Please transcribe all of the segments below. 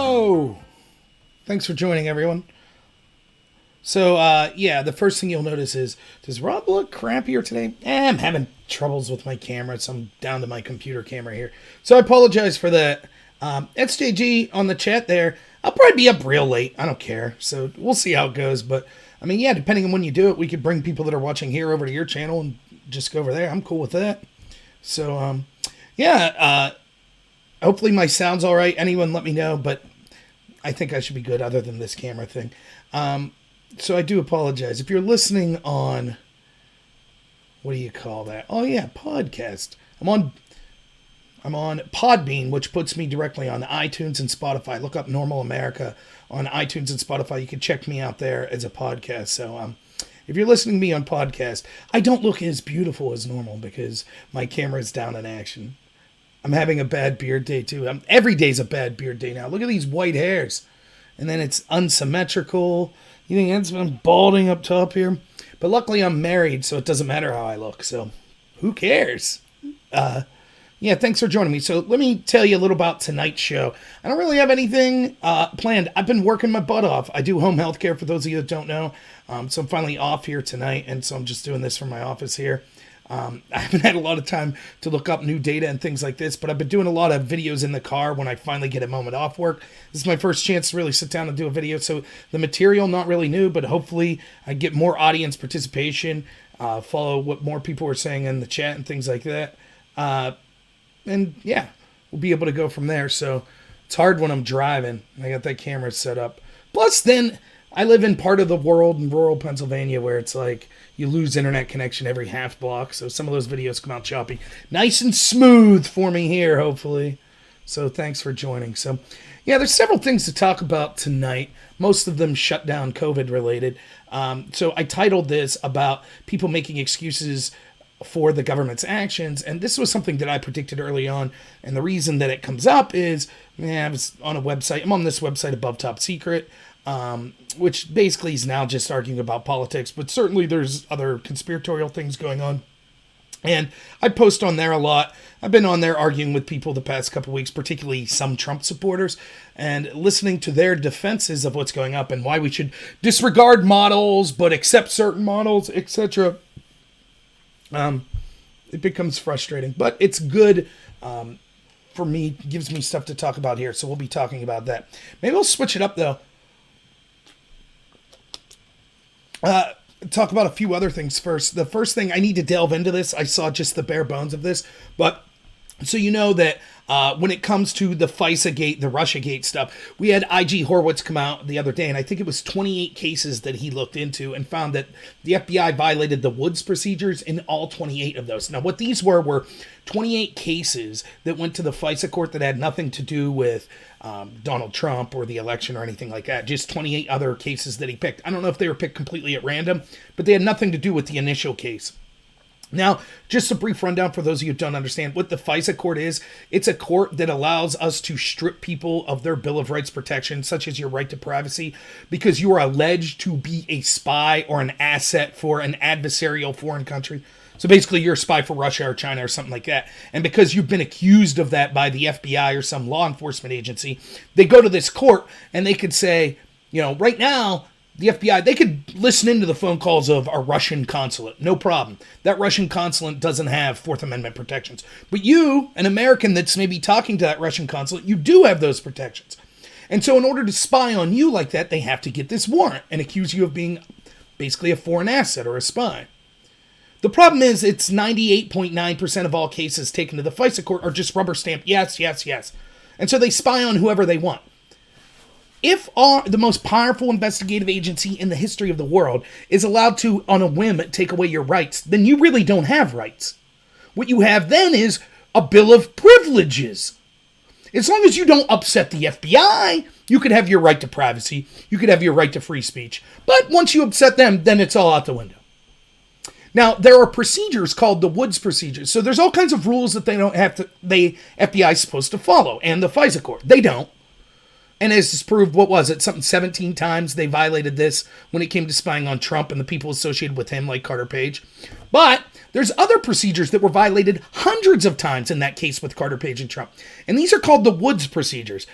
Hello! Thanks for joining, everyone. So, the first thing you'll notice is, does Rob look crappier today? I'm having troubles with my camera, so I'm down to my computer camera here. So I apologize for that. SJG on the chat there. I'll probably be up real late. I don't care. So we'll see how it goes. But, I mean, yeah, depending on when you do it, we could bring people that are watching here over to your channel and just go over there. I'm cool with that. So, hopefully my sound's all right. Anyone let me know, but I think I should be good other than this camera thing. So I do apologize. If you're listening on, what do you call that? Oh yeah, podcast. I'm on Podbean, which puts me directly on iTunes and Spotify. Look up Normal America on iTunes and Spotify. You can check me out there as a podcast. So if you're listening to me on podcast, I don't look as beautiful as normal because my camera is down in action. I'm having a bad beard day too. Every day's a bad beard day now. Look at these white hairs. And then it's unsymmetrical. You think that's been balding up top here? But luckily I'm married, so it doesn't matter how I look. So who cares? Thanks for joining me. So let me tell you a little about tonight's show. I don't really have anything planned. I've been working my butt off. I do home health care for those of you that don't know. So I'm finally off here tonight, and so I'm just doing this from my office here. I haven't had a lot of time to look up new data and things like this, but I've been doing a lot of videos in the car when I finally get a moment off work. This is my first chance to really sit down and do a video, so the material not really new, but hopefully I get more audience participation, follow what more people are saying in the chat and things like that. We'll be able to go from there. So it's hard when I'm driving. I got that camera set up. Plus, then I live in part of the world in rural Pennsylvania where it's like you lose internet connection every half block. So some of those videos come out choppy. Nice and smooth for me here, hopefully. So thanks for joining. So, yeah, there's several things to talk about tonight. Most of them shut down COVID related. So I titled this about people making excuses for the government's actions. And this was something that I predicted early on. And the reason that it comes up is, I was on a website. I'm on this website Above Top Secret. Which basically is now just arguing about politics, but certainly there's other conspiratorial things going on. And I post on there a lot. I've been on there arguing with people the past couple weeks, particularly some Trump supporters, and listening to their defenses of what's going up and why we should disregard models, but accept certain models, etc. It becomes frustrating, but it's good for me, gives me stuff to talk about here, so we'll be talking about that. Maybe we'll switch it up, though. Talk about a few other things first. The first thing, I need to delve into this. I saw just the bare bones of this, but so you know that when it comes to the FISA gate, the Russia gate stuff, we had IG Horowitz come out the other day, and I think it was 28 cases that he looked into and found that the FBI violated the Woods procedures in all 28 of those. Now, what these were 28 cases that went to the FISA court that had nothing to do with Donald Trump or the election or anything like that. Just 28 other cases that he picked. I don't know if they were picked completely at random, but they had nothing to do with the initial case. Now, just a brief rundown for those of you who don't understand what the FISA court is. It's a court that allows us to strip people of their Bill of Rights protection, such as your right to privacy, because you are alleged to be a spy or an asset for an adversarial foreign country. So basically, you're a spy for Russia or China or something like that. And because you've been accused of that by the FBI or some law enforcement agency, they go to this court and they could say, right now, the FBI, they could listen into the phone calls of a Russian consulate. No problem. That Russian consulate doesn't have Fourth Amendment protections. But you, an American that's maybe talking to that Russian consulate, you do have those protections. And so in order to spy on you like that, they have to get this warrant and accuse you of being basically a foreign asset or a spy. The problem is it's 98.9% of all cases taken to the FISA court are just rubber stamped, yes, yes, yes. And so they spy on whoever they want. If the most powerful investigative agency in the history of the world is allowed to, on a whim, take away your rights, then you really don't have rights. What you have then is a bill of privileges. As long as you don't upset the FBI, you could have your right to privacy, you could have your right to free speech. But once you upset them, then it's all out the window. Now, there are procedures called the Woods procedures. So there's all kinds of rules that FBI is supposed to follow, and the FISA court. They don't. And as is proved, 17 times they violated this when it came to spying on Trump and the people associated with him, like Carter Page. But there's other procedures that were violated hundreds of times in that case with Carter Page and Trump. And these are called the Woods procedures.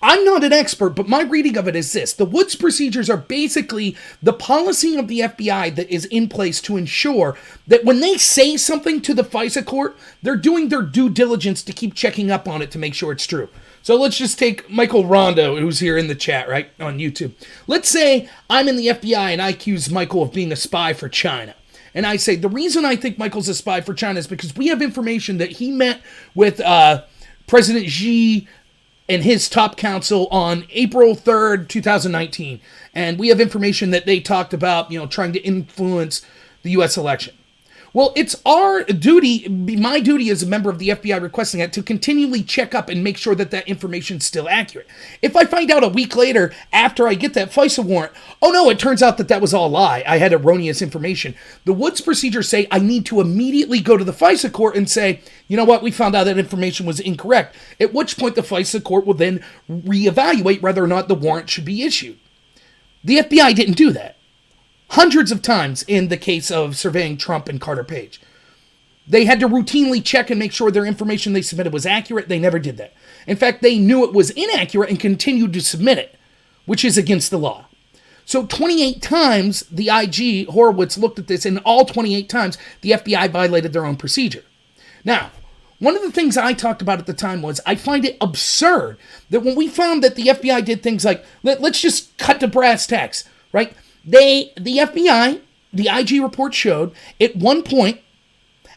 I'm not an expert, but my reading of it is this. The Woods procedures are basically the policy of the FBI that is in place to ensure that when they say something to the FISA court, they're doing their due diligence to keep checking up on it to make sure it's true. So let's just take Michael Rondo, who's here in the chat, right, on YouTube. Let's say I'm in the FBI and I accuse Michael of being a spy for China. And I say, the reason I think Michael's a spy for China is because we have information that he met with President Xi and his top counsel on April 3rd, 2019. And we have information that they talked about, trying to influence the U.S. election. Well, it's our duty, my duty as a member of the FBI requesting it, to continually check up and make sure that that information is still accurate. If I find out a week later, after I get that FISA warrant, oh no, it turns out that that was all a lie, I had erroneous information, the Woods procedures say I need to immediately go to the FISA court and say, you know what, we found out that information was incorrect, at which point the FISA court will then reevaluate whether or not the warrant should be issued. The FBI didn't do that. Hundreds of times in the case of surveying Trump and Carter Page. They had to routinely check and make sure their information they submitted was accurate. They never did that. In fact, they knew it was inaccurate and continued to submit it, which is against the law. So 28 times the IG Horowitz looked at this, and all 28 times the FBI violated their own procedure. Now, one of the things I talked about at the time was I find it absurd that when we found that the FBI did things like, let's just cut to brass tacks, right? The FBI, the IG report showed, at one point,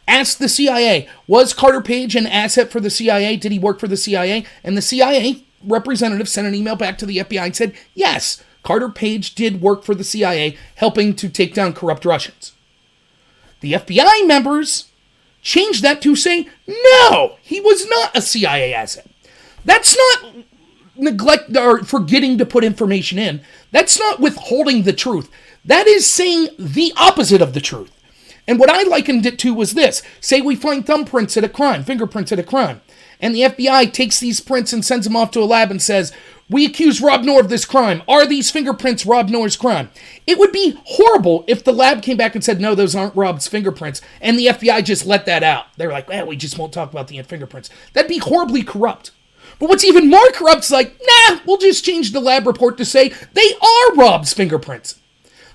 asked the CIA, was Carter Page an asset for the CIA? Did he work for the CIA? And the CIA representative sent an email back to the FBI and said, yes, Carter Page did work for the CIA, helping to take down corrupt Russians. The FBI members changed that to say, no, he was not a CIA asset. That's not neglect or forgetting to put information in. That's not withholding the truth. That is saying the opposite of the truth. And what I likened it to was this. Say we find thumbprints at a crime, fingerprints at a crime, and the FBI takes these prints and sends them off to a lab and says, we accuse Rob Noor of this crime. Are these fingerprints Rob Noor's crime? It would be horrible if the lab came back and said, no, those aren't Rob's fingerprints, and the FBI just let that out. They're like, well, we just won't talk about the fingerprints. That'd be horribly corrupt. But what's even more corrupt is like, nah, we'll just change the lab report to say they are Rob's fingerprints.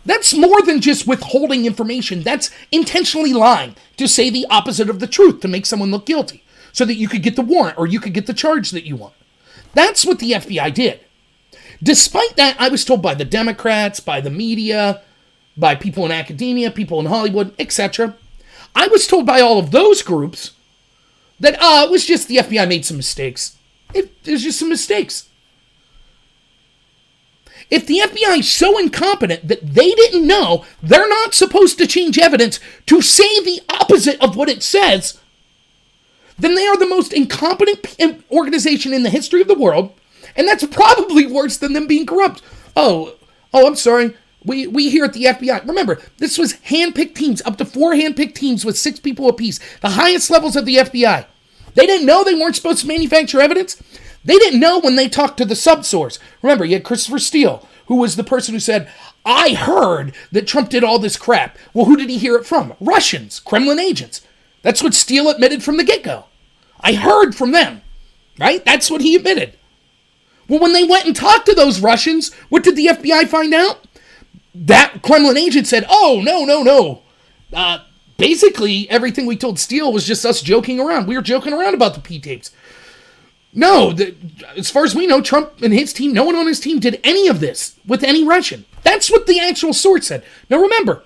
That's more than just withholding information. That's intentionally lying to say the opposite of the truth to make someone look guilty so that you could get the warrant or you could get the charge that you want. That's what the FBI did. Despite that, I was told by the Democrats, by the media, by people in academia, people in Hollywood, etc. I was told by all of those groups that it was just the FBI made some mistakes. There's just some mistakes. If the FBI is so incompetent that they didn't know they're not supposed to change evidence to say the opposite of what it says, then they are the most incompetent organization in the history of the world, and that's probably worse than them being corrupt. Oh, I'm sorry. We here at the FBI, remember, this was handpicked teams, up to 4 handpicked teams with 6 people apiece, the highest levels of the FBI. They didn't know they weren't supposed to manufacture evidence. They didn't know when they talked to the subsource. Remember, you had Christopher Steele, who was the person who said, I heard that Trump did all this crap. Well, who did he hear it from? Russians, Kremlin agents. That's what Steele admitted from the get-go. I heard from them, right? That's what he admitted. Well, when they went and talked to those Russians, what did the FBI find out? That Kremlin agent said, oh, no. Basically, everything we told Steele was just us joking around. We were joking around about the P-tapes. No, as far as we know, Trump and his team, no one on his team did any of this with any Russian. That's what the actual source said. Now remember,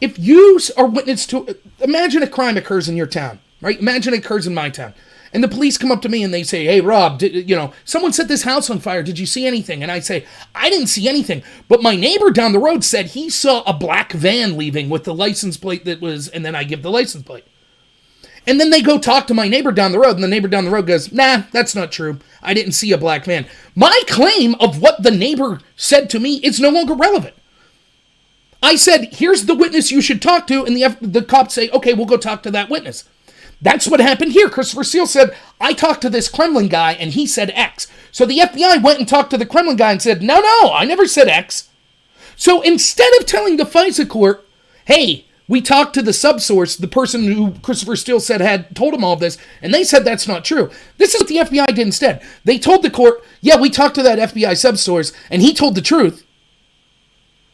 if you are witness to, imagine a crime occurs in your town, right? Imagine it occurs in my town. And the police come up to me and they say, hey, Rob, someone set this house on fire. Did you see anything? And I say, I didn't see anything. But my neighbor down the road said he saw a black van leaving with the license plate and then I give the license plate. And then they go talk to my neighbor down the road, and the neighbor down the road goes, nah, that's not true. I didn't see a black van. My claim of what the neighbor said to me is no longer relevant. I said, here's the witness you should talk to, and the cops say, okay, we'll go talk to that witness. That's what happened here. Christopher Steele said, I talked to this Kremlin guy, and he said X. So the FBI went and talked to the Kremlin guy and said, no, I never said X. So instead of telling the FISA court, hey, We talked to the subsource, the person who Christopher Steele said had told him all of this, and they said that's not true. This is what the FBI did instead. They told the court, yeah, we talked to that FBI subsource, and he told the truth.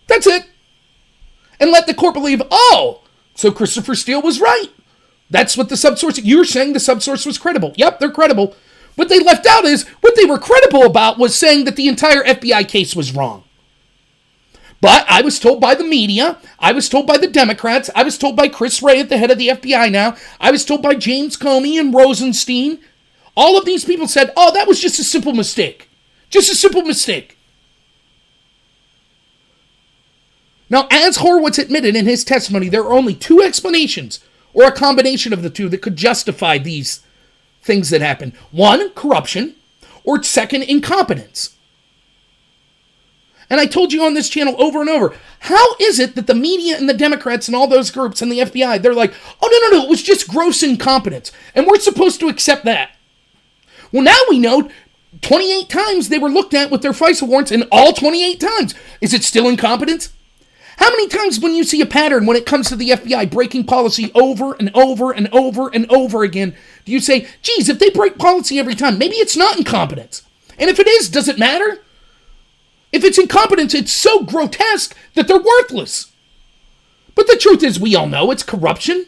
That's it. And let the court believe, oh, so Christopher Steele was right. That's what the subsource, you're saying the subsource was credible. Yep, they're credible. What they left out is, what they were credible about was saying that the entire FBI case was wrong. But I was told by the media, I was told by the Democrats, I was told by Chris Wray at the head of the FBI now, I was told by James Comey and Rosenstein. All of these people said, oh, that was just a simple mistake. Just a simple mistake. Now, as Horowitz admitted in his testimony, there are only two explanations, or a combination of the two, that could justify these things that happened. One, corruption, or second, incompetence. And I told you on this channel over and over, how is it that the media and the Democrats and all those groups and the FBI, they're like, oh, no, it was just gross incompetence, and we're supposed to accept that. Well, now we know 28 times they were looked at with their FISA warrants, and all 28 times. Is it still incompetence? How many times when you see a pattern when it comes to the FBI breaking policy over and over and over and over again, do you say, geez, if they break policy every time, maybe it's not incompetence? And if it is, does it matter? If it's incompetence, it's so grotesque that they're worthless. But the truth is, we all know it's corruption.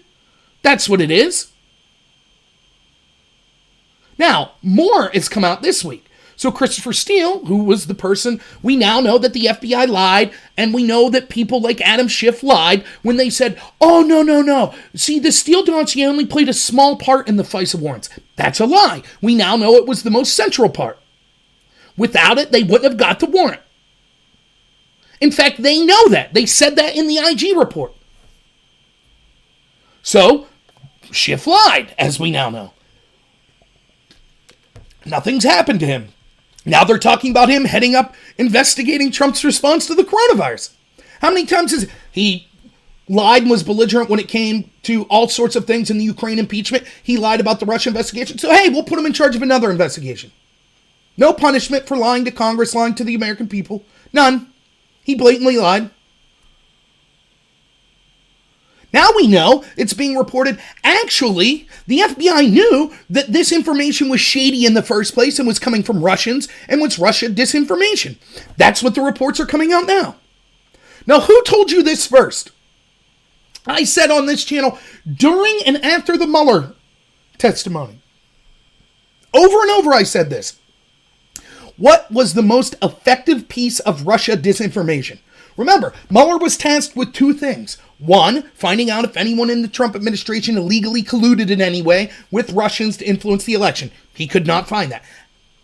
That's what it is. Now, more has come out this week. So Christopher Steele, who was the person, we now know that the FBI lied, and we know that people like Adam Schiff lied when they said, oh, no. See, the Steele dossier only played a small part in the FISA warrants. That's a lie. We now know it was the most central part. Without it, they wouldn't have got the warrant. In fact, they know that. They said that in the IG report. So, Schiff lied, as we now know. Nothing's happened to him. Now they're talking about him heading up investigating Trump's response to the coronavirus. How many times has he lied and was belligerent when it came to all sorts of things in the Ukraine impeachment? He lied about the Russia investigation. So, hey, we'll put him in charge of another investigation. No punishment for lying to Congress, lying to the American people. None. He blatantly lied. Now we know it's being reported, actually, the FBI knew that this information was shady in the first place and was coming from Russians and was Russia disinformation. That's what the reports are coming out now. Now, who told you this first? I said on this channel during and after the Mueller testimony. Over and over I said this. What was the most effective piece of Russia disinformation? Remember, Mueller was tasked with two things. One, finding out if anyone in the Trump administration illegally colluded in any way with Russians to influence the election. He could not find that.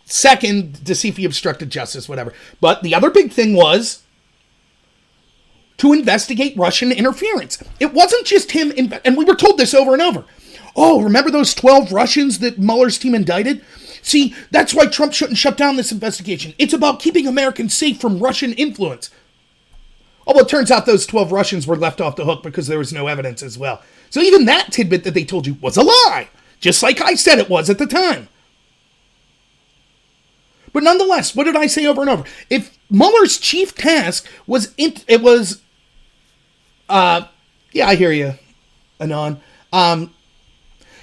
Second, to see if he obstructed justice, whatever. But the other big thing was to investigate Russian interference. It wasn't just him, and we were told this over and over. Oh, remember those 12 Russians that Mueller's team indicted? See, that's why Trump shouldn't shut down this investigation. It's about keeping Americans safe from Russian influence. Oh, well, it turns out those 12 Russians were left off the hook because there was no evidence as well. So even that tidbit that they told you was a lie, just like I said it was at the time. But nonetheless, what did I say over and over? If Mueller's chief task was, I hear you, Anon.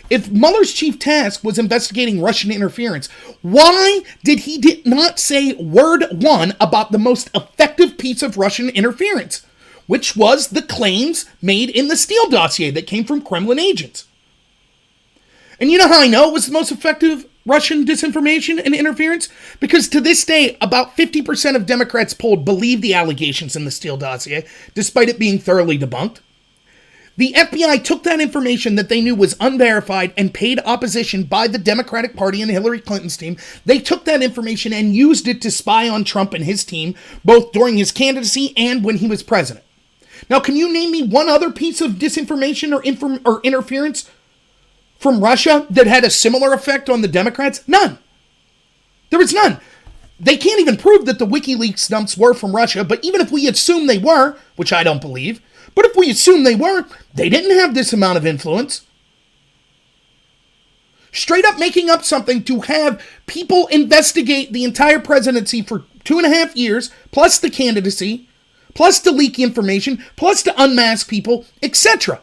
If Mueller's chief task was investigating Russian interference, why did he not say word one about the most effective piece of Russian interference, which was the claims made in the Steele dossier that came from Kremlin agents? And you know how I know it was the most effective Russian disinformation and interference? Because to this day, about 50% of Democrats polled believe the allegations in the Steele dossier, despite it being thoroughly debunked. The FBI took that information that they knew was unverified and paid opposition by the Democratic Party and Hillary Clinton's team. They took that information and used it to spy on Trump and his team, both during his candidacy and when he was president. Now, can you name me one other piece of disinformation or interference from Russia that had a similar effect on the Democrats? None. There was none. They can't even prove that the WikiLeaks dumps were from Russia, but even if we assume they were, which I don't believe, but if we assume they were, they didn't have this amount of influence. Straight up making up something to have people investigate the entire presidency for 2.5 years, plus the candidacy, plus to leak information, plus to unmask people, etc.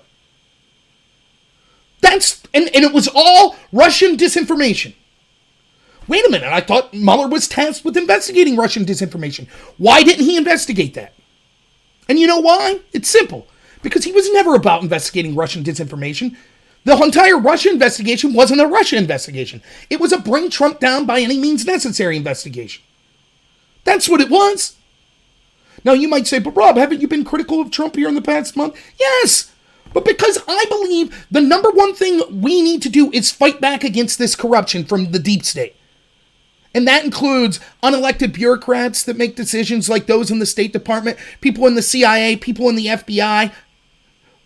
And it was all Russian disinformation. Wait a minute, I thought Mueller was tasked with investigating Russian disinformation. Why didn't he investigate that? And you know why? It's simple. Because he was never about investigating Russian disinformation. The entire Russia investigation wasn't a Russia investigation. It was a bring Trump down by any means necessary investigation. That's what it was. Now you might say, but Rob, haven't you been critical of Trump here in the past month? Yes, but because I believe the number one thing we need to do is fight back against this corruption from the deep state. And that includes unelected bureaucrats that make decisions like those in the State Department, people in the CIA, people in the FBI,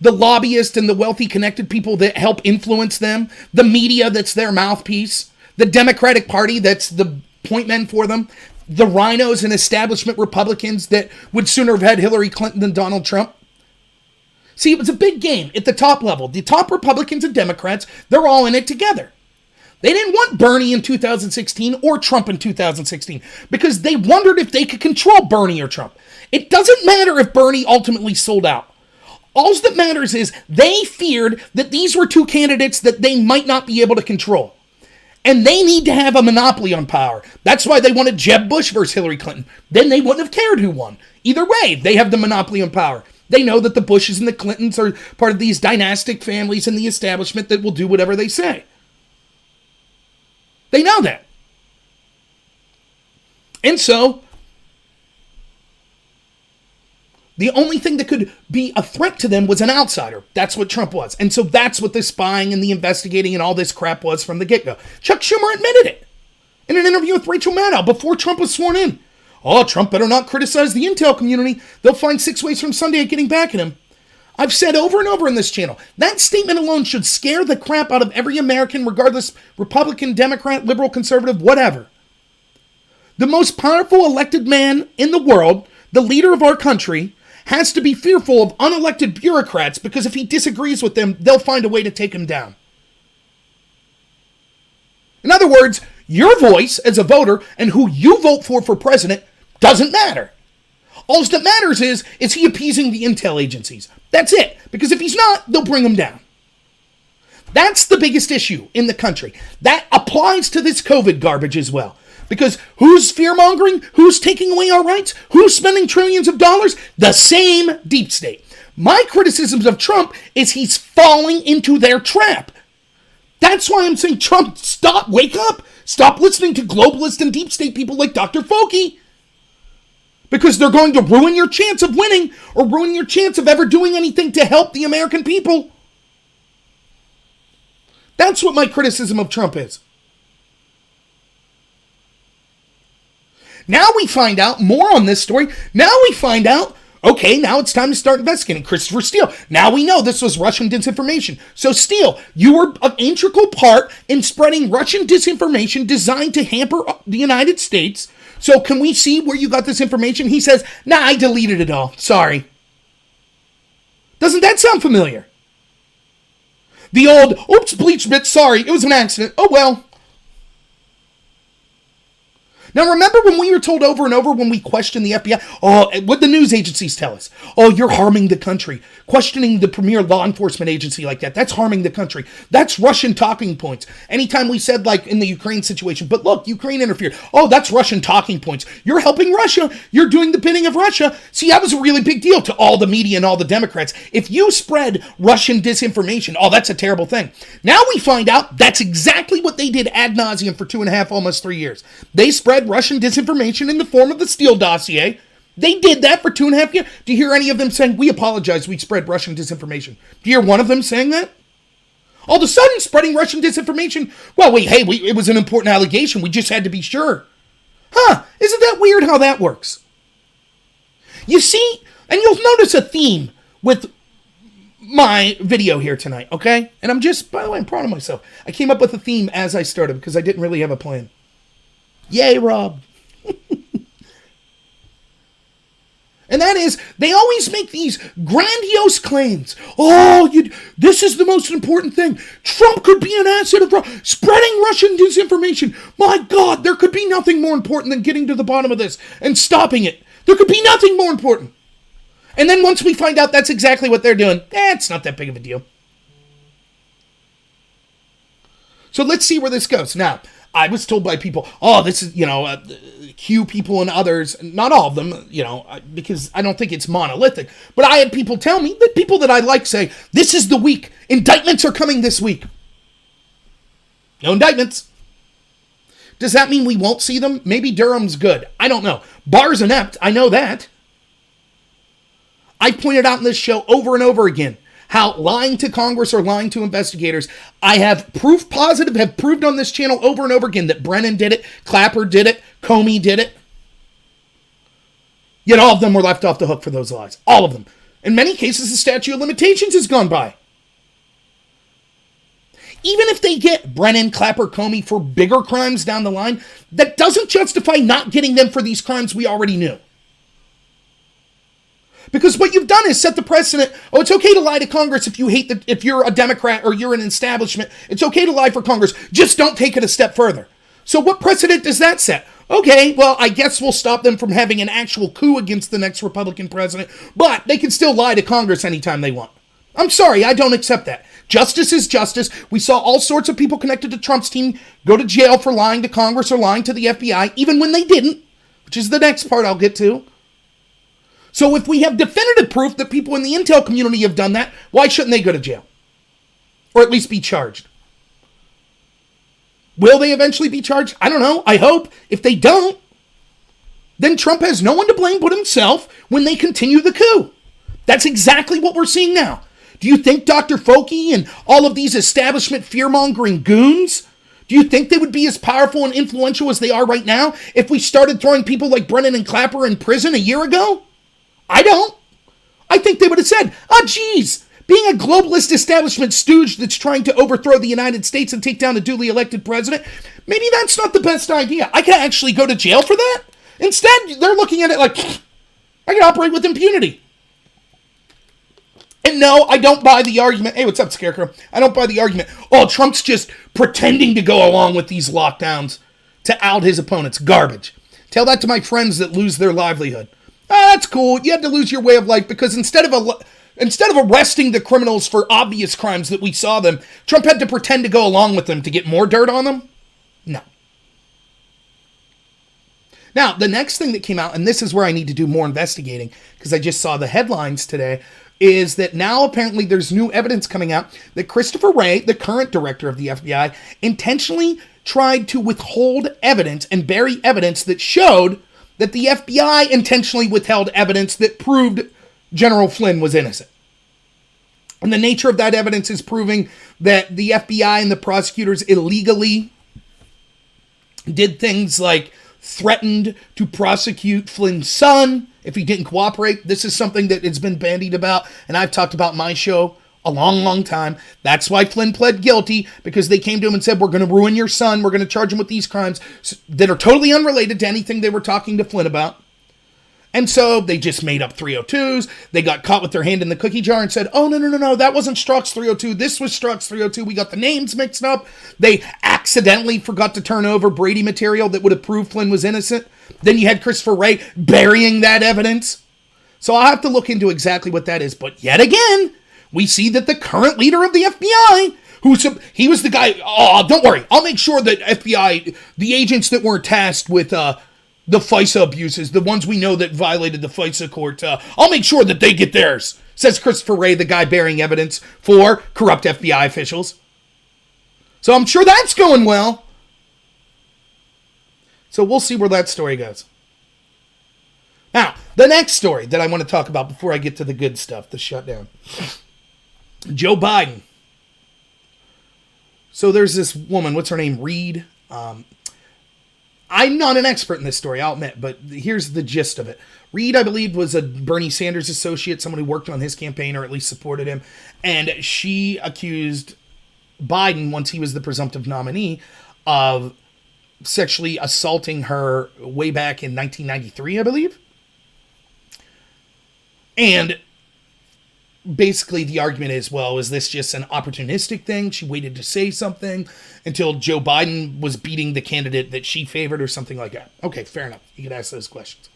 the lobbyists and the wealthy connected people that help influence them, the media that's their mouthpiece, the Democratic Party that's the point men for them, the rhinos and establishment Republicans that would sooner have had Hillary Clinton than Donald Trump. See, it was a big game at the top level. The top Republicans and Democrats, they're all in it together. They didn't want Bernie in 2016 or Trump in 2016 because they wondered if they could control Bernie or Trump. It doesn't matter if Bernie ultimately sold out. All that matters is they feared that these were two candidates that they might not be able to control. And they need to have a monopoly on power. That's why they wanted Jeb Bush versus Hillary Clinton. Then they wouldn't have cared who won. Either way, they have the monopoly on power. They know that the Bushes and the Clintons are part of these dynastic families in the establishment that will do whatever they say. They know that. And so, the only thing that could be a threat to them was an outsider. That's what Trump was. And so that's what the spying and the investigating and all this crap was from the get-go. Chuck Schumer admitted it in an interview with Rachel Maddow before Trump was sworn in. Oh, Trump better not criticize the intel community. They'll find 6 ways from Sunday at getting back at him. I've said over and over in this channel, that statement alone should scare the crap out of every American, regardless, Republican, Democrat, liberal, conservative, whatever. The most powerful elected man in the world, the leader of our country, has to be fearful of unelected bureaucrats because if he disagrees with them, they'll find a way to take him down. In other words, your voice as a voter and who you vote for president doesn't matter. All that matters is he appeasing the intel agencies? That's it. Because if he's not, they'll bring him down. That's the biggest issue in the country. That applies to this COVID garbage as well. Because who's fear-mongering? Who's taking away our rights? Who's spending trillions of dollars? The same deep state. My criticisms of Trump is he's falling into their trap. That's why I'm saying, Trump, stop, wake up. Stop listening to globalist and deep state people like Dr. Fauci. Because they're going to ruin your chance of winning or ruin your chance of ever doing anything to help the American people. That's what my criticism of Trump is. Now we find out more on this story. Now we find out, okay, now it's time to start investigating Christopher Steele. Now we know this was Russian disinformation. So Steele, you were an integral part in spreading Russian disinformation designed to hamper the United States. So can we see where you got this information? He says, nah, I deleted it all. Sorry. Doesn't that sound familiar? The old, oops, bleach bit, sorry, it was an accident. Oh, well. Now, remember when we were told over and over when we questioned the FBI? Oh, what the news agencies tell us? Oh, you're harming the country. Questioning the premier law enforcement agency like that, that's harming the country. That's Russian talking points. Anytime we said, like in the Ukraine situation, but look, Ukraine interfered. Oh, that's Russian talking points. You're helping Russia. You're doing the bidding of Russia. See, that was a really big deal to all the media and all the Democrats. If you spread Russian disinformation, oh, that's a terrible thing. Now we find out that's exactly what they did ad nauseum for 2.5, almost 3 years. They spread Russian disinformation in the form of the Steele dossier. They did that for 2.5 years. Do you hear any of them saying, we apologize, we spread Russian disinformation? Do you hear one of them saying that? All of a sudden, spreading Russian disinformation, well, wait, hey, it was an important allegation. We just had to be sure. Huh, isn't that weird how that works? You see, and you'll notice a theme with my video here tonight, okay? And I'm just, by the way, I'm proud of myself. I came up with a theme as I started because I didn't really have a plan. Yay, Rob. And that is, they always make these grandiose claims. Oh, this is the most important thing. Trump could be an asset of spreading Russian disinformation. My God, there could be nothing more important than getting to the bottom of this and stopping it. There could be nothing more important. And then once we find out that's exactly what they're doing, it's not that big of a deal. So let's see where this goes. Now, I was told by people, this is, Q people and others, not all of them, because I don't think it's monolithic. But I had people tell me, that people that I like say, this is the week. Indictments are coming this week. No indictments. Does that mean we won't see them? Maybe Durham's good. I don't know. Barr's inept. I know that. I've pointed out in this show over and over again how lying to Congress or lying to investigators, I have proved on this channel over and over again that Brennan did it, Clapper did it, Comey did it. Yet all of them were left off the hook for those lies. All of them. In many cases, the statute of limitations has gone by. Even if they get Brennan, Clapper, Comey for bigger crimes down the line, that doesn't justify not getting them for these crimes we already knew. Because what you've done is set the precedent. It's okay to lie to Congress if you're a Democrat or you're an establishment. It's okay to lie for Congress. Just don't take it a step further. So what precedent does that set? Okay, well, I guess we'll stop them from having an actual coup against the next Republican president, but they can still lie to Congress anytime they want. I'm sorry, I don't accept that. Justice is justice. We saw all sorts of people connected to Trump's team go to jail for lying to Congress or lying to the FBI, even when they didn't, which is the next part I'll get to. So if we have definitive proof that people in the intel community have done that, why shouldn't they go to jail? Or at least be charged? Will they eventually be charged? I don't know. I hope. If they don't, then Trump has no one to blame but himself when they continue the coup. That's exactly what we're seeing now. Do you think Dr. Fauci and all of these establishment fear-mongering goons, do you think they would be as powerful and influential as they are right now if we started throwing people like Brennan and Clapper in prison a year ago? I don't. I think they would have said, geez, being a globalist establishment stooge that's trying to overthrow the United States and take down a duly elected president, maybe that's not the best idea. I can actually go to jail for that. Instead, they're looking at it like, I can operate with impunity. And no, I don't buy the argument. Hey, what's up, Scarecrow? I don't buy the argument. Trump's just pretending to go along with these lockdowns to out his opponents. Garbage. Tell that to my friends that lose their livelihood. That's cool. You had to lose your way of life because instead of arresting the criminals for obvious crimes that we saw them, Trump had to pretend to go along with them to get more dirt on them? No. Now, the next thing that came out, and this is where I need to do more investigating because I just saw the headlines today, is that now apparently there's new evidence coming out that Christopher Wray, the current director of the FBI, intentionally tried to withhold evidence and bury evidence that showed that the FBI intentionally withheld evidence that proved General Flynn was innocent. And the nature of that evidence is proving that the FBI and the prosecutors illegally did things like threatened to prosecute Flynn's son if he didn't cooperate. This is something that has been bandied about, and I've talked about my show a long, long time. That's why Flynn pled guilty, because they came to him and said, we're going to ruin your son. We're going to charge him with these crimes that are totally unrelated to anything they were talking to Flynn about. And so they just made up 302s. They got caught with their hand in the cookie jar and said, no, that wasn't Strzok's 302. This was Strzok's 302. We got the names mixed up. They accidentally forgot to turn over Brady material that would have proved Flynn was innocent. Then you had Christopher Wray burying that evidence. So I'll have to look into exactly what that is. But yet again, we see that the current leader of the FBI, he was the guy, don't worry, I'll make sure that FBI, the agents that were tasked with the FISA abuses, the ones we know that violated the FISA court, I'll make sure that they get theirs, says Christopher Wray, the guy bearing evidence for corrupt FBI officials. So I'm sure that's going well. So we'll see where that story goes. Now, the next story that I want to talk about before I get to the good stuff, the shutdown. Joe Biden. So there's this woman, what's her name? Reed. I'm not an expert in this story, I'll admit, but here's the gist of it. Reed, I believe, was a Bernie Sanders associate, someone who worked on his campaign or at least supported him, and she accused Biden, once he was the presumptive nominee, of sexually assaulting her way back in 1993, I believe. And basically the argument is, well, is this just an opportunistic thing? She waited to say something until Joe Biden was beating the candidate that she favored or something like that. Okay, fair enough. You could ask those questions.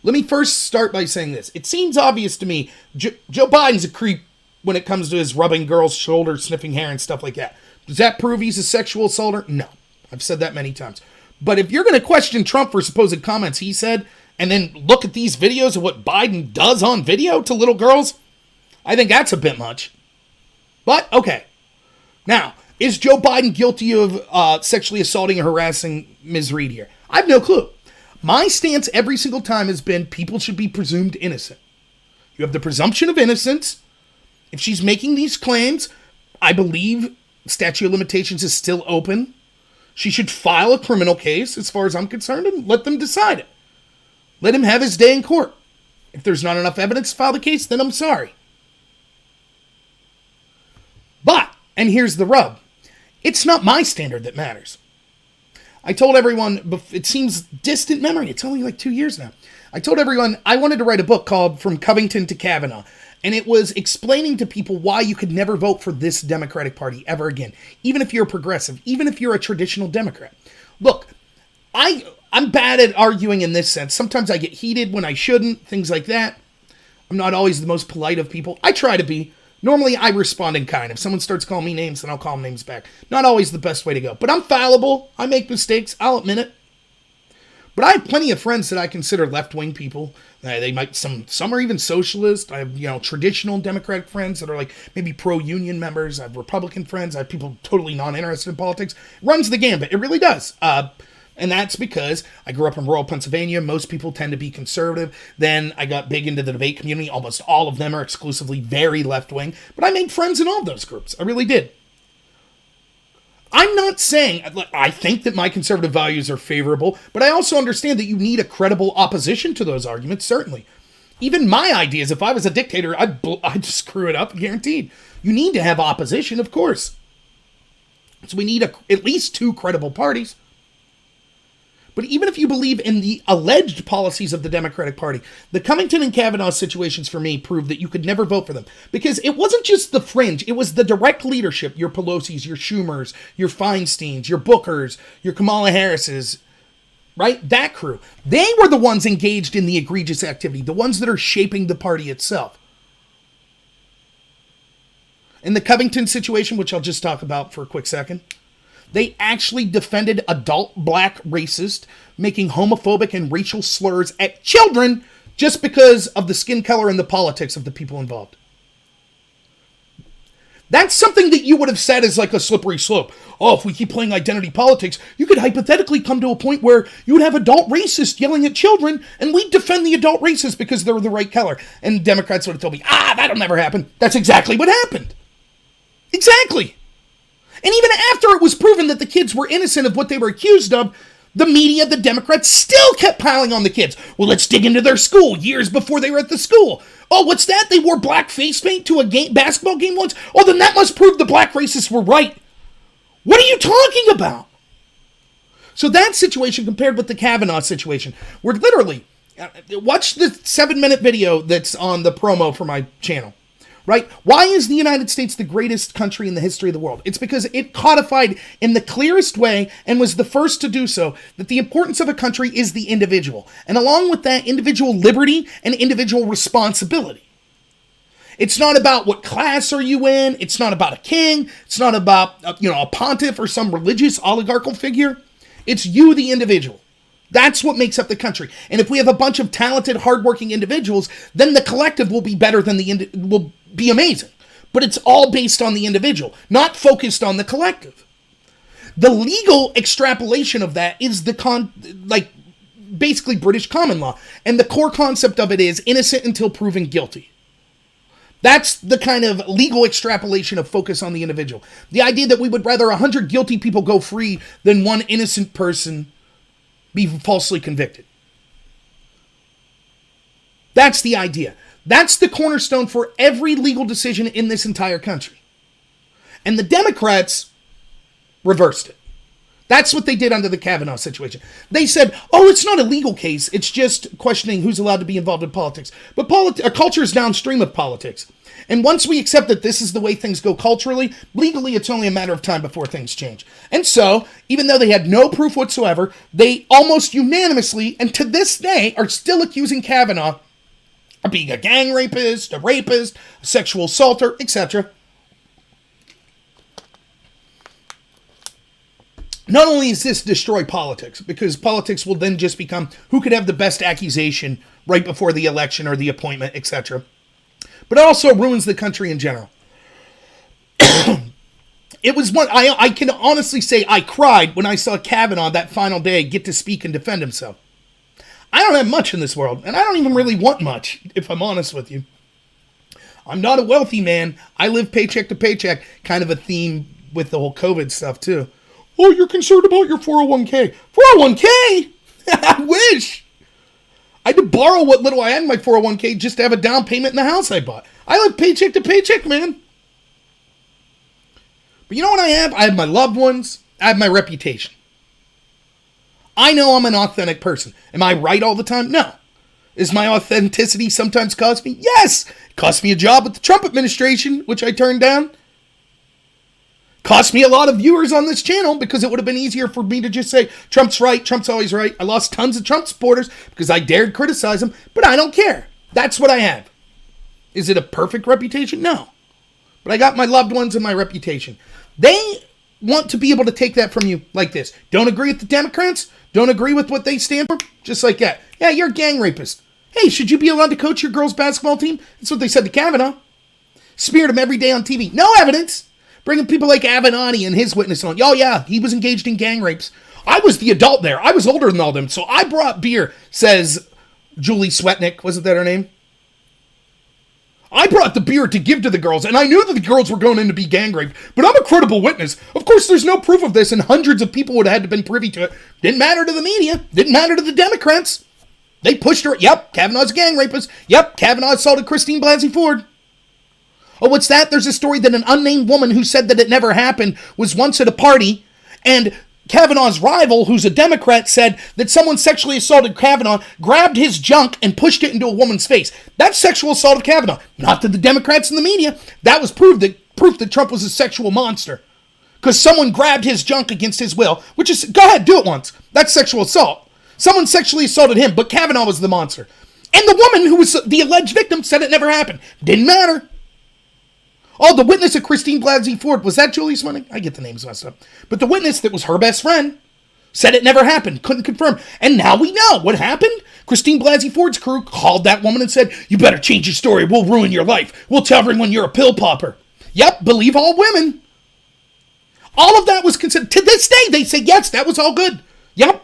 Let me first start by saying this. It seems obvious to me Joe Biden's a creep when it comes to his rubbing girls' shoulders, sniffing hair, and stuff like that. Does that prove he's a sexual assaulter? No. I've said that many times. But if you're going to question Trump for supposed comments he said, and then look at these videos of what Biden does on video to little girls, I think that's a bit much. But, okay. Now, is Joe Biden guilty of sexually assaulting or harassing Ms. Reed here? I have no clue. My stance every single time has been people should be presumed innocent. You have the presumption of innocence. If she's making these claims, I believe statute of limitations is still open. She should file a criminal case, as far as I'm concerned, and let them decide it. Let him have his day in court. If there's not enough evidence to file the case, then I'm sorry. But, and here's the rub, it's not my standard that matters. I told everyone, it seems distant memory, it's only like 2 years now. I told everyone I wanted to write a book called From Covington to Kavanaugh. And it was explaining to people why you could never vote for this Democratic Party ever again. Even if you're a progressive, even if you're a traditional Democrat. Look, I'm bad at arguing in this sense. Sometimes I get heated when I shouldn't, things like that. I'm not always the most polite of people. I try to be. Normally, I respond in kind. If someone starts calling me names, then I'll call them names back. Not always the best way to go. But I'm fallible. I make mistakes. I'll admit it. But I have plenty of friends that I consider left-wing people. They might some are even socialist. I have traditional Democratic friends that are like maybe pro-union members. I have Republican friends. I have people totally non-interested in politics. It runs the gambit. It really does. And that's because I grew up in rural Pennsylvania. Most people tend to be conservative. Then I got big into the debate community. Almost all of them are exclusively very left-wing. But I made friends in all of those groups. I really did. I'm not saying, I think that my conservative values are favorable, but I also understand that you need a credible opposition to those arguments, certainly. Even my ideas, if I was a dictator, I'd screw it up, guaranteed. You need to have opposition, of course. So we need at least 2 credible parties. But even if you believe in the alleged policies of the Democratic Party, the Covington and Kavanaugh situations for me prove that you could never vote for them. Because it wasn't just the fringe, it was the direct leadership, your Pelosi's, your Schumer's, your Feinstein's, your Booker's, your Kamala Harris's, right? That crew. They were the ones engaged in the egregious activity, the ones that are shaping the party itself. In the Covington situation, which I'll just talk about for a quick second, they actually defended adult black racists making homophobic and racial slurs at children just because of the skin color and the politics of the people involved. That's something that you would have said is like a slippery slope. Oh, if we keep playing identity politics, you could hypothetically come to a point where you would have adult racists yelling at children, and we'd defend the adult racists because they're the right color. And Democrats would have told me, that'll never happen. That's exactly what happened. Exactly. And even after it was proven that the kids were innocent of what they were accused of, the media, the Democrats, still kept piling on the kids. Well, let's dig into their school years before they were at the school. Oh, what's that? They wore black face paint to a basketball game once? Oh, then that must prove the black racists were right. What are you talking about? So that situation compared with the Kavanaugh situation, where literally, watch the 7-minute video that's on the promo for my channel. Right? Why is the United States the greatest country in the history of the world? It's because it codified in the clearest way and was the first to do so that the importance of a country is the individual. And along with that, individual liberty and individual responsibility. It's not about what class are you in. It's not about a king. It's not about a pontiff or some religious oligarchical figure. It's you, the individual. That's what makes up the country. And if we have a bunch of talented, hardworking individuals, then the collective will be better than will be amazing. But it's all based on the individual, not focused on the collective. The legal extrapolation of that is basically British common law. And the core concept of it is innocent until proven guilty. That's the kind of legal extrapolation of focus on the individual. The idea that we would rather 100 guilty people go free than one innocent person be falsely convicted. That's the idea. That's the cornerstone for every legal decision in this entire country. And the Democrats reversed it. That's what they did under the Kavanaugh situation. They said, oh, it's not a legal case. It's just questioning who's allowed to be involved in politics. But culture is downstream of politics. And once we accept that this is the way things go culturally, legally, it's only a matter of time before things change. And so, even though they had no proof whatsoever, they almost unanimously, and to this day, are still accusing Kavanaugh of being a gang rapist, a sexual assaulter, etc. Not only does this destroy politics, because politics will then just become who could have the best accusation right before the election or the appointment, etc., but it also ruins the country in general. It was one, I can honestly say I cried when I saw Kavanaugh that final day get to speak and defend himself. I don't have much in this world, and I don't even really want much, if I'm honest with you. I'm not a wealthy man. I live paycheck to paycheck, kind of a theme with the whole COVID stuff, too. Oh, you're concerned about your 401k. 401k? I wish. I had to borrow what little I had in my 401k just to have a down payment in the house I bought. I live paycheck to paycheck, man. But you know what I have? I have my loved ones. I have my reputation. I know I'm an authentic person. Am I right all the time? No. Is my authenticity sometimes cost me? Yes. It cost me a job with the Trump administration, which I turned down. Cost me a lot of viewers on this channel because it would have been easier for me to just say, Trump's right, Trump's always right. I lost tons of Trump supporters because I dared criticize him, but I don't care. That's what I have. Is it a perfect reputation? No. But I got my loved ones and my reputation. They want to be able to take that from you like this. Don't agree with the Democrats? Don't agree with what they stand for? Just like that. Yeah, you're a gang rapist. Hey, should you be allowed to coach your girls' basketball team? That's what they said to Kavanaugh. Smeared him every day on TV. No evidence. Bringing people like Avenatti and his witness on. Oh, yeah, he was engaged in gang rapes. I was the adult there. I was older than all them, so I brought beer, says Julie Swetnick. Wasn't that her name? I brought the beer to give to the girls, and I knew that the girls were going in to be gang raped, but I'm a credible witness. Of course, there's no proof of this, and hundreds of people would have had to been privy to it. Didn't matter to the media. Didn't matter to the Democrats. They pushed her. Yep, Kavanaugh's a gang rapist. Yep, Kavanaugh assaulted Christine Blasey Ford. Oh, what's that? There's a story that an unnamed woman who said that it never happened was once at a party, and Kavanaugh's rival, who's a Democrat, said that someone sexually assaulted Kavanaugh, grabbed his junk, and pushed it into a woman's face. That's sexual assault of Kavanaugh. Not to the Democrats in the media. That was proof that Trump was a sexual monster. Because someone grabbed his junk against his will, which is, go ahead, do it once. That's sexual assault. Someone sexually assaulted him, but Kavanaugh was the monster. And the woman who was the alleged victim said it never happened. Didn't matter. Oh, the witness of Christine Blasey Ford, was that Julie Swetnick? I get the names messed up. But the witness that was her best friend said it never happened, couldn't confirm. And now we know what happened. Christine Blasey Ford's crew called that woman and said, you better change your story. We'll ruin your life. We'll tell everyone you're a pill popper. Yep, believe all women. All of that was considered. To this day, they say, yes, that was all good. Yep,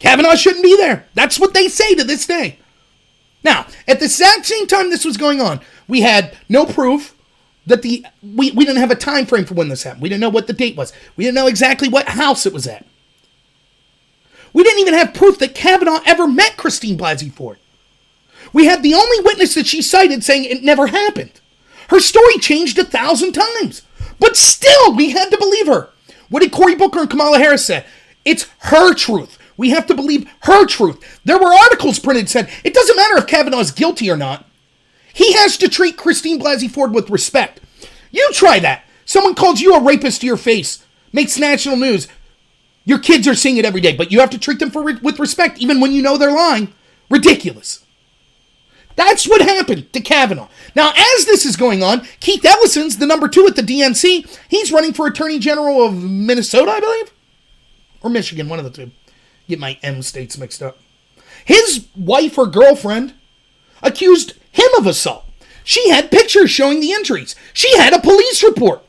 Kavanaugh shouldn't be there. That's what they say to this day. Now, at the exact same time this was going on, we had no proof that we didn't have a time frame for when this happened. We didn't know what the date was. We didn't know exactly what house it was at. We didn't even have proof that Kavanaugh ever met Christine Blasey Ford. We had the only witness that she cited saying it never happened. Her story changed 1,000 times. But still, we had to believe her. What did Cory Booker and Kamala Harris say? It's her truth. We have to believe her truth. There were articles printed that said, it doesn't matter if Kavanaugh's guilty or not. He has to treat Christine Blasey Ford with respect. You try that. Someone calls you a rapist to your face, makes national news. Your kids are seeing it every day, but you have to treat them with respect, even when you know they're lying. Ridiculous. That's what happened to Kavanaugh. Now, as this is going on, Keith Ellison's the number 2 at the DNC. He's running for Attorney General of Minnesota, I believe. Or Michigan, one of the two. Get my M states mixed up. His wife or girlfriend accused him of assault. She had pictures showing the injuries. She had a police report.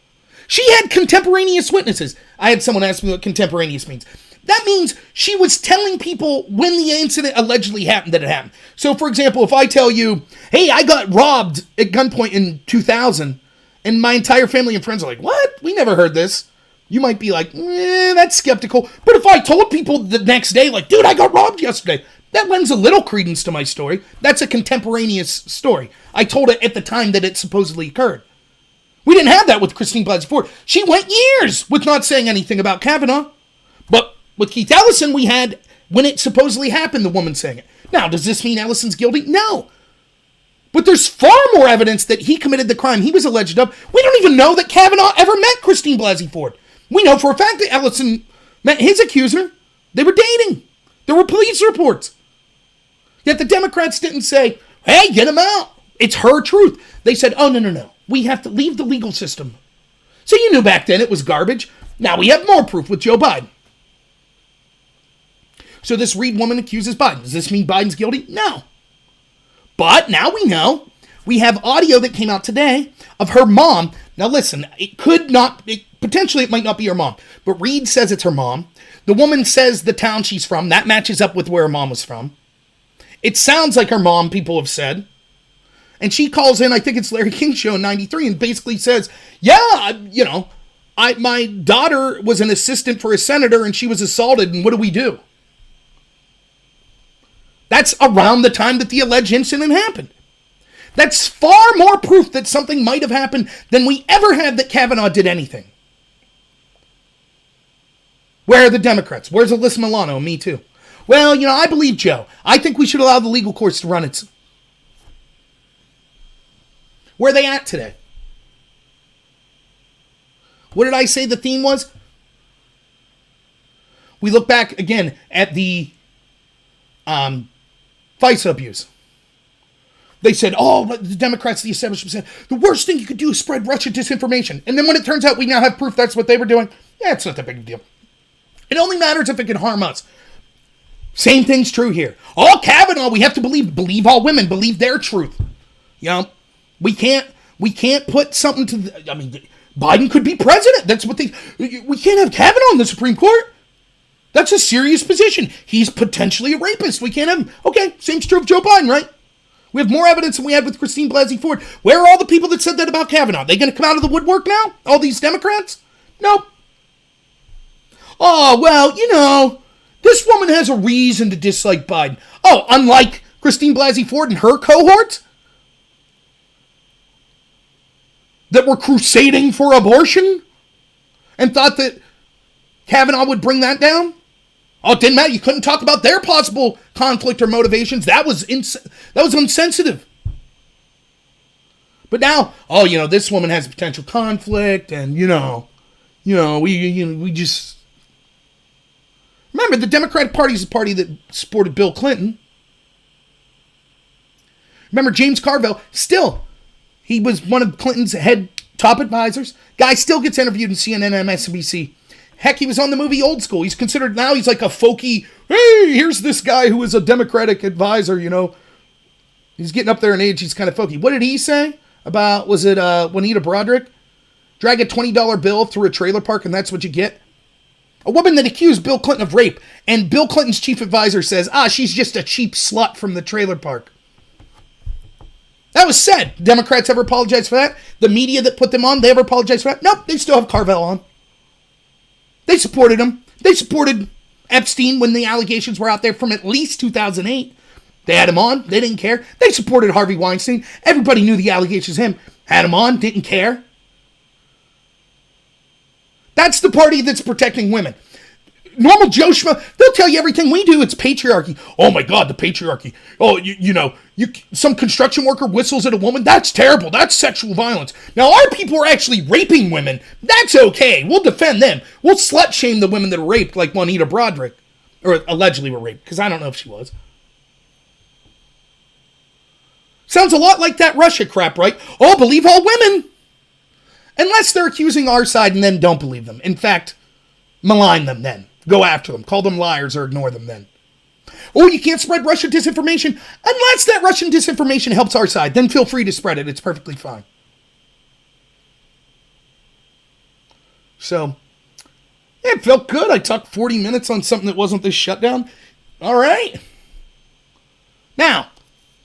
She had contemporaneous witnesses. I had someone ask me what contemporaneous means. That means she was telling people when the incident allegedly happened that it happened. So, for example, if I tell you, hey, I got robbed at gunpoint in 2000, and my entire family and friends are like, what? We never heard this. You might be like, that's skeptical. But if I told people the next day, like, dude, I got robbed yesterday, that lends a little credence to my story. That's a contemporaneous story. I told it at the time that it supposedly occurred. We didn't have that with Christine Blasey Ford. She went years with not saying anything about Kavanaugh. But With Keith Ellison, we had, when it supposedly happened, the woman saying it. Now, does this mean Ellison's guilty? No. But there's far more evidence that he committed the crime he was alleged of. We don't even know that Kavanaugh ever met Christine Blasey Ford. We know for a fact that Ellison met his accuser. They were dating. There were police reports. Yet the Democrats didn't say, hey, get him out. It's her truth. They said, oh, no. We have to leave the legal system. So you knew back then it was garbage. Now we have more proof with Joe Biden. So this Reed woman accuses Biden. Does this mean Biden's guilty? No. But now we know. We have audio that came out today of her mom. Now listen, potentially it might not be her mom, but Reed says it's her mom. The woman says the town she's from. That matches up with where her mom was from. It sounds like her mom, people have said. And she calls in, I think it's Larry King's show in 93, and basically says, yeah, my daughter was an assistant for a senator and she was assaulted, and what do we do? That's around the time that the alleged incident happened. That's far more proof that something might have happened than we ever had that Kavanaugh did anything. Where are the Democrats? Where's Alyssa Milano? Me too. Well, I believe Joe. I think we should allow the legal courts to run it. Where are they at today? What did I say the theme was? We look back again at the FISA abuse. They said, the Democrats, the establishment said, the worst thing you could do is spread Russian disinformation. And then when it turns out we now have proof that's what they were doing, it's not that big a deal. It only matters if it can harm us. Same thing's true here. All Kavanaugh, we have to believe all women, believe their truth. We can't put something to, Biden could be president. That's what we can't have Kavanaugh in the Supreme Court. That's a serious position. He's potentially a rapist. We can't have him. Okay, same's true of Joe Biden, right? We have more evidence than we had with Christine Blasey Ford. Where are all the people that said that about Kavanaugh? They going to come out of the woodwork now? All these Democrats? Nope. Oh, well, this woman has a reason to dislike Biden. Oh, unlike Christine Blasey Ford and her cohort that were crusading for abortion and thought that Kavanaugh would bring that down? Oh, it didn't matter. You couldn't talk about their possible conflict or motivations. That was insensitive. But now, this woman has potential conflict, and we just remember the Democratic Party is the party that supported Bill Clinton. Remember James Carville? Still, he was one of Clinton's top advisors. Guy still gets interviewed in CNN and MSNBC. Heck, he was on the movie Old School. He's considered now, he's like a folky, hey, here's this guy who is a Democratic advisor, He's getting up there in age, he's kind of folky. What did he say about, was it Juanita Broderick? Drag a $20 bill through a trailer park and that's what you get? A woman that accused Bill Clinton of rape, and Bill Clinton's chief advisor says, she's just a cheap slut from the trailer park. That was said. Democrats ever apologize for that? The media that put them on, they ever apologize for that? Nope, they still have Carville on. They supported him. They supported Epstein when the allegations were out there from at least 2008. They had him on. They didn't care. They supported Harvey Weinstein. Everybody knew the allegations him. Had him on. Didn't care. That's the party that's protecting women. Normal Joe Schmo, they'll tell you everything we do. It's patriarchy. Oh my God, the patriarchy. Oh, some construction worker whistles at a woman. That's terrible. That's sexual violence. Now, our people are actually raping women. That's okay. We'll defend them. We'll slut shame the women that are raped, like Juanita Broderick, or allegedly were raped, because I don't know if she was. Sounds a lot like that Russia crap, right? Oh, believe all women. Unless they're accusing our side, and then don't believe them. In fact, malign them then. Go after them. Call them liars or ignore them then. Oh, you can't spread Russian disinformation unless that Russian disinformation helps our side. Then feel free to spread it. It's perfectly fine. So, it felt good. I talked 40 minutes on something that wasn't this shutdown. All right. Now,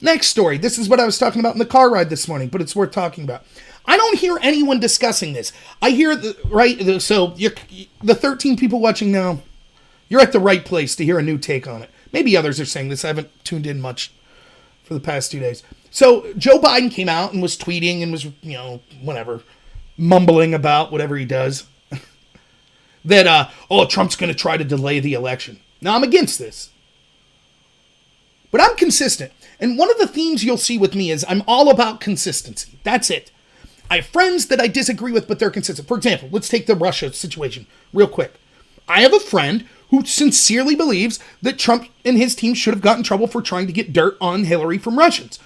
next story. This is what I was talking about in the car ride this morning, but it's worth talking about. I don't hear anyone discussing this. I hear, so the 13 people watching now, you're at the right place to hear a new take on it. Maybe others are saying this. I haven't tuned in much for the past 2 days. So Joe Biden came out and was tweeting and was, mumbling about whatever he does. that, Trump's going to try to delay the election. Now, I'm against this. But I'm consistent. And one of the themes you'll see with me is I'm all about consistency. That's it. I have friends that I disagree with, but they're consistent. For example, let's take the Russia situation real quick. I have a friend who sincerely believes that Trump and his team should have gotten in trouble for trying to get dirt on Hillary from Russians.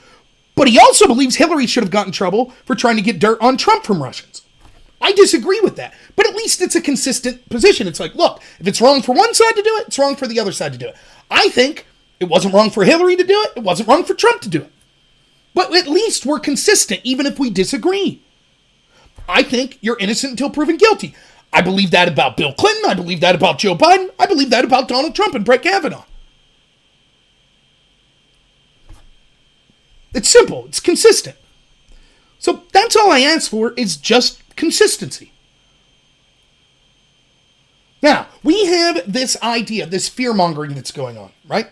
But he also believes Hillary should have gotten in trouble for trying to get dirt on Trump from Russians. I disagree with that. But at least it's a consistent position. It's like, look, if it's wrong for one side to do it, it's wrong for the other side to do it. I think it wasn't wrong for Hillary to do it. It wasn't wrong for Trump to do it. But at least we're consistent, even if we disagree. I think you're innocent until proven guilty. I believe that about Bill Clinton. I believe that about Joe Biden. I believe that about Donald Trump and Brett Kavanaugh. It's simple. It's consistent. So that's all I ask for is just consistency. Now, we have this idea, this fear-mongering that's going on, right?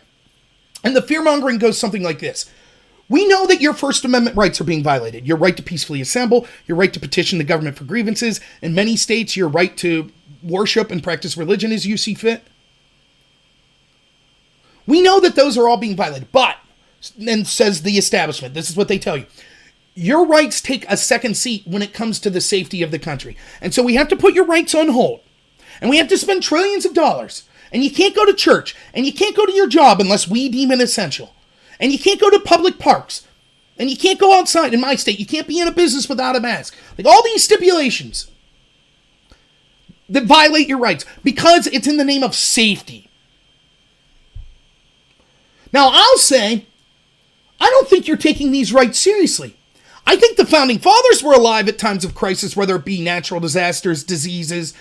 And the fear-mongering goes something like this. We know that your First Amendment rights are being violated. Your right to peacefully assemble, your right to petition the government for grievances. In many states, your right to worship and practice religion as you see fit. We know that those are all being violated. But, and says the establishment, this is what they tell you. Your rights take a second seat when it comes to the safety of the country. And so we have to put your rights on hold. And we have to spend trillions of dollars. And you can't go to church. And you can't go to your job unless we deem it essential. And you can't go to public parks. And you can't go outside. In my state, you can't be in a business without a mask. Like all these stipulations that violate your rights because it's in the name of safety. Now, I'll say, I don't think you're taking these rights seriously. I think the Founding Fathers were alive at times of crisis, whether it be natural disasters, diseases,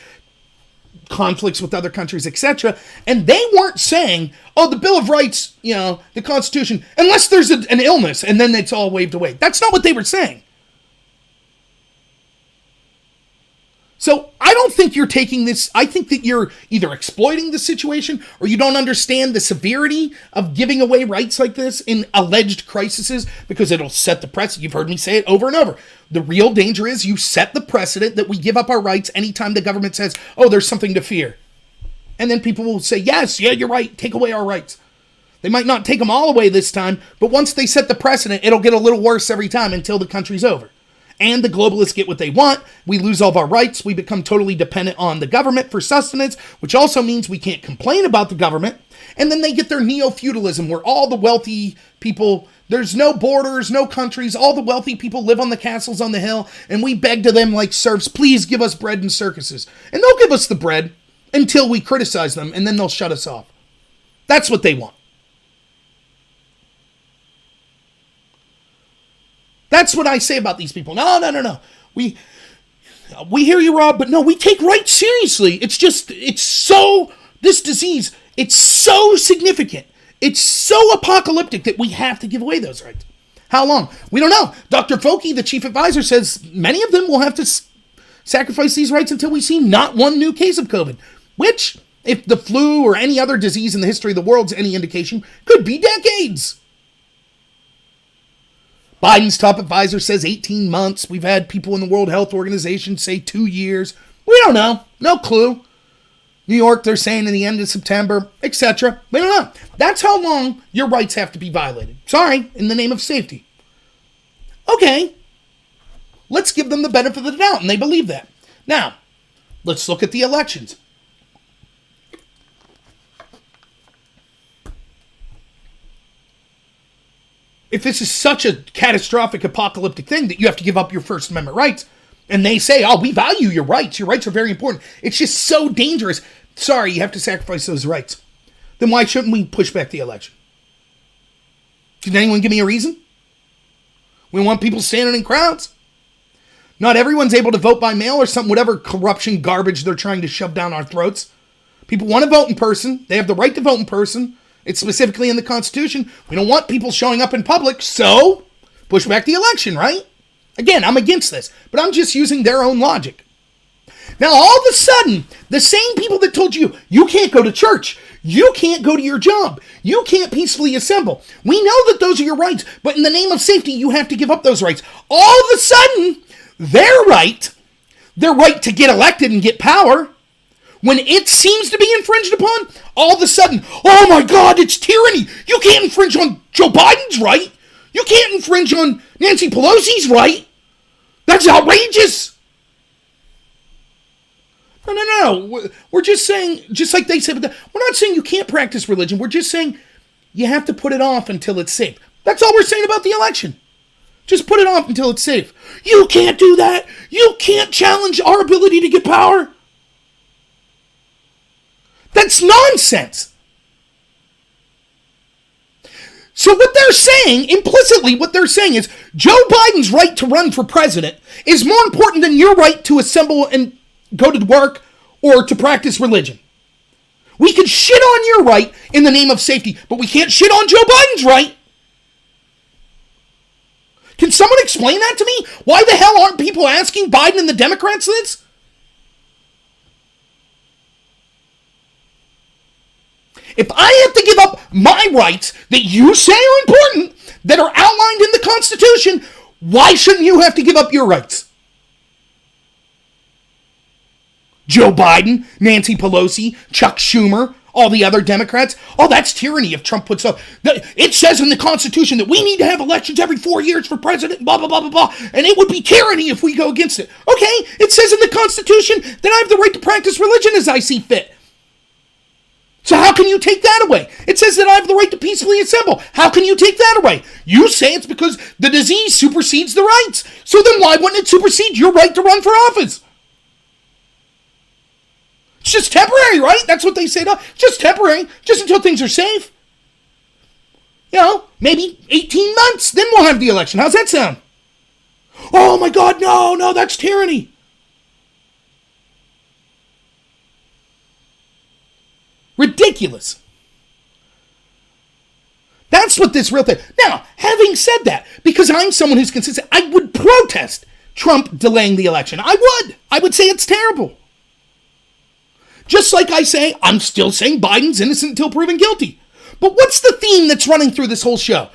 conflicts with other countries, etc. And they weren't saying, the Bill of Rights, the Constitution, unless there's an illness, and then it's all waved away. That's not what they were saying. So I don't think you're taking this, I think that you're either exploiting the situation or you don't understand the severity of giving away rights like this in alleged crises because it'll set the precedent. You've heard me say it over and over. The real danger is you set the precedent that we give up our rights anytime the government says, there's something to fear. And then people will say, yes, you're right, take away our rights. They might not take them all away this time, but once they set the precedent, it'll get a little worse every time until the country's over. And the globalists get what they want. We lose all of our rights. We become totally dependent on the government for sustenance, which also means we can't complain about the government. And then they get their neo-feudalism where all the wealthy people, there's no borders, no countries. All the wealthy people live on the castles on the hill. And we beg to them like serfs, please give us bread and circuses. And they'll give us the bread until we criticize them. And then they'll shut us off. That's what they want. That's what I say about these people. No. We hear you, Rob, but no, we take rights seriously. This disease, it's so significant. It's so apocalyptic that we have to give away those rights. How long? We don't know. Dr. Fauci, the chief advisor, says many of them will have to sacrifice these rights until we see not one new case of COVID, which, if the flu or any other disease in the history of the world's any indication, could be decades. Biden's top advisor says 18 months. We've had people in the World Health Organization say 2 years. We don't know. No clue. New York, they're saying in the end of September, etc. We don't know. That's how long your rights have to be violated. Sorry, in the name of safety. Okay. Let's give them the benefit of the doubt, and they believe that. Now, let's look at the elections. If this is such a catastrophic, apocalyptic thing that you have to give up your First Amendment rights, and they say, we value your rights are very important. It's just so dangerous. Sorry, you have to sacrifice those rights. Then why shouldn't we push back the election? Did anyone give me a reason? We want people standing in crowds. Not everyone's able to vote by mail or whatever corruption garbage they're trying to shove down our throats. People want to vote in person. They have the right to vote in person. It's specifically in the Constitution. We don't want people showing up in public, so push back the election, right? Again, I'm against this, but I'm just using their own logic. Now, all of a sudden, the same people that told you, you can't go to church, you can't go to your job, you can't peacefully assemble. We know that those are your rights, but in the name of safety, you have to give up those rights. All of a sudden, their right to get elected and get power, when it seems to be infringed upon, all of a sudden, oh my God, it's tyranny. You can't infringe on Joe Biden's right. You can't infringe on Nancy Pelosi's right. That's outrageous. No. We're just saying, just like they said, we're not saying you can't practice religion. We're just saying you have to put it off until it's safe. That's all we're saying about the election. Just put it off until it's safe. You can't do that. You can't challenge our ability to get power. That's nonsense. So what they're saying, implicitly what they're saying is Joe Biden's right to run for president is more important than your right to assemble and go to work or to practice religion. We can shit on your right in the name of safety, but we can't shit on Joe Biden's right. Can someone explain that to me? Why the hell aren't people asking Biden and the Democrats this? If I have to give up my rights that you say are important, that are outlined in the Constitution, why shouldn't you have to give up your rights? Joe Biden, Nancy Pelosi, Chuck Schumer, all the other Democrats. Oh, that's tyranny if Trump puts up. It says in the Constitution that we need to have elections every 4 years for president, blah, blah, blah, blah, blah. And it would be tyranny if we go against it. Okay, it says in the Constitution that I have the right to practice religion as I see fit. So how can you take that away? It says that I have the right to peacefully assemble. How can you take that away? You say it's because the disease supersedes the rights. So then why wouldn't it supersede your right to run for office? It's just temporary, right? That's what they say. Just temporary. Just until things are safe. You know, maybe 18 months. Then we'll have the election. How's that sound? Oh my God, no, that's tyranny. Ridiculous. That's what this real thing. Now, having said that, because I'm someone who's consistent, I would protest Trump delaying the election. I would say it's terrible. Just like I say, I'm still saying Biden's innocent until proven guilty. But what's the theme that's running through this whole show?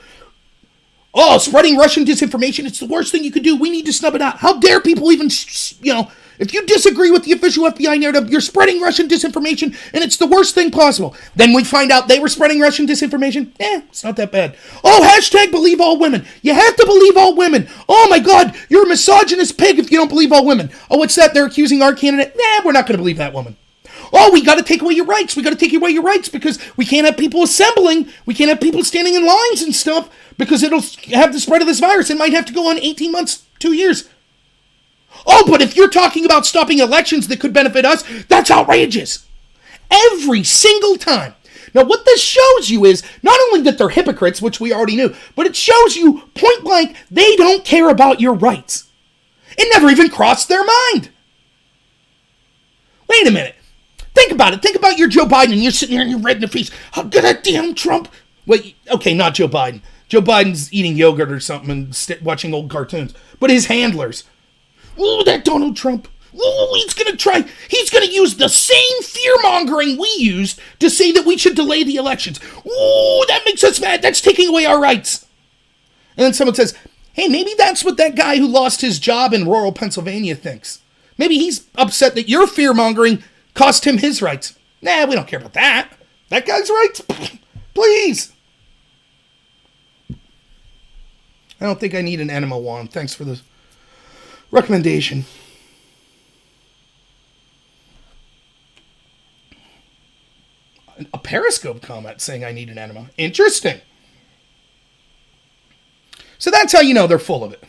Oh, spreading Russian disinformation. It's the worst thing you could do. We need to snub it out. How dare people even, if you disagree with the official FBI narrative, you're spreading Russian disinformation, and it's the worst thing possible. Then we find out they were spreading Russian disinformation. It's not that bad. Oh, hashtag believe all women. You have to believe all women. Oh my God, you're a misogynist pig if you don't believe all women. Oh, what's that? They're accusing our candidate. We're not going to believe that woman. Oh, we got to take away your rights. We got to take away your rights because we can't have people assembling. We can't have people standing in lines and stuff because it'll have the spread of this virus. It might have to go on 18 months, 2 years. Oh, but if you're talking about stopping elections that could benefit us, that's outrageous. Every single time. Now, what this shows you is not only that they're hypocrites, which we already knew, but it shows you point blank, they don't care about your rights. It never even crossed their mind. Wait a minute. Think about it. Think about you're Joe Biden and you're sitting here and you're red in the face. How good that damn Trump. Wait, okay, not Joe Biden. Joe Biden's eating yogurt or something and watching old cartoons. But his handlers. Ooh, that Donald Trump. Ooh, he's going to use the same fear-mongering we used to say that we should delay the elections. Ooh, that makes us mad. That's taking away our rights. And then someone says, hey, maybe that's what that guy who lost his job in rural Pennsylvania thinks. Maybe he's upset that your fear-mongering cost him his rights. We don't care about that. That guy's rights? Please. I don't think I need an enema wand. Thanks for the recommendation. A Periscope comment saying I need an enema. Interesting. So that's how you know they're full of it.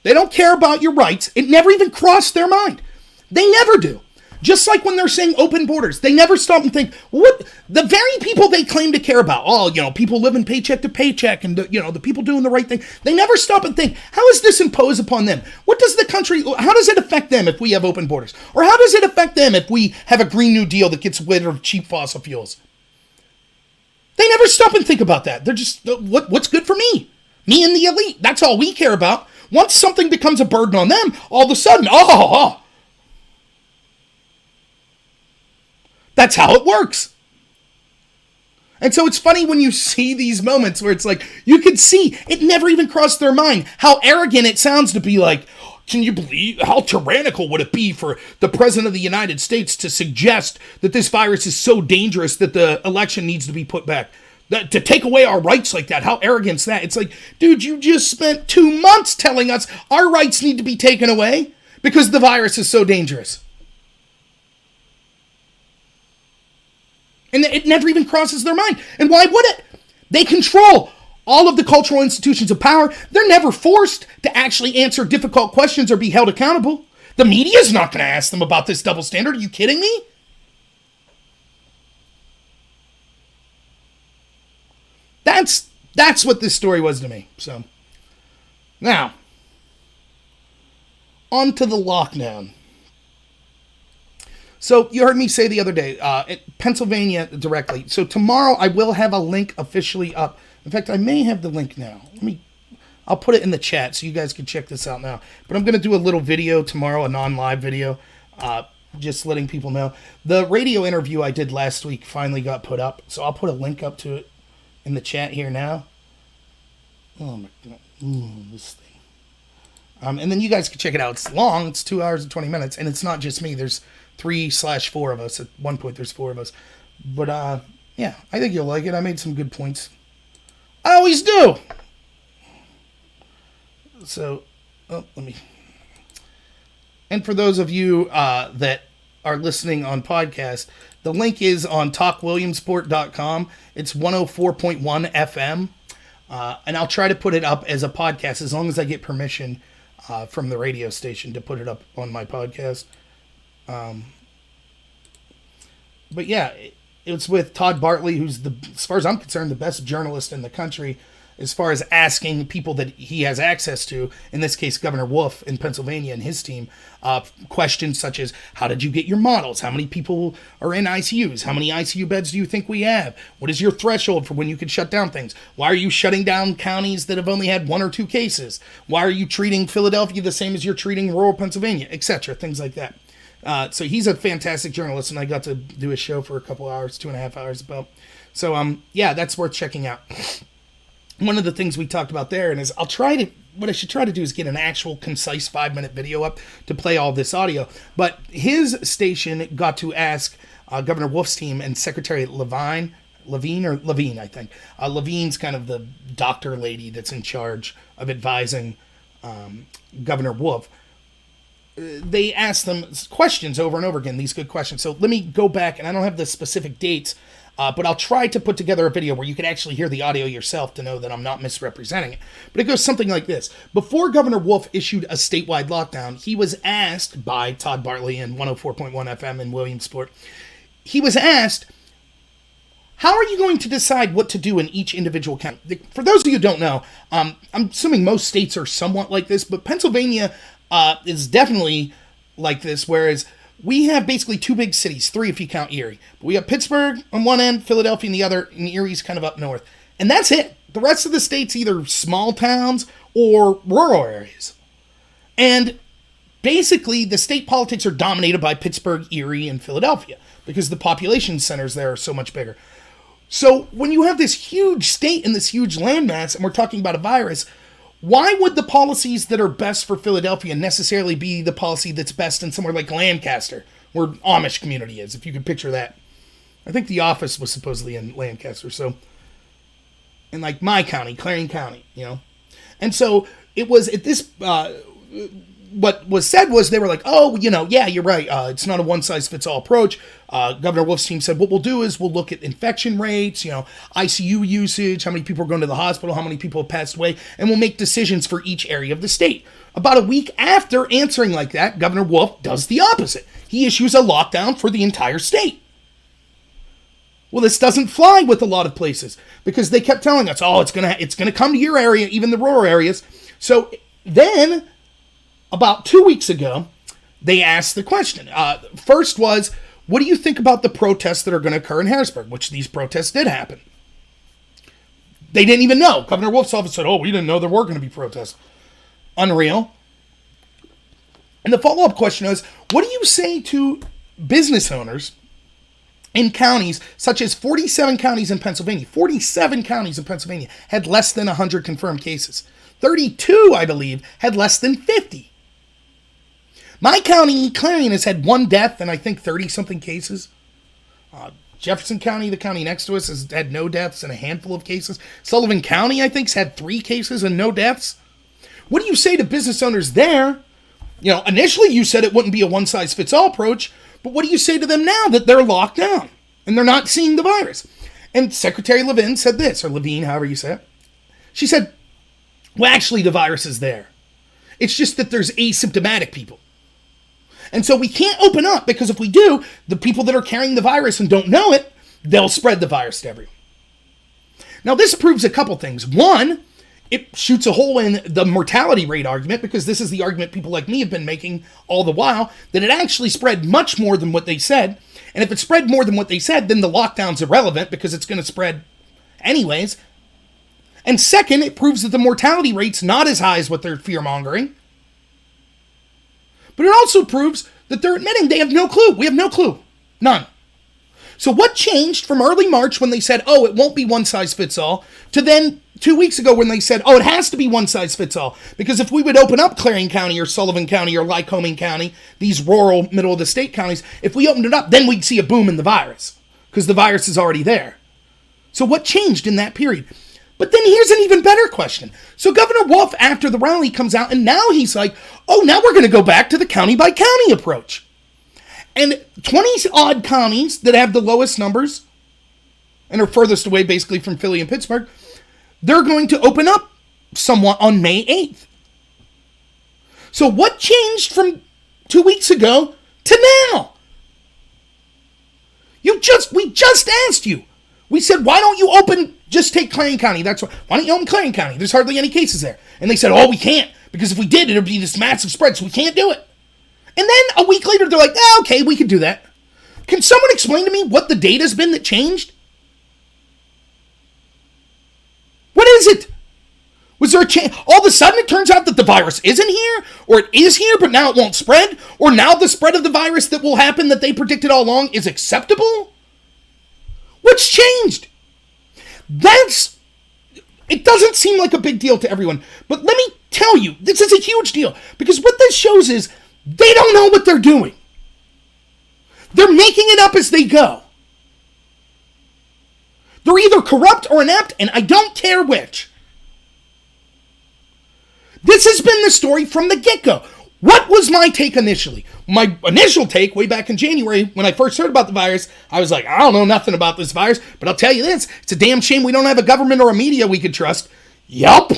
They don't care about your rights. It never even crossed their mind. They never do. Just like when they're saying open borders, they never stop and think, what the very people they claim to care about, people living paycheck to paycheck and, the people doing the right thing, they never stop and think, how does this impose upon them? How does it affect them if we have open borders? Or how does it affect them if we have a Green New Deal that gets rid of cheap fossil fuels? They never stop and think about that. They're just, what's good for me? Me and the elite. That's all we care about. Once something becomes a burden on them, all of a sudden, That's how it works. And so it's funny when you see these moments where it's like, you can see it never even crossed their mind how arrogant it sounds to be like, Can you believe how tyrannical would it be for the president of the United States to suggest that this virus is so dangerous that the election needs to be put back? To take away our rights like that, how arrogant is that? It's like, dude, you just spent 2 months telling us our rights need to be taken away because the virus is so dangerous. And it never even crosses their mind. And why would it? They control all of the cultural institutions of power. They're never forced to actually answer difficult questions or be held accountable. The media's not going to ask them about this double standard. Are you kidding me? That's what this story was to me. So, now, on to the lockdown. So, you heard me say the other day, Pennsylvania directly. So, tomorrow I will have a link officially up. In fact, I may have the link now. I'll put it in the chat so you guys can check this out now. But I'm going to do a little video tomorrow, a non-live video, just letting people know. The radio interview I did last week finally got put up. So, I'll put a link up to it in the chat here now. Oh my God. This thing. And then you guys can check it out. It's long. It's 2 hours and 20 minutes. And it's not just me. There's 3/4 of us. At one point, there's 4 of us. But, yeah, I think you'll like it. I made some good points. I always do. So, And for those of you that are listening on podcast, the link is on talkwilliamsport.com. It's 104.1 FM. And I'll try to put it up as a podcast as long as I get permission from the radio station to put it up on my podcast. But yeah, it's with Todd Bartlett, who's, as far as I'm concerned, the best journalist in the country as far as asking people that he has access to, in this case, Governor Wolf in Pennsylvania and his team, questions such as, how did you get your models? How many people are in ICUs? How many ICU beds do you think we have? What is your threshold for when you can shut down things? Why are you shutting down counties that have only had 1 or 2 cases? Why are you treating Philadelphia the same as you're treating rural Pennsylvania, etc., things like that. So he's a fantastic journalist, and I got to do a show for a couple hours, 2.5 hours about. So, yeah, that's worth checking out. One of the things we talked about there, and is what I should try to do is get an actual concise 5-minute video up to play all this audio. But his station got to ask Governor Wolf's team and Secretary Levine, I think. Levine's kind of the doctor lady that's in charge of advising Governor Wolf. They asked them questions over and over again, these good questions. So let me go back, and I don't have the specific dates, but I'll try to put together a video where you can actually hear the audio yourself to know that I'm not misrepresenting it. But it goes something like this. Before Governor Wolf issued a statewide lockdown, he was asked by Todd Bartlett in 104.1 FM in Williamsport, he was asked, how are you going to decide what to do in each individual county? For those of you who don't know, I'm assuming most states are somewhat like this, but Pennsylvania is definitely like this, whereas we have basically 2 big cities, 3 if you count Erie. But we have Pittsburgh on one end, Philadelphia on the other, and Erie's kind of up north. And that's it. The rest of the state's either small towns or rural areas. And basically, the state politics are dominated by Pittsburgh, Erie, and Philadelphia because the population centers there are so much bigger. So when you have this huge state and this huge landmass, and we're talking about a virus, why would the policies that are best for Philadelphia necessarily be the policy that's best in somewhere like Lancaster, where Amish community is, if you could picture that? I think the office was supposedly in Lancaster, so, in like my county, Clarion County, you know? And so it was at this, what was said was they were like, oh, you know, yeah, you're right. It's not a one-size-fits-all approach. Governor Wolf's team said, what we'll do is we'll look at infection rates, you know, ICU usage, how many people are going to the hospital, how many people have passed away, and we'll make decisions for each area of the state. About a week after answering like that, Governor Wolf does the opposite. He issues a lockdown for the entire state. Well, this doesn't fly with a lot of places because they kept telling us, oh, it's gonna come to your area, even the rural areas. So then, about 2 weeks ago, they asked the question. First was, what do you think about the protests that are going to occur in Harrisburg? Which these protests did happen. They didn't even know. Governor Wolf's office said, oh, we didn't know there were going to be protests. Unreal. And the follow-up question was, what do you say to business owners in counties such as 47 counties in Pennsylvania? 47 counties in Pennsylvania had less than 100 confirmed cases. 32, I believe, had less than 50. My county, Clarion, has had 1 death and I think 30-something cases. Jefferson County, the county next to us, has had no deaths and a handful of cases. Sullivan County, I think, has had 3 cases and no deaths. What do you say to business owners there? You know, initially you said it wouldn't be a one-size-fits-all approach, but what do you say to them now that they're locked down and they're not seeing the virus? And Secretary Levine said this, or Levine, however you say it. She said, well, actually, the virus is there. It's just that there's asymptomatic people. And so we can't open up because if we do, the people that are carrying the virus and don't know it, they'll spread the virus to everyone. Now, this proves a couple things. One, it shoots a hole in the mortality rate argument because this is the argument people like me have been making all the while, that it actually spread much more than what they said. And if it spread more than what they said, then the lockdown's irrelevant because it's going to spread anyways. And second, it proves that the mortality rate's not as high as what they're fear-mongering. But it also proves that they're admitting they have no clue. We have no clue. None. So what changed from early March when they said, oh, it won't be one size fits all, to then 2 weeks ago when they said, oh, it has to be one size fits all? Because if we would open up Clarion County or Sullivan County or Lycoming County, these rural middle of the state counties, if we opened it up, then we'd see a boom in the virus because the virus is already there. So what changed in that period? But then here's an even better question. So Governor Wolf, after the rally, comes out and now he's like, oh, now we're going to go back to the county by county approach. And 20 odd counties that have the lowest numbers and are furthest away basically from Philly and Pittsburgh, they're going to open up somewhat on May 8th. So what changed from 2 weeks ago to now? We just asked you. We said, why don't you just take Clarion County? Why don't you open Clarion County? There's hardly any cases there. And they said, oh, we can't, because if we did, it would be this massive spread, so we can't do it. And then a week later, they're like, okay, we can do that. Can someone explain to me what the data's been that changed? What is it? Was there a change? All of a sudden, it turns out that the virus isn't here, or it is here, but now it won't spread, or now the spread of the virus that will happen that they predicted all along is acceptable? What's changed? It doesn't seem like a big deal to everyone, but let me tell you, this is a huge deal, because what this shows is they don't know what they're doing. They're making it up as they go. They're either corrupt or inept, and I don't care which. This has been the story from the get-go. What was my take initially? My initial take way back in January when I first heard about the virus, I was like, I don't know nothing about this virus, but I'll tell you this, it's a damn shame we don't have a government or a media we could trust. Yup.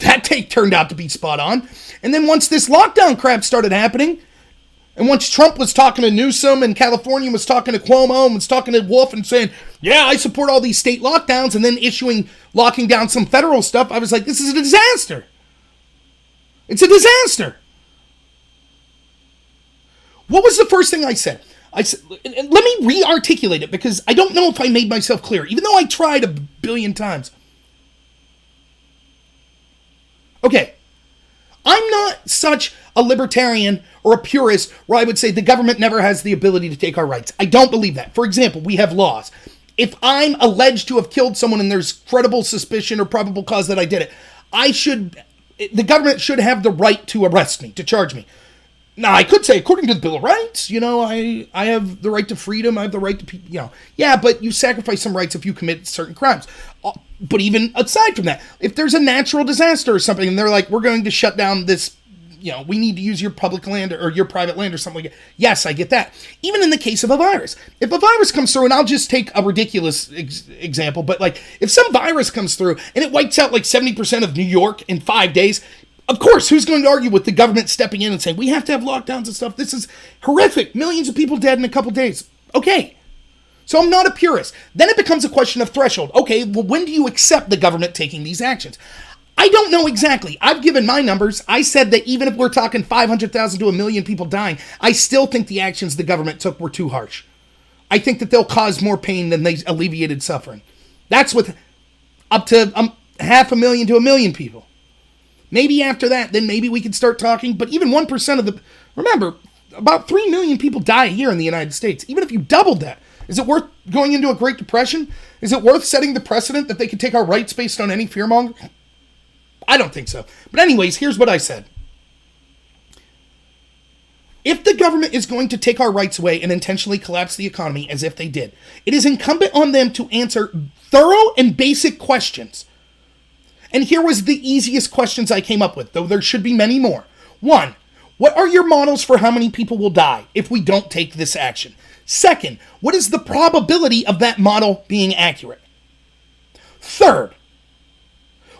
That take turned out to be spot on. And then once this lockdown crap started happening, and once Trump was talking to Newsom and California was talking to Cuomo and was talking to Wolf and saying, yeah, I support all these state lockdowns, and then locking down some federal stuff, I was like, this is a disaster. It's a disaster. What was the first thing I said? I said, let me re-articulate it because I don't know if I made myself clear, even though I tried a billion times. Okay, I'm not such a libertarian or a purist where I would say the government never has the ability to take our rights. I don't believe that. For example, we have laws. If I'm alleged to have killed someone and there's credible suspicion or probable cause that I did it, the government should have the right to arrest me, to charge me. Now, I could say, according to the Bill of Rights, I have the right to freedom, I have the right to, yeah, but you sacrifice some rights if you commit certain crimes. But even aside from that, if there's a natural disaster or something, and they're like, we're going to shut down this, we need to use your public land or your private land or something like that. Yes, I get that. Even in the case of a virus. If a virus comes through, and I'll just take a ridiculous example, but if some virus comes through and it wipes out 70% of New York in 5 days, of course, who's going to argue with the government stepping in and saying, we have to have lockdowns and stuff? This is horrific. Millions of people dead in a couple days. Okay. So I'm not a purist. Then it becomes a question of threshold. Okay, well, when do you accept the government taking these actions? I don't know exactly. I've given my numbers. I said that even if we're talking 500,000 to 1 million people dying, I still think the actions the government took were too harsh. I think that they'll cause more pain than they alleviated suffering. That's with up to 500,000 to 1 million people. Maybe after that, then maybe we could start talking. But even 1% remember, about 3 million people die a year in the United States. Even if you doubled that, is it worth going into a Great Depression? Is it worth setting the precedent that they could take our rights based on any fearmonger? I don't think so. But anyways, here's what I said. If the government is going to take our rights away and intentionally collapse the economy as if they did, it is incumbent on them to answer thorough and basic questions. And here was the easiest questions I came up with, though there should be many more. 1, what are your models for how many people will die if we don't take this action? 2nd, what is the probability of that model being accurate? 3rd,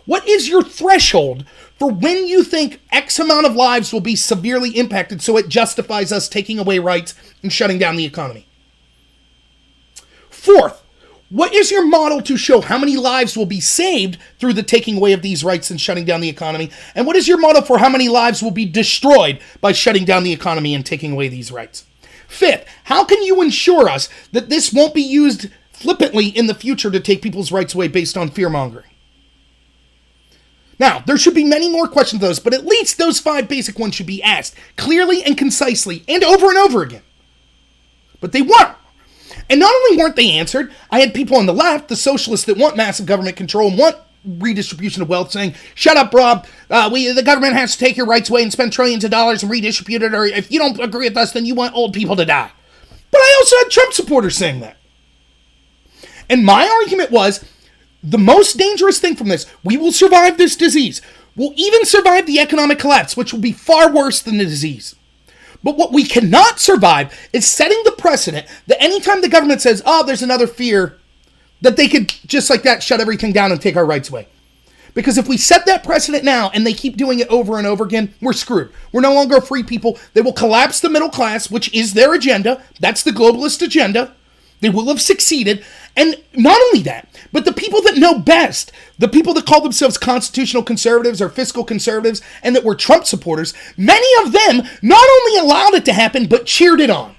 what is your threshold for when you think X amount of lives will be severely impacted so it justifies us taking away rights and shutting down the economy? 4th, what is your model to show how many lives will be saved through the taking away of these rights and shutting down the economy? And what is your model for how many lives will be destroyed by shutting down the economy and taking away these rights? 5th, how can you ensure us that this won't be used flippantly in the future to take people's rights away based on fear-mongering? Now, there should be many more questions of those, but at least those 5 basic ones should be asked clearly and concisely and over again. But they weren't. And not only weren't they answered, I had people on the left, the socialists that want massive government control and want redistribution of wealth, saying, shut up, Rob, the government has to take your rights away and spend trillions of dollars and redistribute it, or if you don't agree with us, then you want old people to die. But I also had Trump supporters saying that. And my argument was, the most dangerous thing from this, we will survive this disease. We'll even survive the economic collapse, which will be far worse than the disease. But what we cannot survive is setting the precedent that anytime the government says, oh, there's another fear, that they could just like that shut everything down and take our rights away. Because if we set that precedent now and they keep doing it over and over again, we're screwed. We're no longer free people. They will collapse the middle class, which is their agenda. That's the globalist agenda. They will have succeeded. And not only that, but the people that know best, the people that call themselves constitutional conservatives or fiscal conservatives and that were Trump supporters, many of them not only allowed it to happen, but cheered it on.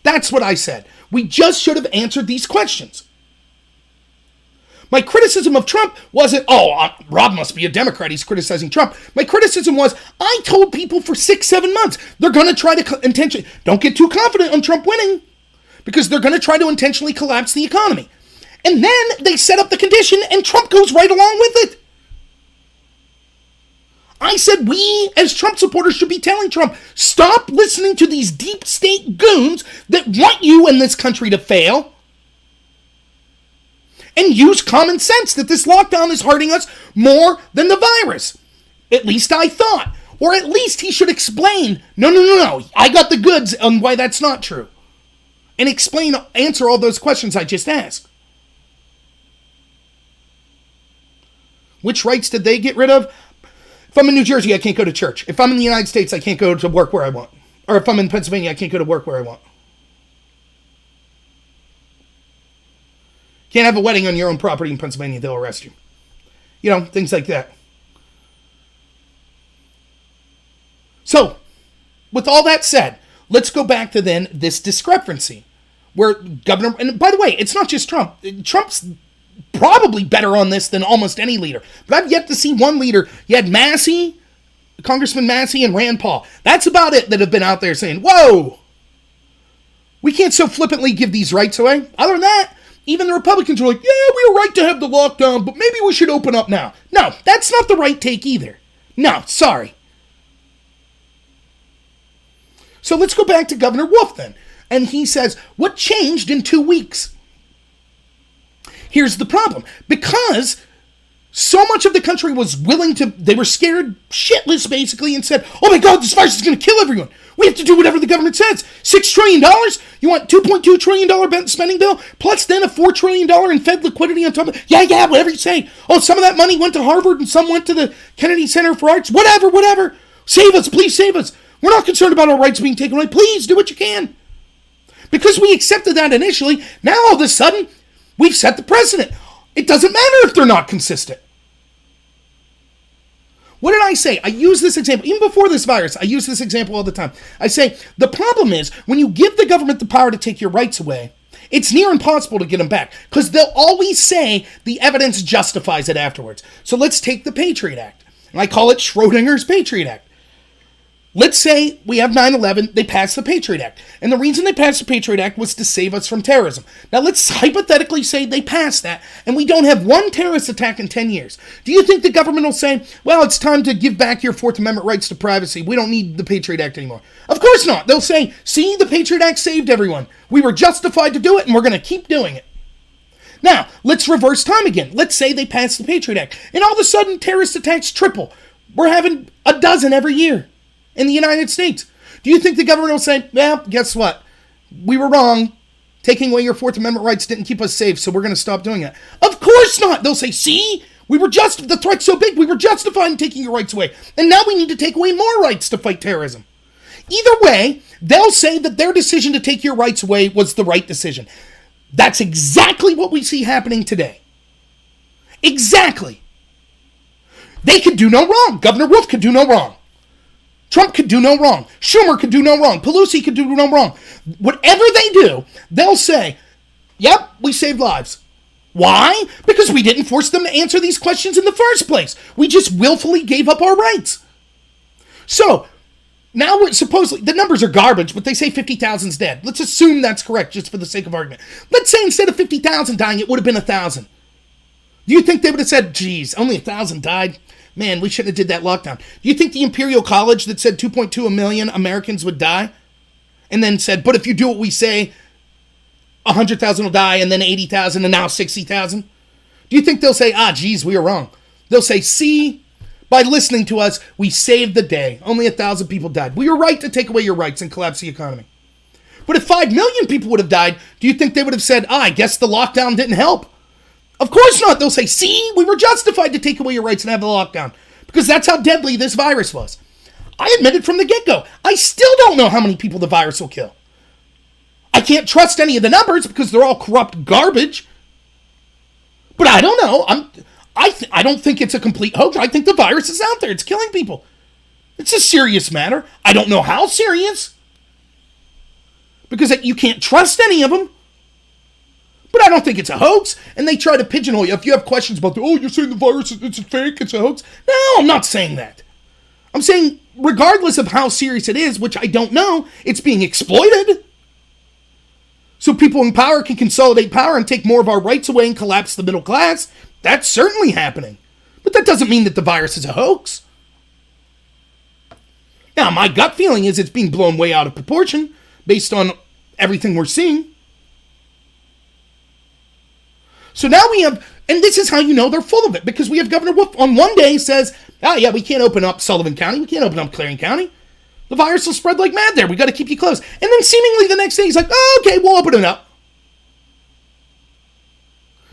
That's what I said. We just should have answered these questions. My criticism of Trump wasn't, Rob must be a Democrat, he's criticizing Trump. My criticism was, I told people for 6-7 months, they're going to try to intentionally, don't get too confident on Trump winning, because they're going to try to intentionally collapse the economy. And then they set up the condition and Trump goes right along with it. I said we, as Trump supporters, should be telling Trump, stop listening to these deep state goons that want you and this country to fail. And use common sense that this lockdown is hurting us more than the virus. At least I thought. Or at least he should explain, no, I got the goods on why that's not true. And answer all those questions I just asked. Which rights did they get rid of? If I'm in New Jersey, I can't go to church. If I'm in the United States, I can't go to work where I want. Or if I'm in Pennsylvania, I can't go to work where I want. Can't have a wedding on your own property in Pennsylvania, they'll arrest you. You know, things like that. So, with all that said, let's go back to then this discrepancy where Governor, and by the way, it's not just Trump. Trump's probably better on this than almost any leader. But I've yet to see one leader. You had Massey, Congressman Massey, and Rand Paul. That's about it that have been out there saying, whoa, we can't so flippantly give these rights away. Other than that, even the Republicans are like, yeah, we were right to have the lockdown, but maybe we should open up now. No, that's not the right take either. No, sorry. So let's go back to Governor Wolf then. And he says, what changed in 2 weeks? Here's the problem. Because so much of the country was willing to, they were scared shitless basically and said, oh my God, this virus is going to kill everyone. We have to do whatever the government says. $6 trillion? You want $2.2 trillion spending bill? Plus then a $4 trillion in Fed liquidity on top of it? Yeah, whatever you say. Oh, some of that money went to Harvard and some went to the Kennedy Center for Arts. Whatever. Save us, please save us. We're not concerned about our rights being taken away. Please do what you can. Because we accepted that initially, now all of a sudden, we've set the precedent. It doesn't matter if they're not consistent. What did I say? I use this example, even before this virus, I use this example all the time. I say, the problem is, when you give the government the power to take your rights away, it's near impossible to get them back. Because they'll always say the evidence justifies it afterwards. So let's take the Patriot Act. And I call it Schrödinger's Patriot Act. Let's say we have 9/11, they passed the Patriot Act. And the reason they passed the Patriot Act was to save us from terrorism. Now let's hypothetically say they passed that and we don't have one terrorist attack in 10 years. Do you think the government will say, well, it's time to give back your Fourth Amendment rights to privacy. We don't need the Patriot Act anymore. Of course not. They'll say, see, the Patriot Act saved everyone. We were justified to do it and we're going to keep doing it. Now, let's reverse time again. Let's say they passed the Patriot Act and all of a sudden terrorist attacks triple. We're having a dozen every year in the United States. Do you think the government will say, well, guess what? We were wrong. Taking away your Fourth Amendment rights didn't keep us safe, so we're going to stop doing that. Of course not. They'll say, see, the threat's so big, we were justified in taking your rights away. And now we need to take away more rights to fight terrorism. Either way, they'll say that their decision to take your rights away was the right decision. That's exactly what we see happening today. Exactly. They could do no wrong. Governor Wolf could do no wrong. Trump could do no wrong. Schumer could do no wrong. Pelosi could do no wrong. Whatever they do, they'll say, yep, we saved lives. Why? Because we didn't force them to answer these questions in the first place. We just willfully gave up our rights. So, now supposedly, the numbers are garbage, but they say 50,000's dead. Let's assume that's correct, just for the sake of argument. Let's say instead of 50,000 dying, it would have been 1,000. Do you think they would have said, geez, only 1,000 died? Man, we shouldn't have did that lockdown. Do you think the Imperial College that said 2.2 million Americans would die and then said, but if you do what we say, 100,000 will die and then 80,000 and now 60,000? Do you think they'll say, geez, we were wrong? They'll say, see, by listening to us, we saved the day. Only 1,000 people died. We were right to take away your rights and collapse the economy. But if 5 million people would have died, do you think they would have said, I guess the lockdown didn't help? Of course not. They'll say, see, we were justified to take away your rights and have a lockdown. Because that's how deadly this virus was. I admitted from the get-go, I still don't know how many people the virus will kill. I can't trust any of the numbers because they're all corrupt garbage. But I don't know. I don't think it's a complete hoax. I think the virus is out there. It's killing people. It's a serious matter. I don't know how serious. Because you can't trust any of them. But I don't think it's a hoax. And they try to pigeonhole you. If you have questions about, you're saying the virus is fake, it's a hoax. No, I'm not saying that. I'm saying, regardless of how serious it is, which I don't know, it's being exploited. So people in power can consolidate power and take more of our rights away and collapse the middle class. That's certainly happening. But that doesn't mean that the virus is a hoax. Now, my gut feeling is it's being blown way out of proportion based on everything we're seeing. So now we have, and this is how you know they're full of it, because we have Governor Wolf on one day says, we can't open up Sullivan County, we can't open up Clarion County. The virus will spread like mad there, we got to keep you closed. And then seemingly the next day he's like, okay, we'll open it up.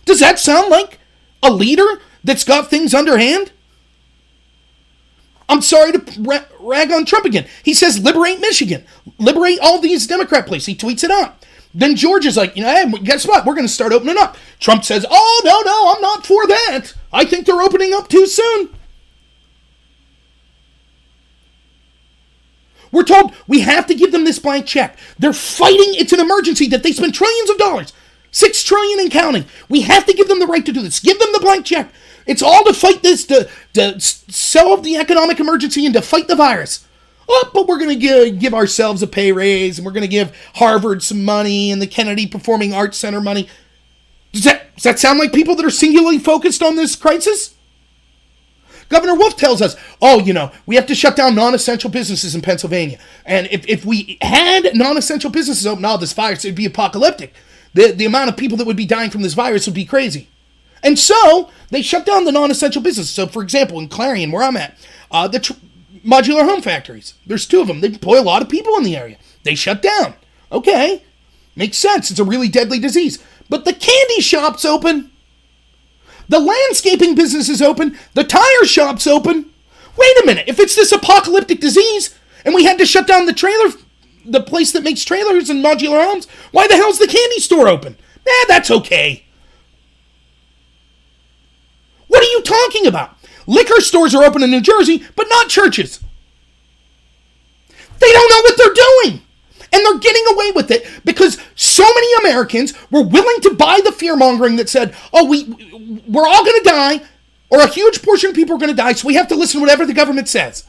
Does that sound like a leader that's got things underhand? I'm sorry to rag on Trump again. He says, liberate Michigan. Liberate all these Democrat places. He tweets it out. Then George is like, hey, guess what? We're going to start opening up. Trump says, no, I'm not for that. I think they're opening up too soon. We're told we have to give them this blank check. They're fighting. It's an emergency that they spend trillions of dollars. $6 trillion and counting. We have to give them the right to do this. Give them the blank check. It's all to fight this, to solve the economic emergency and to fight the virus. But we're going to give ourselves a pay raise, and we're going to give Harvard some money and the Kennedy Performing Arts Center money. Does that sound like people that are singularly focused on this crisis? Governor Wolf tells us, we have to shut down non-essential businesses in Pennsylvania. And if we had non-essential businesses open, this virus, it'd be apocalyptic. The amount of people that would be dying from this virus would be crazy. And so they shut down the non-essential businesses. So, for example, in Clarion, where I'm at, modular home factories. There's 2 of them. They employ a lot of people in the area. They shut down. Okay. Makes sense. It's a really deadly disease. But the candy shop's open. The landscaping business is open. The tire shop's open. Wait a minute. If it's this apocalyptic disease and we had to shut down the place that makes trailers and modular homes, why the hell's the candy store open? That's okay. What are you talking about? Liquor stores are open in New Jersey, but not churches. They don't know what they're doing. And they're getting away with it because so many Americans were willing to buy the fear-mongering that said, we're all going to die, or a huge portion of people are going to die, so we have to listen to whatever the government says.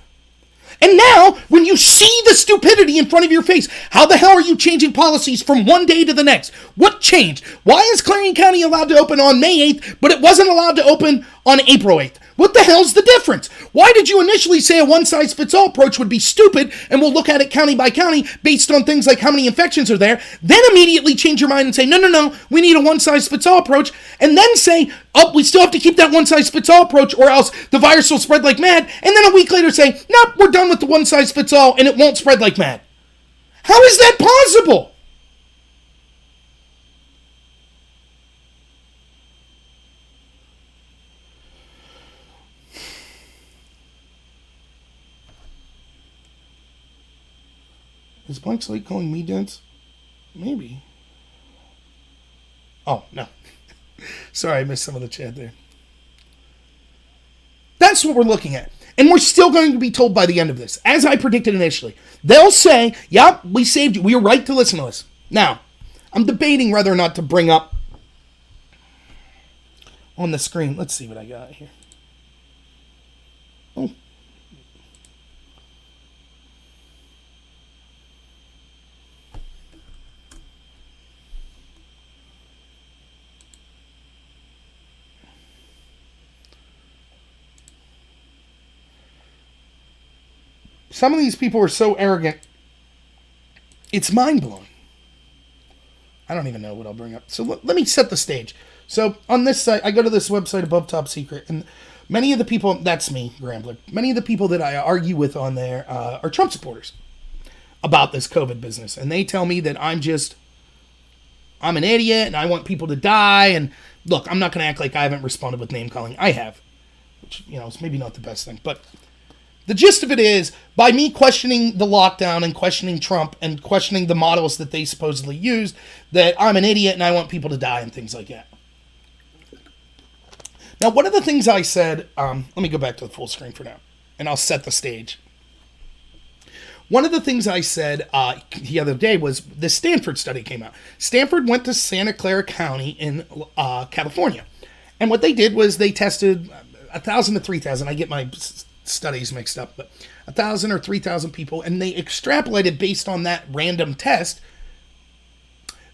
And now, when you see the stupidity in front of your face, how the hell are you changing policies from one day to the next? What changed? Why is Clarion County allowed to open on May 8th, but it wasn't allowed to open on April 8th? What the hell's the difference? Why did you initially say a one-size-fits-all approach would be stupid and we'll look at it county by county based on things like how many infections are there, then immediately change your mind and say, no, we need a one-size-fits-all approach, and then say, oh, we still have to keep that one-size-fits-all approach or else the virus will spread like mad, and then a week later say, nope, we're done with the one-size-fits-all and it won't spread like mad. How is that possible? Is Blank Slate calling me dense? Maybe. Oh, no. Sorry, I missed some of the chat there. That's what we're looking at. And we're still going to be told by the end of this, as I predicted initially. They'll say, yep, we saved you. We were right to listen to us. Now, I'm debating whether or not to bring up on the screen. Let's see what I got here. Oh. Some of these people are so arrogant, it's mind-blowing. I don't even know what I'll bring up. So let me set the stage. So on this site, I go to this website above Top Secret, and many of the people, that's me, Grambler, many of the people that I argue with on there are Trump supporters about this COVID business. And they tell me that I'm an idiot, and I want people to die. And look, I'm not going to act like I haven't responded with name-calling. I have, which, is maybe not the best thing, but the gist of it is, by me questioning the lockdown and questioning Trump and questioning the models that they supposedly used, that I'm an idiot and I want people to die and things like that. Now, one of the things I said, let me go back to the full screen for now, and I'll set the stage. One of the things I said the other day was the Stanford study came out. Stanford went to Santa Clara County in California. And what they did was they tested 1,000 to 3,000. I get my studies mixed up, but 1,000 or 3,000 people, and they extrapolated based on that random test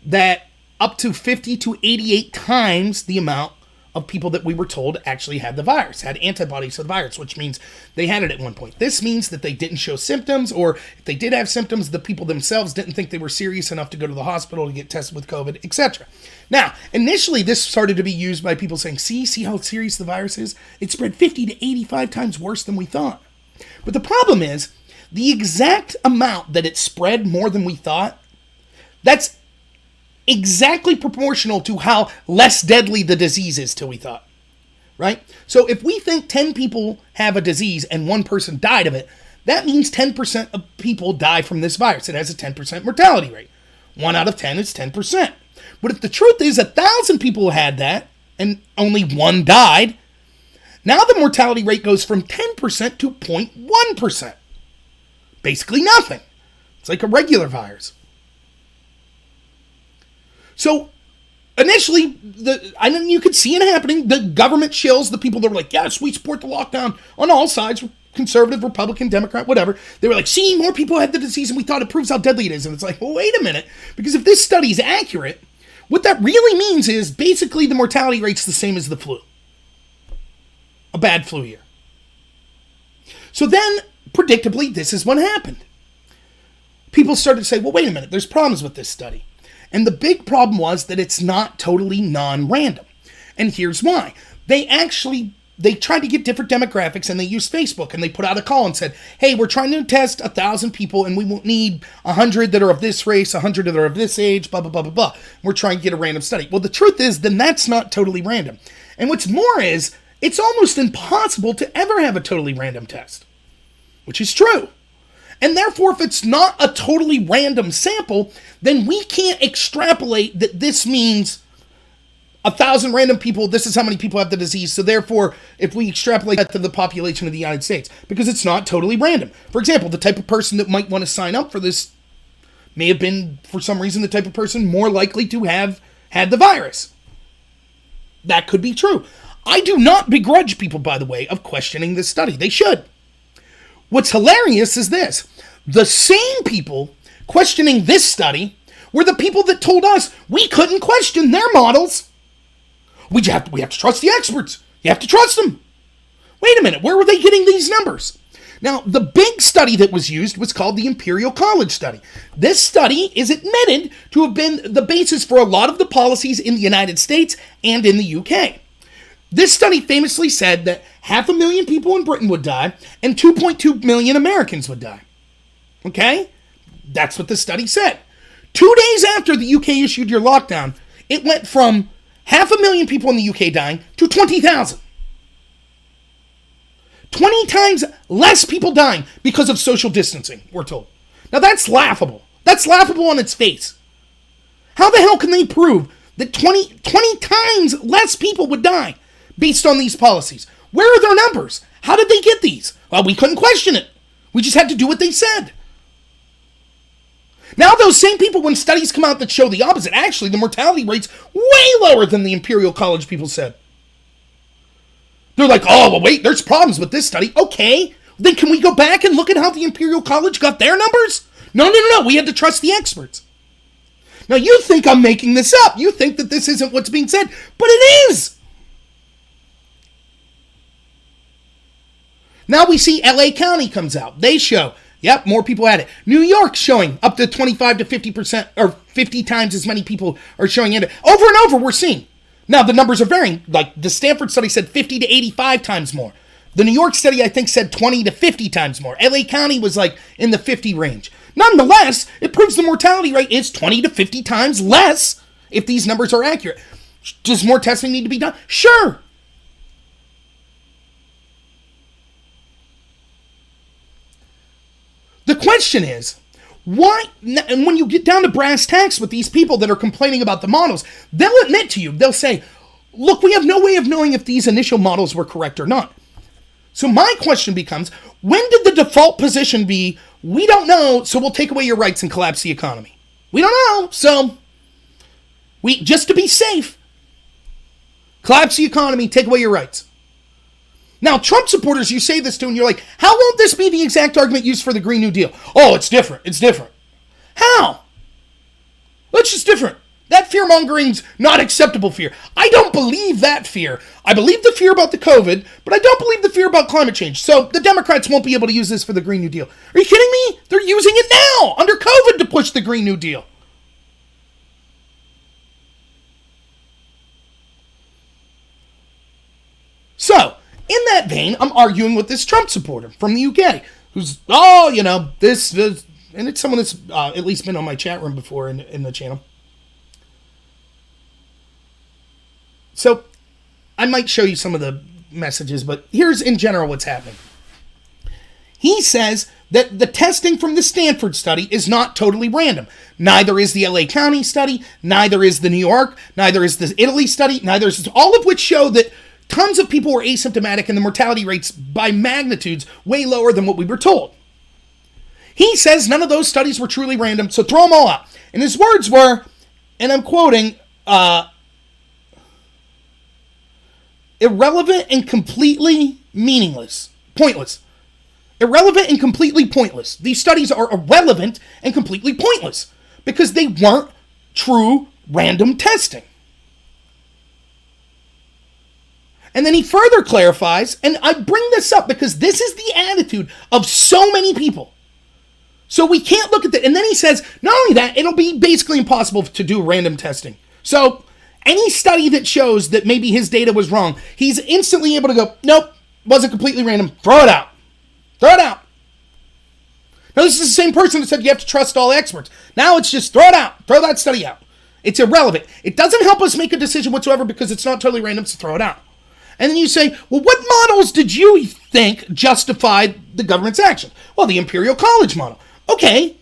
that up to 50 to 88 times the amount of people that we were told actually had the virus, had antibodies to the virus, which means they had it at one point. This means that they didn't show symptoms, or if they did have symptoms, the people themselves didn't think they were serious enough to go to the hospital to get tested with COVID, etc. Now, initially, this started to be used by people saying, see how serious the virus is? It spread 50 to 85 times worse than we thought. But the problem is, the exact amount that it spread more than we thought, that's exactly proportional to how less deadly the disease is till we thought, right? So if we think 10 people have a disease and one person died of it, that means 10% of people die from this virus. It has a 10% mortality rate. 1 out of 10 is 10%. But if the truth is 1,000 people had that and only 1 died, now the mortality rate goes from 10% to 0.1%. Basically nothing. It's like a regular virus. So initially, you could see it happening. The government shills the people that were like, yes, we support the lockdown on all sides, conservative, Republican, Democrat, whatever. They were like, see, more people had the disease and we thought it proves how deadly it is. And it's like, well, wait a minute. Because if this study is accurate, what that really means is basically the mortality rate's the same as the flu. A bad flu year. So then, predictably, this is what happened. People started to say, well, wait a minute, there's problems with this study. And the big problem was that it's not totally non-random. And here's why. They tried to get different demographics, and they used Facebook, and they put out a call and said, hey, we're trying to test 1,000 people, and we won't need 100 that are of this race, 100 that are of this age, blah, blah, blah, blah, blah. We're trying to get a random study. Well, the truth is, then that's not totally random. And what's more is, it's almost impossible to ever have a totally random test, which is true. And therefore, if it's not a totally random sample, then we can't extrapolate that this means 1,000 random people, this is how many people have the disease. So therefore, if we extrapolate that to the population of the United States, because it's not totally random. For example, the type of person that might want to sign up for this may have been, for some reason, the type of person more likely to have had the virus. That could be true. I do not begrudge people, by the way, of questioning this study. They should. What's hilarious is this. The same people questioning this study were the people that told us we couldn't question their models. We have to trust the experts. You have to trust them. Wait a minute, where were they getting these numbers? Now, the big study that was used was called the Imperial College study. This study is admitted to have been the basis for a lot of the policies in the United States and in the UK. This study famously said that 500,000 people in Britain would die and 2.2 million Americans would die. Okay? That's what the study said. 2 days after the UK issued your lockdown, it went from 500,000 people in the UK dying to 20,000. 20 times less people dying because of social distancing, we're told. Now that's laughable. That's laughable on its face. How the hell can they prove that 20 times less people would die based on these policies? Where are their numbers? How did they get these? Well, we couldn't question it. We just had to do what they said. Now those same people, when studies come out that show the opposite, actually the mortality rate's way lower than the Imperial College people said. They're like, oh, well, wait, there's problems with this study. Okay, then can we go back and look at how the Imperial College got their numbers? No, we had to trust the experts. Now, you think I'm making this up. You think that this isn't what's being said, but it is. Now we see LA County comes out. They show, yep, more people had it. New York showing up to 25 to 50%, or 50 times as many people are showing it. Over and over, we're seeing. Now, the numbers are varying. Like, the Stanford study said 50 to 85 times more. The New York study, I think, said 20 to 50 times more. LA County was, like, in the 50 range. Nonetheless, it proves the mortality rate is 20 to 50 times less if these numbers are accurate. Does more testing need to be done? Sure. The question is, why, and when you get down to brass tacks with these people that are complaining about the models, they'll admit to you, they'll say, look, we have no way of knowing if these initial models were correct or not. So my question becomes, when did the default position be, we don't know, so we'll take away your rights and collapse the economy? We don't know, so just to be safe, collapse the economy, take away your rights. Now, Trump supporters, you say this to, and you're like, how won't this be the exact argument used for the Green New Deal? Oh, it's different. It's different. How? It's just different. That fear-mongering's not acceptable fear. I don't believe that fear. I believe the fear about the COVID, but I don't believe the fear about climate change. So the Democrats won't be able to use this for the Green New Deal. Are you kidding me? They're using it now, under COVID, to push the Green New Deal. So, in that vein, I'm arguing with this Trump supporter from the UK, who's, this, and it's someone that's at least been on my chat room before in the channel. So, I might show you some of the messages, but here's in general what's happening. He says that the testing from the Stanford study is not totally random. Neither is the LA County study, neither is the New York, neither is the Italy study, neither is all of which show that tons of people were asymptomatic and the mortality rates by magnitudes way lower than what we were told. He says none of those studies were truly random, so throw them all out. And his words were, and I'm quoting, irrelevant and completely meaningless. Pointless. Irrelevant and completely pointless. These studies are irrelevant and completely pointless because they weren't true random testing. And then he further clarifies, and I bring this up because this is the attitude of so many people. So we can't look at that. And then he says, not only that, it'll be basically impossible to do random testing. So any study that shows that maybe his data was wrong, he's instantly able to go, nope, wasn't completely random, throw it out. Throw it out. Now this is the same person that said you have to trust all experts. Now it's just throw it out. Throw that study out. It's irrelevant. It doesn't help us make a decision whatsoever because it's not totally random, so throw it out. And then you say, well, what models did you think justified the government's action? Well, the Imperial College model. Okay.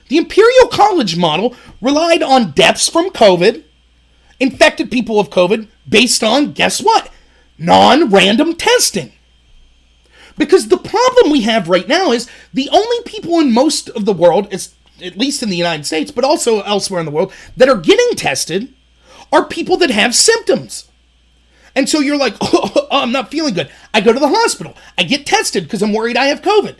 The Imperial College model relied on deaths from COVID, infected people of COVID, based on, guess what? Non-random testing. Because the problem we have right now is the only people in most of the world, at least in the United States, but also elsewhere in the world, that are getting tested are people that have symptoms. And so you're like, oh, I'm not feeling good. I go to the hospital. I get tested because I'm worried I have COVID.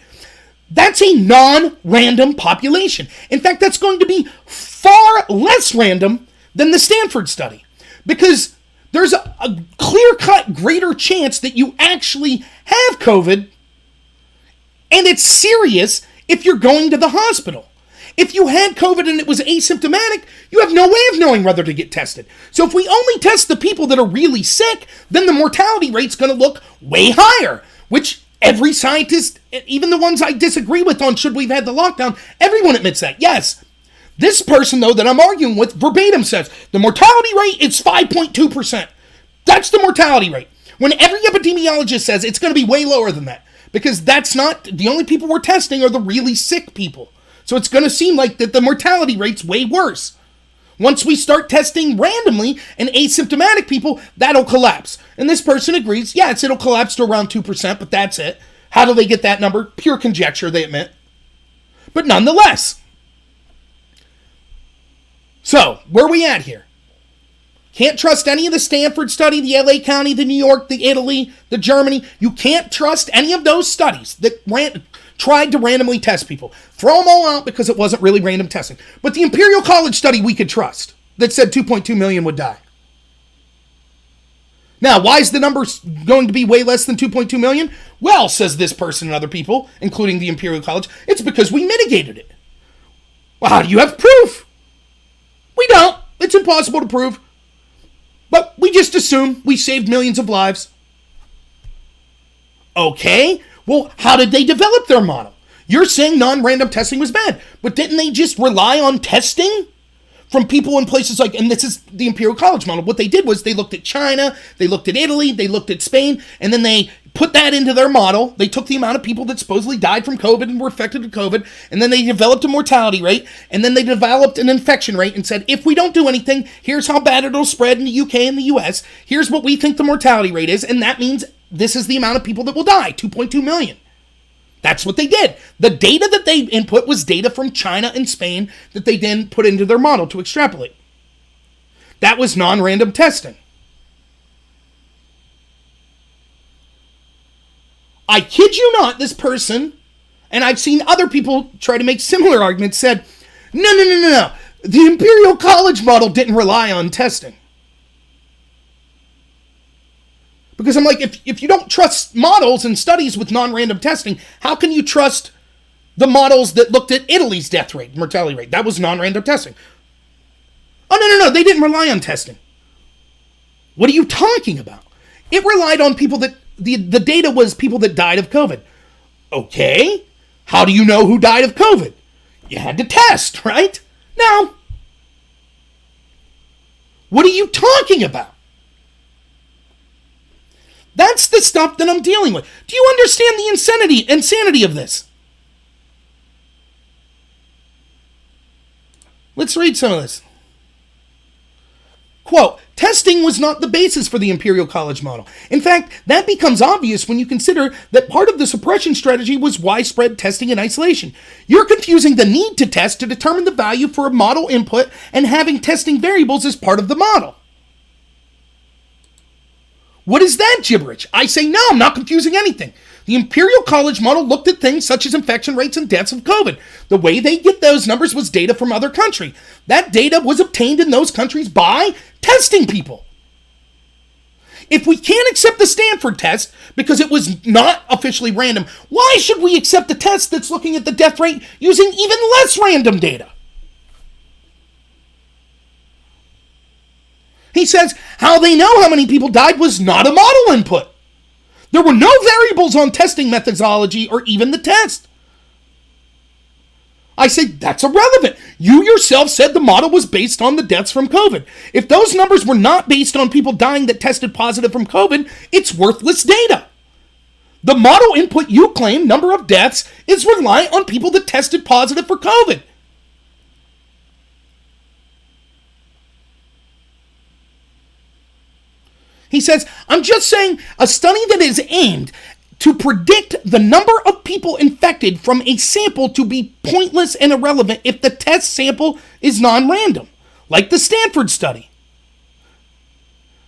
That's a non-random population. In fact, that's going to be far less random than the Stanford study, because there's a clear-cut greater chance that you actually have COVID, and it's serious if you're going to the hospital. If you had COVID and it was asymptomatic, you have no way of knowing whether to get tested. So if we only test the people that are really sick, then the mortality rate's going to look way higher, which every scientist, even the ones I disagree with on should we've had the lockdown, everyone admits that. Yes. This person, though, that I'm arguing with verbatim says the mortality rate is 5.2%. That's the mortality rate. When every epidemiologist says it's going to be way lower than that, because that's not, the only people we're testing are the really sick people. So it's going to seem like that the mortality rate's way worse. Once we start testing randomly and asymptomatic people, that'll collapse. And this person agrees, yes, it'll collapse to around 2%, but that's it. How do they get that number? Pure conjecture, they admit. But nonetheless. So, where are we at here? Can't trust any of the Stanford study, the LA County, the New York, the Italy, the Germany. You can't trust any of those studies that tried to randomly test people. Throw them all out because it wasn't really random testing. But the Imperial College study we could trust that said 2.2 million would die. Now, why is the number going to be way less than 2.2 million? Well, says this person and other people, including the Imperial College, it's because we mitigated it. Well, how do you have proof? We don't. It's impossible to prove. But we just assume we saved millions of lives. Okay, well, how did they develop their model? You're saying non-random testing was bad, but didn't they just rely on testing from people in places like, and this is the Imperial College model, what they did was they looked at China, they looked at Italy, they looked at Spain, and then they put that into their model. They took the amount of people that supposedly died from COVID and were affected with COVID, and then they developed a mortality rate, and then they developed an infection rate and said, if we don't do anything, here's how bad it'll spread in the UK and the US, here's what we think the mortality rate is, and that means this is the amount of people that will die, 2.2 million. That's what they did. The data that they input was data from China and Spain that they then put into their model to extrapolate. That was non-random testing. I kid you not, this person, and I've seen other people try to make similar arguments, said, no. The Imperial College model didn't rely on testing. Because I'm like, if you don't trust models and studies with non-random testing, how can you trust the models that looked at Italy's death rate, mortality rate? That was non-random testing. Oh, no, they didn't rely on testing. What are you talking about? It relied on people that, the data was people that died of COVID. Okay, how do you know who died of COVID? You had to test, right? No. What are you talking about? That's the stuff that I'm dealing with. Do you understand the insanity of this? Let's read some of this. Quote, testing was not the basis for the Imperial College model. In fact, that becomes obvious when you consider that part of the suppression strategy was widespread testing and isolation. You're confusing the need to test to determine the value for a model input and having testing variables as part of the model. What is that gibberish? I say no, I'm not confusing anything. The Imperial College model looked at things such as infection rates and deaths of COVID. The way they get those numbers was data from other countries. That data was obtained in those countries by testing people. If we can't accept the Stanford test because it was not officially random, why should we accept the test that's looking at the death rate using even less random data? He says how they know how many people died was not a model input. There were no variables on testing methodology or even the test. I say that's irrelevant. You yourself said the model was based on the deaths from COVID. If those numbers were not based on people dying that tested positive from COVID, it's worthless data. The model input you claim, number of deaths, is reliant on people that tested positive for COVID. He says, I'm just saying a study that is aimed to predict the number of people infected from a sample to be pointless and irrelevant if the test sample is non-random, like the Stanford study.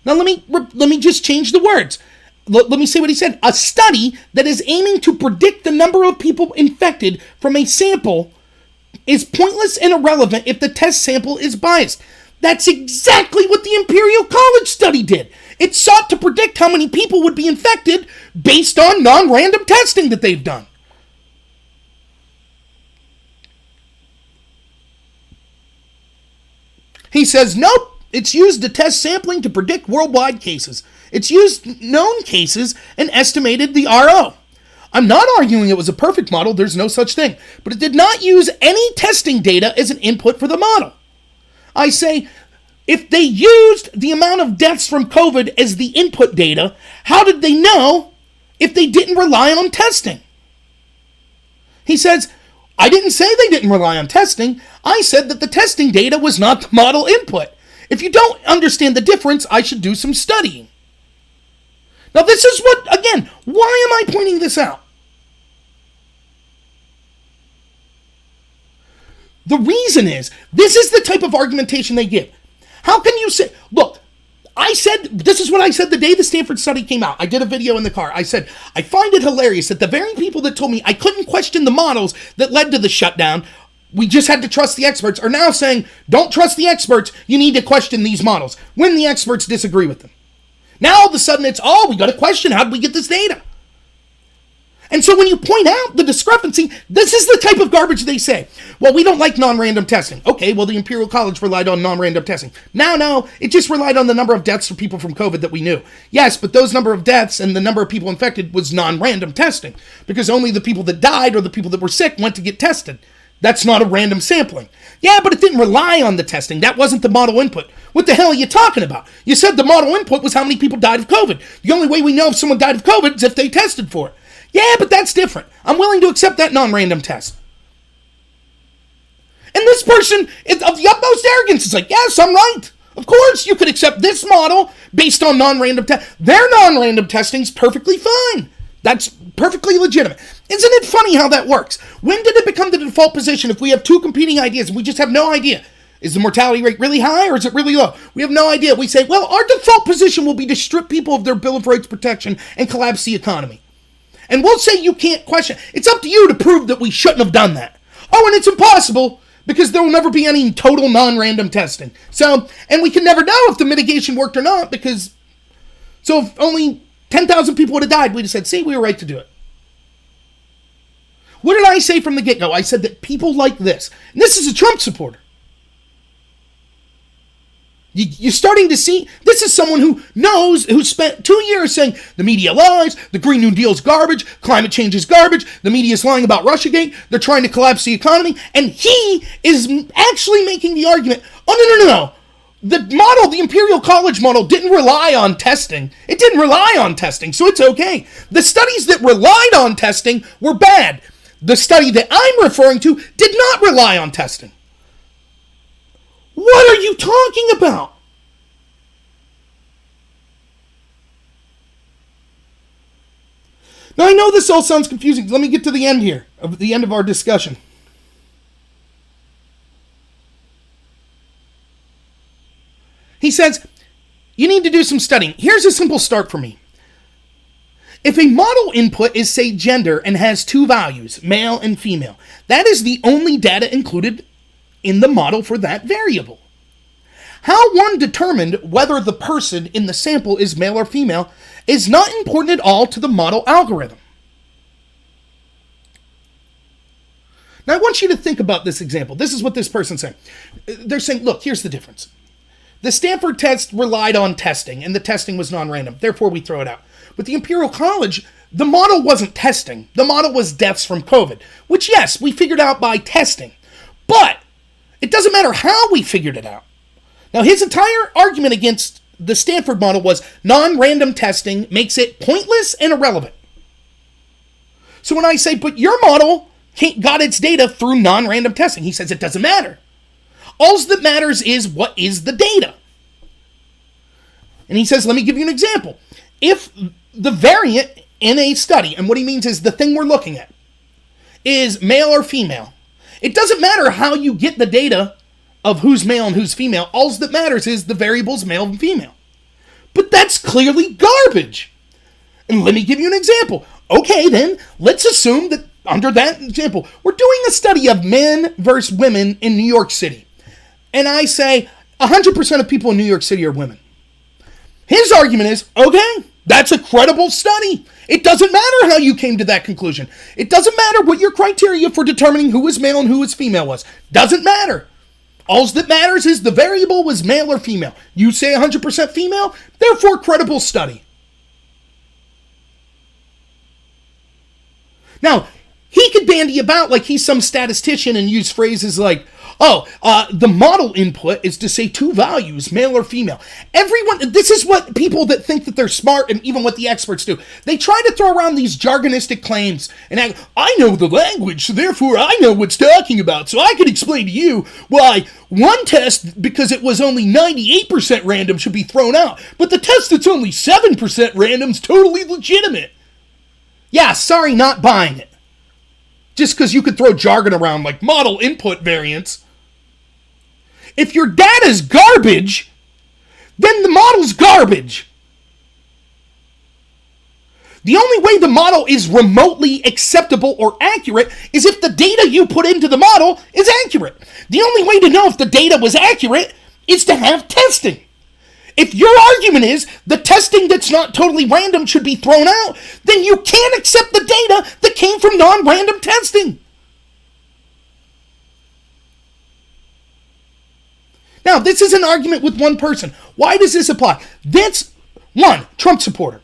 Now let me just change the words. Let me say what he said. A study that is aiming to predict the number of people infected from a sample is pointless and irrelevant if the test sample is biased. That's exactly what the Imperial College study did. It sought to predict how many people would be infected based on non-random testing that they've done. He says, nope, it's used to test sampling to predict worldwide cases. It's used known cases and estimated the RO. I'm not arguing it was a perfect model, there's no such thing, but it did not use any testing data as an input for the model. I say, if they used the amount of deaths from COVID as the input data, how did they know if they didn't rely on testing? He says, I didn't say they didn't rely on testing. I said that the testing data was not the model input. If you don't understand the difference, I should do some studying. Now this is what, again, why am I pointing this out? The reason is, this is the type of argumentation they give. How can you say, look, this is what I said the day the Stanford study came out. I did a video in the car. I said, I find it hilarious that the very people that told me I couldn't question the models that led to the shutdown, we just had to trust the experts, are now saying, don't trust the experts, you need to question these models, when the experts disagree with them. Now all of a sudden it's, we got to question, how did we get this data? And so when you point out the discrepancy, this is the type of garbage they say. Well, we don't like non-random testing. Okay, well, the Imperial College relied on non-random testing. No, it just relied on the number of deaths for people from COVID that we knew. Yes, but those number of deaths and the number of people infected was non-random testing, because only the people that died or the people that were sick went to get tested. That's not a random sampling. Yeah, but it didn't rely on the testing. That wasn't the model input. What the hell are you talking about? You said the model input was how many people died of COVID. The only way we know if someone died of COVID is if they tested for it. Yeah, but that's different. I'm willing to accept that non-random test. And this person, of the utmost arrogance, is like, yes, I'm right. Of course, you could accept this model based on non-random testing. Their non-random testing's perfectly fine. That's perfectly legitimate. Isn't it funny how that works? When did it become the default position if we have two competing ideas and we just have no idea? Is the mortality rate really high or is it really low? We have no idea. We say, well, our default position will be to strip people of their Bill of Rights protection and collapse the economy. And we'll say you can't question. It's up to you to prove that we shouldn't have done that. Oh, and it's impossible because there will never be any total non-random testing. So, and we can never know if the mitigation worked or not because, so if only 10,000 people would have died, we'd have said, see, we were right to do it. What did I say from the get-go? I said that people like this, and this is a Trump supporter. You're starting to see, this is someone who knows, who spent 2 years saying the media lies, the Green New Deal's garbage, climate change is garbage, the media's lying about Russiagate, they're trying to collapse the economy, and he is actually making the argument, no. The model, the Imperial College model, didn't rely on testing. It didn't rely on testing, so it's okay. The studies that relied on testing were bad. The study that I'm referring to did not rely on testing. What are you talking about? Now, I know this all sounds confusing. Let me get to the end here, of the end of our discussion. He says, you need to do some studying. Here's a simple start for me. If a model input is, say, gender and has two values, male and female, that is the only data included in the model for that variable. How one determined whether the person in the sample is male or female is not important at all to the model algorithm. Now I want you to think about this example. This is what this person's saying. They're saying, look, here's the difference. The Stanford test relied on testing, and the testing was non-random. Therefore, we throw it out. With the Imperial College, the model wasn't testing. The model was deaths from COVID, which, yes, we figured out by testing. But it doesn't matter how we figured it out. Now, his entire argument against the Stanford model was non-random testing makes it pointless and irrelevant. So when I say, but your model got its data through non-random testing, he says it doesn't matter. All that matters is what is the data. And he says, let me give you an example. If the variant in a study, and what he means is the thing we're looking at, is male or female, it doesn't matter how you get the data of who's male and who's female. All that matters is the variables male and female. But that's clearly garbage. And let me give you an example. Okay, then, let's assume that under that example, we're doing a study of men versus women in New York City. And I say 100% of people in New York City are women. His argument is, okay, that's a credible study. It doesn't matter how you came to that conclusion. It doesn't matter what your criteria for determining who is male and who is female was. Doesn't matter. All that matters is the variable was male or female. You say 100% female, therefore credible study. Now, he could bandy about like he's some statistician and use phrases like, the model input is to say two values, male or female. This is what people that think that they're smart and even what the experts do. They try to throw around these jargonistic claims and act, I know the language, so therefore I know what's talking about, so I can explain to you why one test, because it was only 98% random, should be thrown out, but the test that's only 7% random is totally legitimate. Yeah, sorry, not buying it. Just because you could throw jargon around like model input variance. If your data's garbage, then the model's garbage. The only way the model is remotely acceptable or accurate is if the data you put into the model is accurate. The only way to know if the data was accurate is to have testing. If your argument is the testing that's not totally random should be thrown out, then you can't accept the data that came from non-random testing. Now, this is an argument with one person. Why does this apply? That's one, Trump supporter.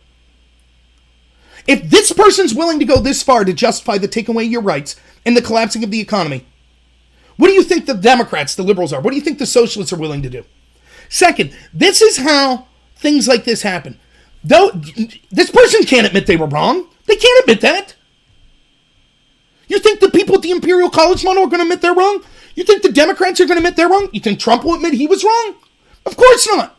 If this person's willing to go this far to justify the taking away your rights and the collapsing of the economy, what do you think the Democrats, the liberals are? What do you think the socialists are willing to do? Second, this is how things like this happen. Though this person can't admit they were wrong. They can't admit that. You think the people at the Imperial College model are going to admit they're wrong? You think the Democrats are going to admit they're wrong? You think Trump will admit he was wrong? Of course not.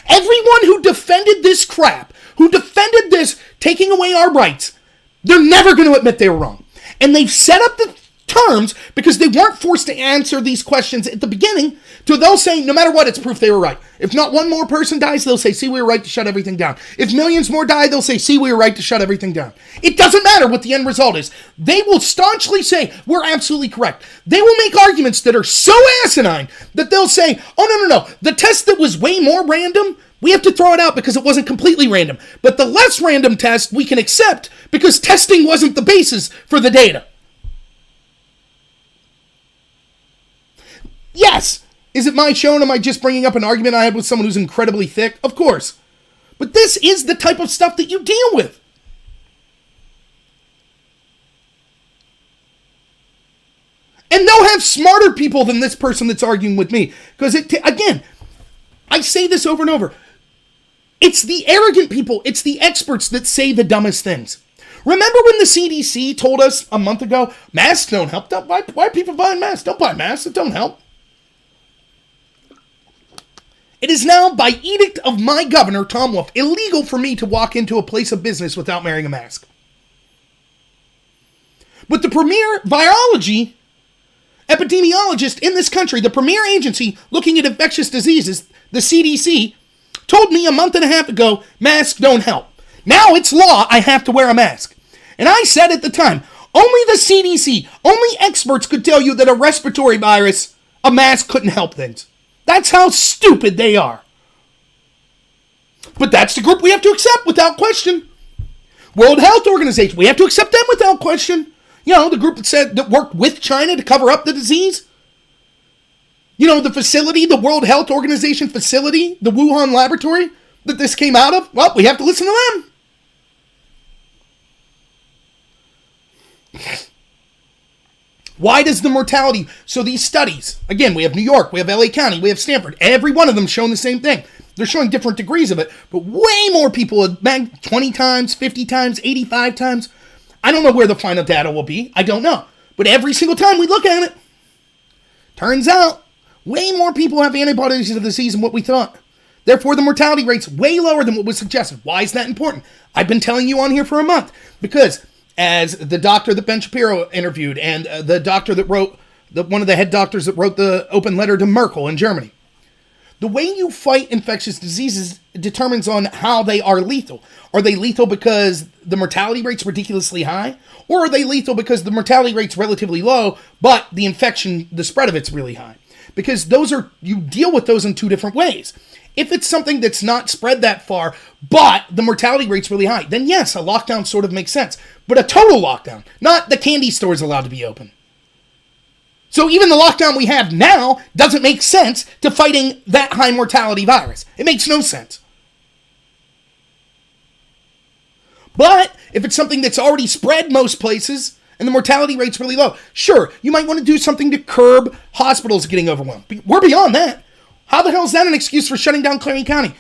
Everyone who defended this crap, who defended this taking away our rights, they're never going to admit they were wrong. And they've set up the terms because they weren't forced to answer these questions at the beginning, so they'll say no matter what, it's proof they were right. If not one more person dies, they'll say, see, we were right to shut everything down. If millions more die, they'll say, see, we were right to shut everything down. It doesn't matter what the end result is. They will staunchly say we're absolutely correct. They will make arguments that are so asinine that they'll say, oh, no, the test that was way more random, we have to throw it out because it wasn't completely random. But the less random test we can accept because testing wasn't the basis for the data. Yes. Is it my show and am I just bringing up an argument I had with someone who's incredibly thick? Of course. But this is the type of stuff that you deal with. And they'll have smarter people than this person that's arguing with me. Because, again, I say this over and over. It's the arrogant people, it's the experts that say the dumbest things. Remember when the CDC told us a month ago, masks don't help? Why are people buying masks? Don't buy masks, it don't help. It is now, by edict of my governor, Tom Wolf, illegal for me to walk into a place of business without wearing a mask. But the premier virology epidemiologist in this country, the premier agency looking at infectious diseases, the CDC, told me a month and a half ago, masks don't help. Now it's law, I have to wear a mask. And I said at the time, only the CDC, only experts could tell you that a respiratory virus, a mask couldn't help things. That's how stupid they are. But that's the group we have to accept without question. World Health Organization, we have to accept them without question. You know, the group that worked with China to cover up the disease. You know, the facility, the World Health Organization facility, the Wuhan laboratory that this came out of. Well, we have to listen to them. Why does the mortality... So these studies, again, we have New York, we have LA County, we have Stanford. Every one of them showing the same thing. They're showing different degrees of it, but way more people, 20 times, 50 times, 85 times. I don't know where the final data will be. I don't know. But every single time we look at it, turns out way more people have antibodies to the disease than what we thought. Therefore, the mortality rate's way lower than what was suggested. Why is that important? I've been telling you on here for a month. Because as the doctor that Ben Shapiro interviewed and the doctor that wrote, one of the head doctors that wrote the open letter to Merkel in Germany, The way you fight infectious diseases determines on how they are lethal. Are they lethal because the mortality rate's ridiculously high? Or are they lethal because the mortality rate's relatively low, but the infection, the spread of it's really high? Because you deal with those in two different ways. If it's something that's not spread that far, but the mortality rate's really high, then yes, a lockdown sort of makes sense. But a total lockdown, not the candy stores allowed to be open. So even the lockdown we have now doesn't make sense to fighting that high mortality virus. It makes no sense. But if it's something that's already spread most places and the mortality rate's really low, sure, you might want to do something to curb hospitals getting overwhelmed. We're beyond that. How the hell is that an excuse for shutting down Clarion County?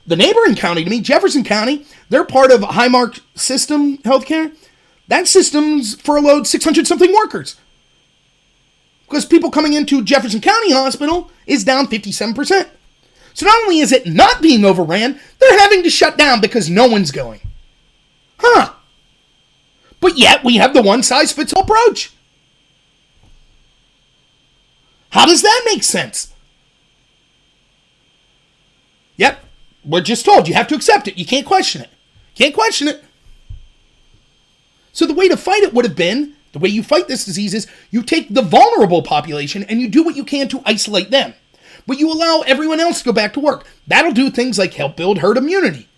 The neighboring county to me, Jefferson County, they're part of Highmark System Healthcare. That system's furloughed 600-something workers. Because people coming into Jefferson County Hospital is down 57%. So not only is it not being overran, they're having to shut down because no one's going. But yet we have the one-size-fits-all approach. How does that make sense? Yep, we're just told you have to accept it. You can't question it. Can't question it. So the way to fight it would have been, the way you fight this disease is you take the vulnerable population and you do what you can to isolate them. But you allow everyone else to go back to work. That'll do things like help build herd immunity.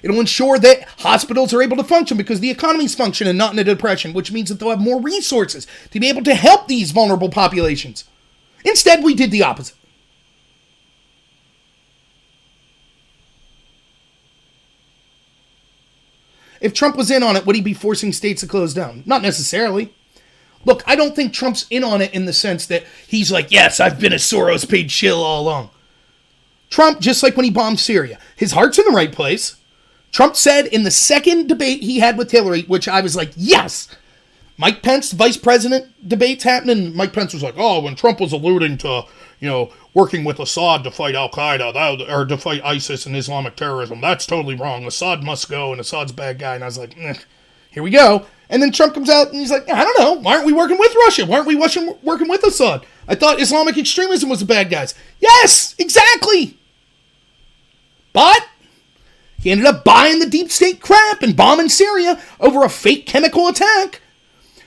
It'll ensure that hospitals are able to function because the economy's function and not in a depression, which means that they'll have more resources to be able to help these vulnerable populations. Instead, we did the opposite. If Trump was in on it, would he be forcing states to close down? Not necessarily. Look, I don't think Trump's in on it in the sense that he's like, yes, I've been a Soros-paid shill all along. Trump, just like when he bombed Syria, his heart's in the right place. Trump said in the second debate he had with Hillary, which I was like, yes. Mike Pence, vice president debates happening. Mike Pence was like, oh, when Trump was alluding to, working with Assad to fight Al-Qaeda, or to fight ISIS and Islamic terrorism, that's totally wrong. Assad must go, and Assad's a bad guy. And I was like, here we go. And then Trump comes out and he's like, I don't know. Why aren't we working with Russia? Why aren't we working with Assad? I thought Islamic extremism was the bad guys. Yes, exactly. But he ended up buying the deep state crap and bombing Syria over a fake chemical attack.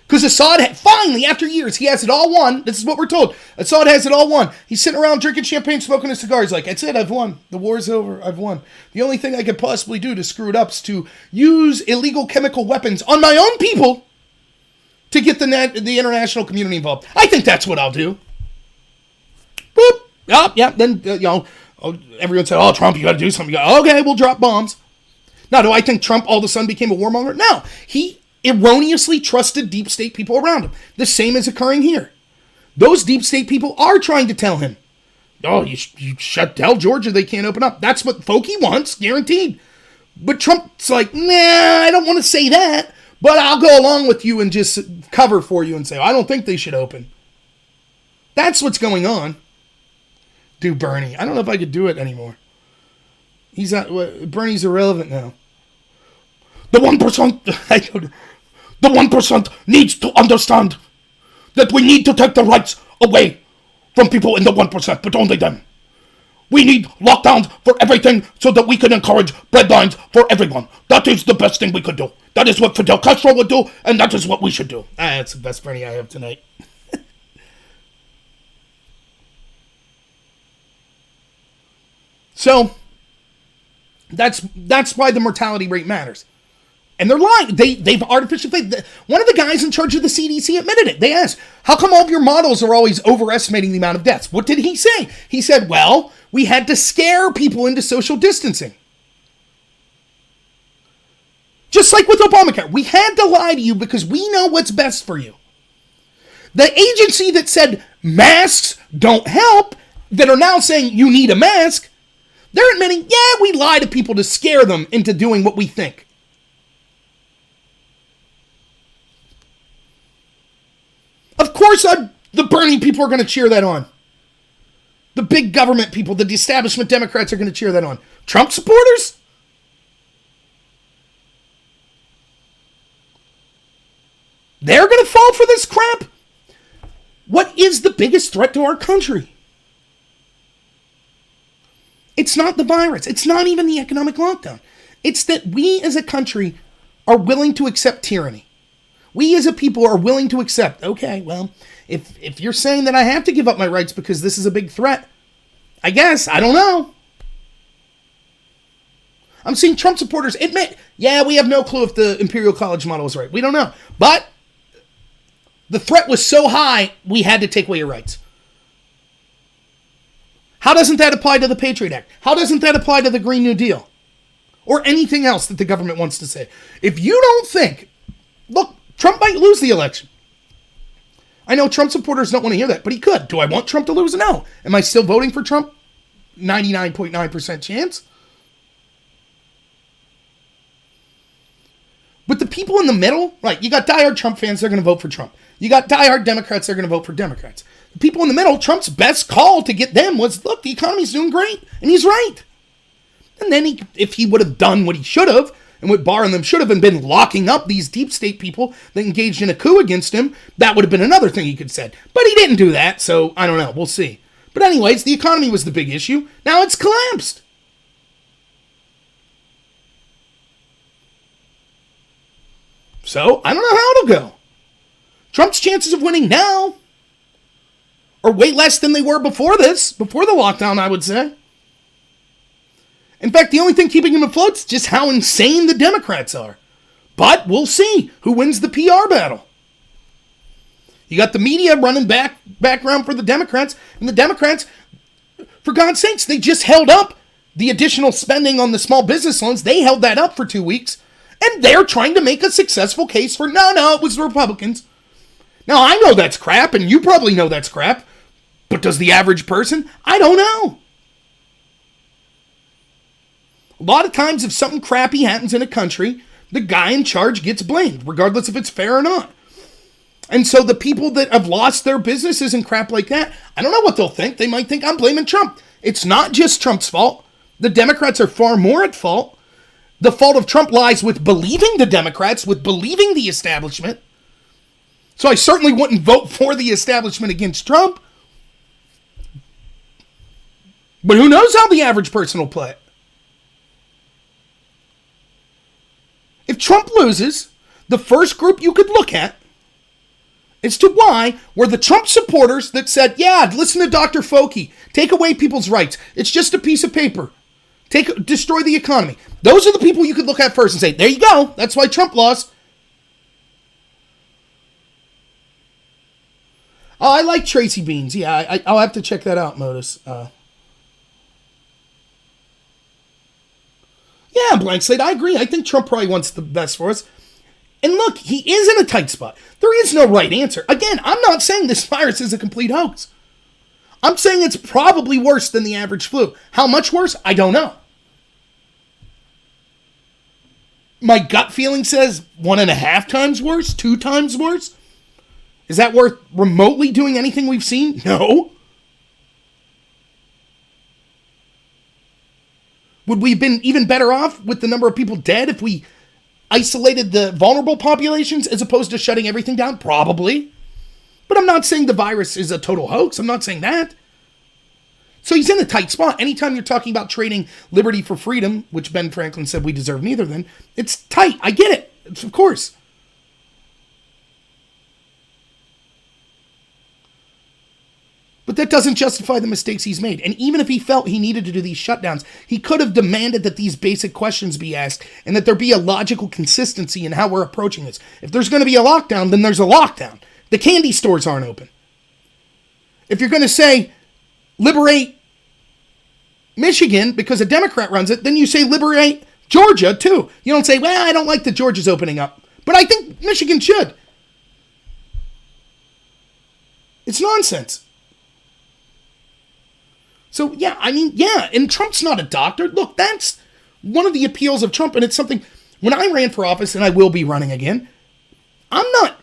Because Assad, finally, after years, he has it all won. This is what we're told. Assad has it all won. He's sitting around drinking champagne, smoking a cigar. He's like, that's it, I've won. The war's over, I've won. The only thing I could possibly do to screw it up is to use illegal chemical weapons on my own people to get the international community involved. I think that's what I'll do. Boop. Yeah. Then, everyone said, oh, Trump, you got to do something. Okay, we'll drop bombs. Now, do I think Trump all of a sudden became a warmonger? No. He erroneously trusted deep state people around him. The same is occurring here. Those deep state people are trying to tell him, oh, you tell Georgia they can't open up. That's what Folky wants, guaranteed. But Trump's like, nah, I don't want to say that, but I'll go along with you and just cover for you and say, I don't think they should open. That's what's going on. Do Bernie. I don't know if I could do it anymore. Bernie's irrelevant now. The 1%, the 1% needs to understand that we need to take the rights away from people in the 1%, but only them. We need lockdowns for everything so that we can encourage breadlines for everyone. That is the best thing we could do. That is what Fidel Castro would do, and that is what we should do. That's the best Bernie I have tonight. So, that's why the mortality rate matters. And they're lying. They've artificially... One of the guys in charge of the CDC admitted it. They asked, how come all of your models are always overestimating the amount of deaths? What did he say? He said, well, we had to scare people into social distancing. Just like with Obamacare. We had to lie to you because we know what's best for you. The agency that said masks don't help, that are now saying you need a mask, they're admitting, yeah, we lie to people to scare them into doing what we think. Of course, the Bernie people are going to cheer that on. The big government people, the establishment Democrats are going to cheer that on. Trump supporters? They're going to fall for this crap? What is the biggest threat to our country? It's not the virus. It's not even the economic lockdown. It's that we as a country are willing to accept tyranny. We as a people are willing to accept, okay, well, if you're saying that I have to give up my rights because this is a big threat, I guess, I don't know. I'm seeing Trump supporters admit, yeah, we have no clue if the Imperial College model is right. We don't know. But the threat was so high, we had to take away your rights. How doesn't that apply to the Patriot Act? How doesn't that apply to the Green New Deal? Or anything else that the government wants to say? If you don't think, look, Trump might lose the election. I know Trump supporters don't want to hear that, but he could. Do I want Trump to lose? No. Am I still voting for Trump? 99.9% chance. But the people in the middle, right, you got diehard Trump fans, they're going to vote for Trump. You got diehard Democrats, they're going to vote for Democrats. The people in the middle, Trump's best call to get them was, look, the economy's doing great, and he's right. And then if he would have done what he should have, and what Barr and them should have been locking up these deep state people that engaged in a coup against him, that would have been another thing he could have said. But he didn't do that, so I don't know, we'll see. But anyways, the economy was the big issue. Now it's collapsed. So, I don't know how it'll go. Trump's chances of winning now are way less than they were before this, before the lockdown, I would say. In fact, the only thing keeping him afloat is just how insane the Democrats are. But we'll see who wins the PR battle. You got the media running background for the Democrats, and the Democrats, for God's sakes, they just held up the additional spending on the small business loans. They held that up for 2 weeks. And they're trying to make a successful case for, no, it was the Republicans. Now, I know that's crap, and you probably know that's crap. But does the average person? I don't know. A lot of times, if something crappy happens in a country, the guy in charge gets blamed, regardless if it's fair or not. And so the people that have lost their businesses and crap like that, I don't know what they'll think. They might think I'm blaming Trump. It's not just Trump's fault. The Democrats are far more at fault. The fault of Trump lies with believing the Democrats, with believing the establishment. So I certainly wouldn't vote for the establishment against Trump. But who knows how the average person will play it? If Trump loses, the first group you could look at as to why were the Trump supporters that said, yeah, listen to Dr. Fauci, take away people's rights. It's just a piece of paper. Destroy the economy. Those are the people you could look at first and say, there you go. That's why Trump lost. Oh, I like Tracy Beans. Yeah, I'll have to check that out, Modus. Yeah, Blank Slate, I agree. I think Trump probably wants the best for us. And look, he is in a tight spot. There is no right answer. Again, I'm not saying this virus is a complete hoax. I'm saying it's probably worse than the average flu. How much worse? I don't know. My gut feeling says 1.5 times worse, 2 times worse. Is that worth remotely doing anything we've seen? No. Would we have been even better off with the number of people dead if we isolated the vulnerable populations as opposed to shutting everything down? Probably. But I'm not saying the virus is a total hoax. I'm not saying that. So he's in a tight spot. Anytime you're talking about trading liberty for freedom, which Ben Franklin said we deserve neither, then it's tight. I get it. Of course. But that doesn't justify the mistakes he's made. And even if he felt he needed to do these shutdowns, he could have demanded that these basic questions be asked and that there be a logical consistency in how we're approaching this. If there's going to be a lockdown, then there's a lockdown. The candy stores aren't open. If you're going to say, liberate Michigan because a Democrat runs it, then you say liberate Georgia too. You don't say, well, I don't like that Georgia's opening up, but I think Michigan should. It's nonsense. So, yeah, and Trump's not a doctor. Look, that's one of the appeals of Trump, and it's something, when I ran for office, and I will be running again, I'm not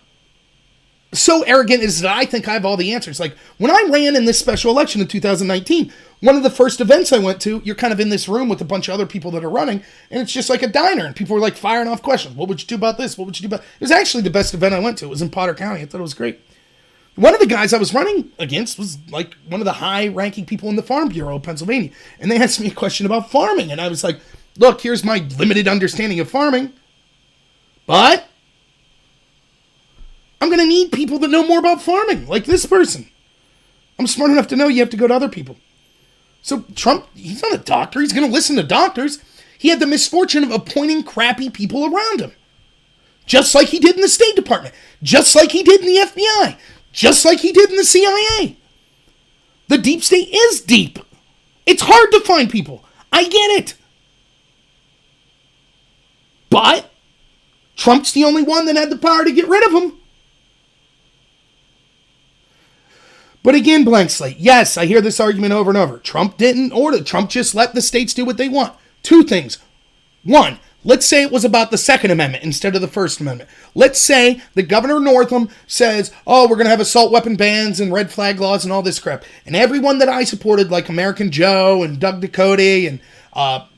so arrogant as that I think I have all the answers. Like, when I ran in this special election in 2019, one of the first events I went to, you're kind of in this room with a bunch of other people that are running, and it's just like a diner, and people were like firing off questions. What would you do about this? What would you do about... It was actually the best event I went to. It was in Potter County. I thought it was great. One of the guys I was running against was like one of the high-ranking people in the Farm Bureau of Pennsylvania. And they asked me a question about farming. And I was like, look, here's my limited understanding of farming. But I'm going to need people that know more about farming, like this person. I'm smart enough to know you have to go to other people. So Trump, he's not a doctor. He's going to listen to doctors. He had the misfortune of appointing crappy people around him. Just like he did in the State Department. Just like he did in the FBI. Just like he did in the CIA. The deep state is deep. It's hard to find people. I get it. But Trump's the only one that had the power to get rid of them. But again, blank slate. Yes, I hear this argument over and over. Trump didn't order. Trump just let the states do what they want. Two things. One, let's say it was about the Second Amendment instead of the First Amendment. Let's say that Governor Northam says, oh, we're going to have assault weapon bans and red flag laws and all this crap. And everyone that I supported, like American Joe and Doug Ducote and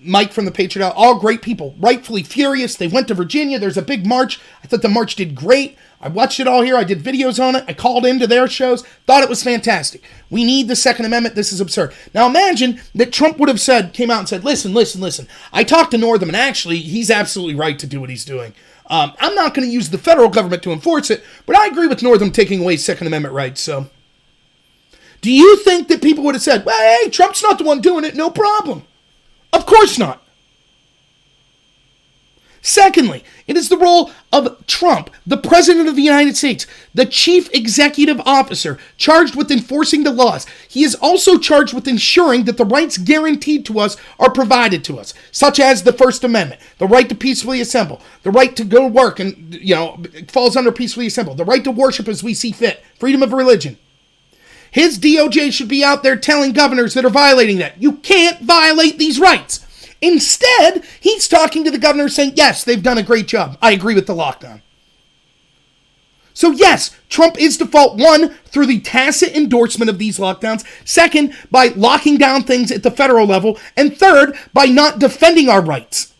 Mike from the Patriot, all great people, rightfully furious. They went to Virginia. There's a big march. I thought the march did great. I watched it all here. I did videos on it. I called into their shows. Thought it was fantastic. We need the Second Amendment. This is absurd. Now imagine that Trump would have came out and said, listen. I talked to Northam, and actually, he's absolutely right to do what he's doing. I'm not going to use the federal government to enforce it, but I agree with Northam taking away Second Amendment rights. So, do you think that people would have said, well, hey, Trump's not the one doing it, no problem? Of course not. Secondly, it is the role of Trump, the President of the United States, the Chief Executive Officer, charged with enforcing the laws. He is also charged with ensuring that the rights guaranteed to us are provided to us, such as the First Amendment, the right to peacefully assemble, the right to go to work and, it falls under peacefully assemble, the right to worship as we see fit, freedom of religion. His DOJ should be out there telling governors that are violating that. You can't violate these rights. Instead, he's talking to the governor saying, yes, they've done a great job. I agree with the lockdown. So yes, Trump is to fault, one, through the tacit endorsement of these lockdowns. Second, by locking down things at the federal level. And third, by not defending our rights.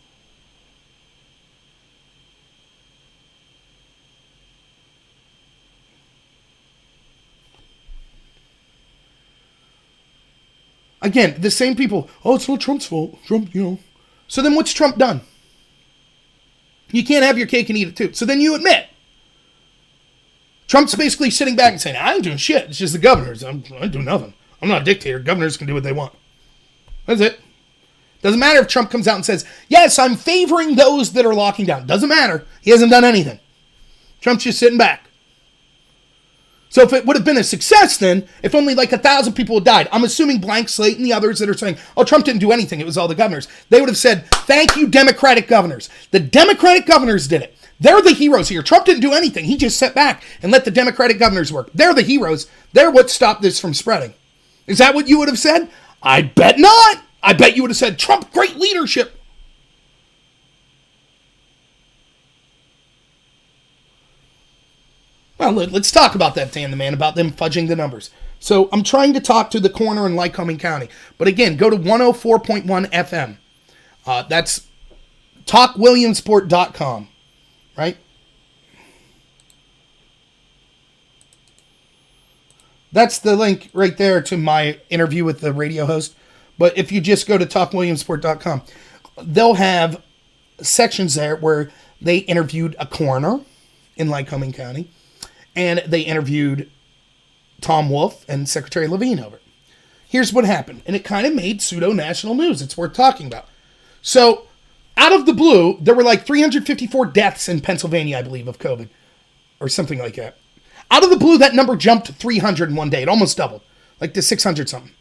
Again, the same people, oh, it's not Trump's fault. Trump, So then what's Trump done? You can't have your cake and eat it too. So then you admit. Trump's basically sitting back and saying, I ain't doing shit. It's just the governors. I ain't doing nothing. I'm not a dictator. Governors can do what they want. That's it. Doesn't matter if Trump comes out and says, yes, I'm favoring those that are locking down. Doesn't matter. He hasn't done anything. Trump's just sitting back. So if it would have been a success then, if only like 1,000 people had died, I'm assuming Blank Slate and the others that are saying, oh, Trump didn't do anything, it was all the governors. They would have said, thank you, Democratic governors. The Democratic governors did it. They're the heroes here. Trump didn't do anything. He just sat back and let the Democratic governors work. They're the heroes. They're what stopped this from spreading. Is that what you would have said? I bet not. I bet you would have said, Trump, great leadership. Well, let's talk about that, Dan the Man, about them fudging the numbers. So I'm trying to talk to the coroner in Lycoming County. But again, go to 104.1 FM. That's talkwilliamsport.com, right? That's the link right there to my interview with the radio host. But if you just go to talkwilliamsport.com, they'll have sections there where they interviewed a coroner in Lycoming County. And they interviewed Tom Wolf and Secretary Levine over it. Here's what happened. And it kind of made pseudo-national news. It's worth talking about. So, out of the blue, there were like 354 deaths in Pennsylvania, I believe, of COVID. Or something like that. Out of the blue, that number jumped to 300 in one day. It almost doubled. Like to 600 something.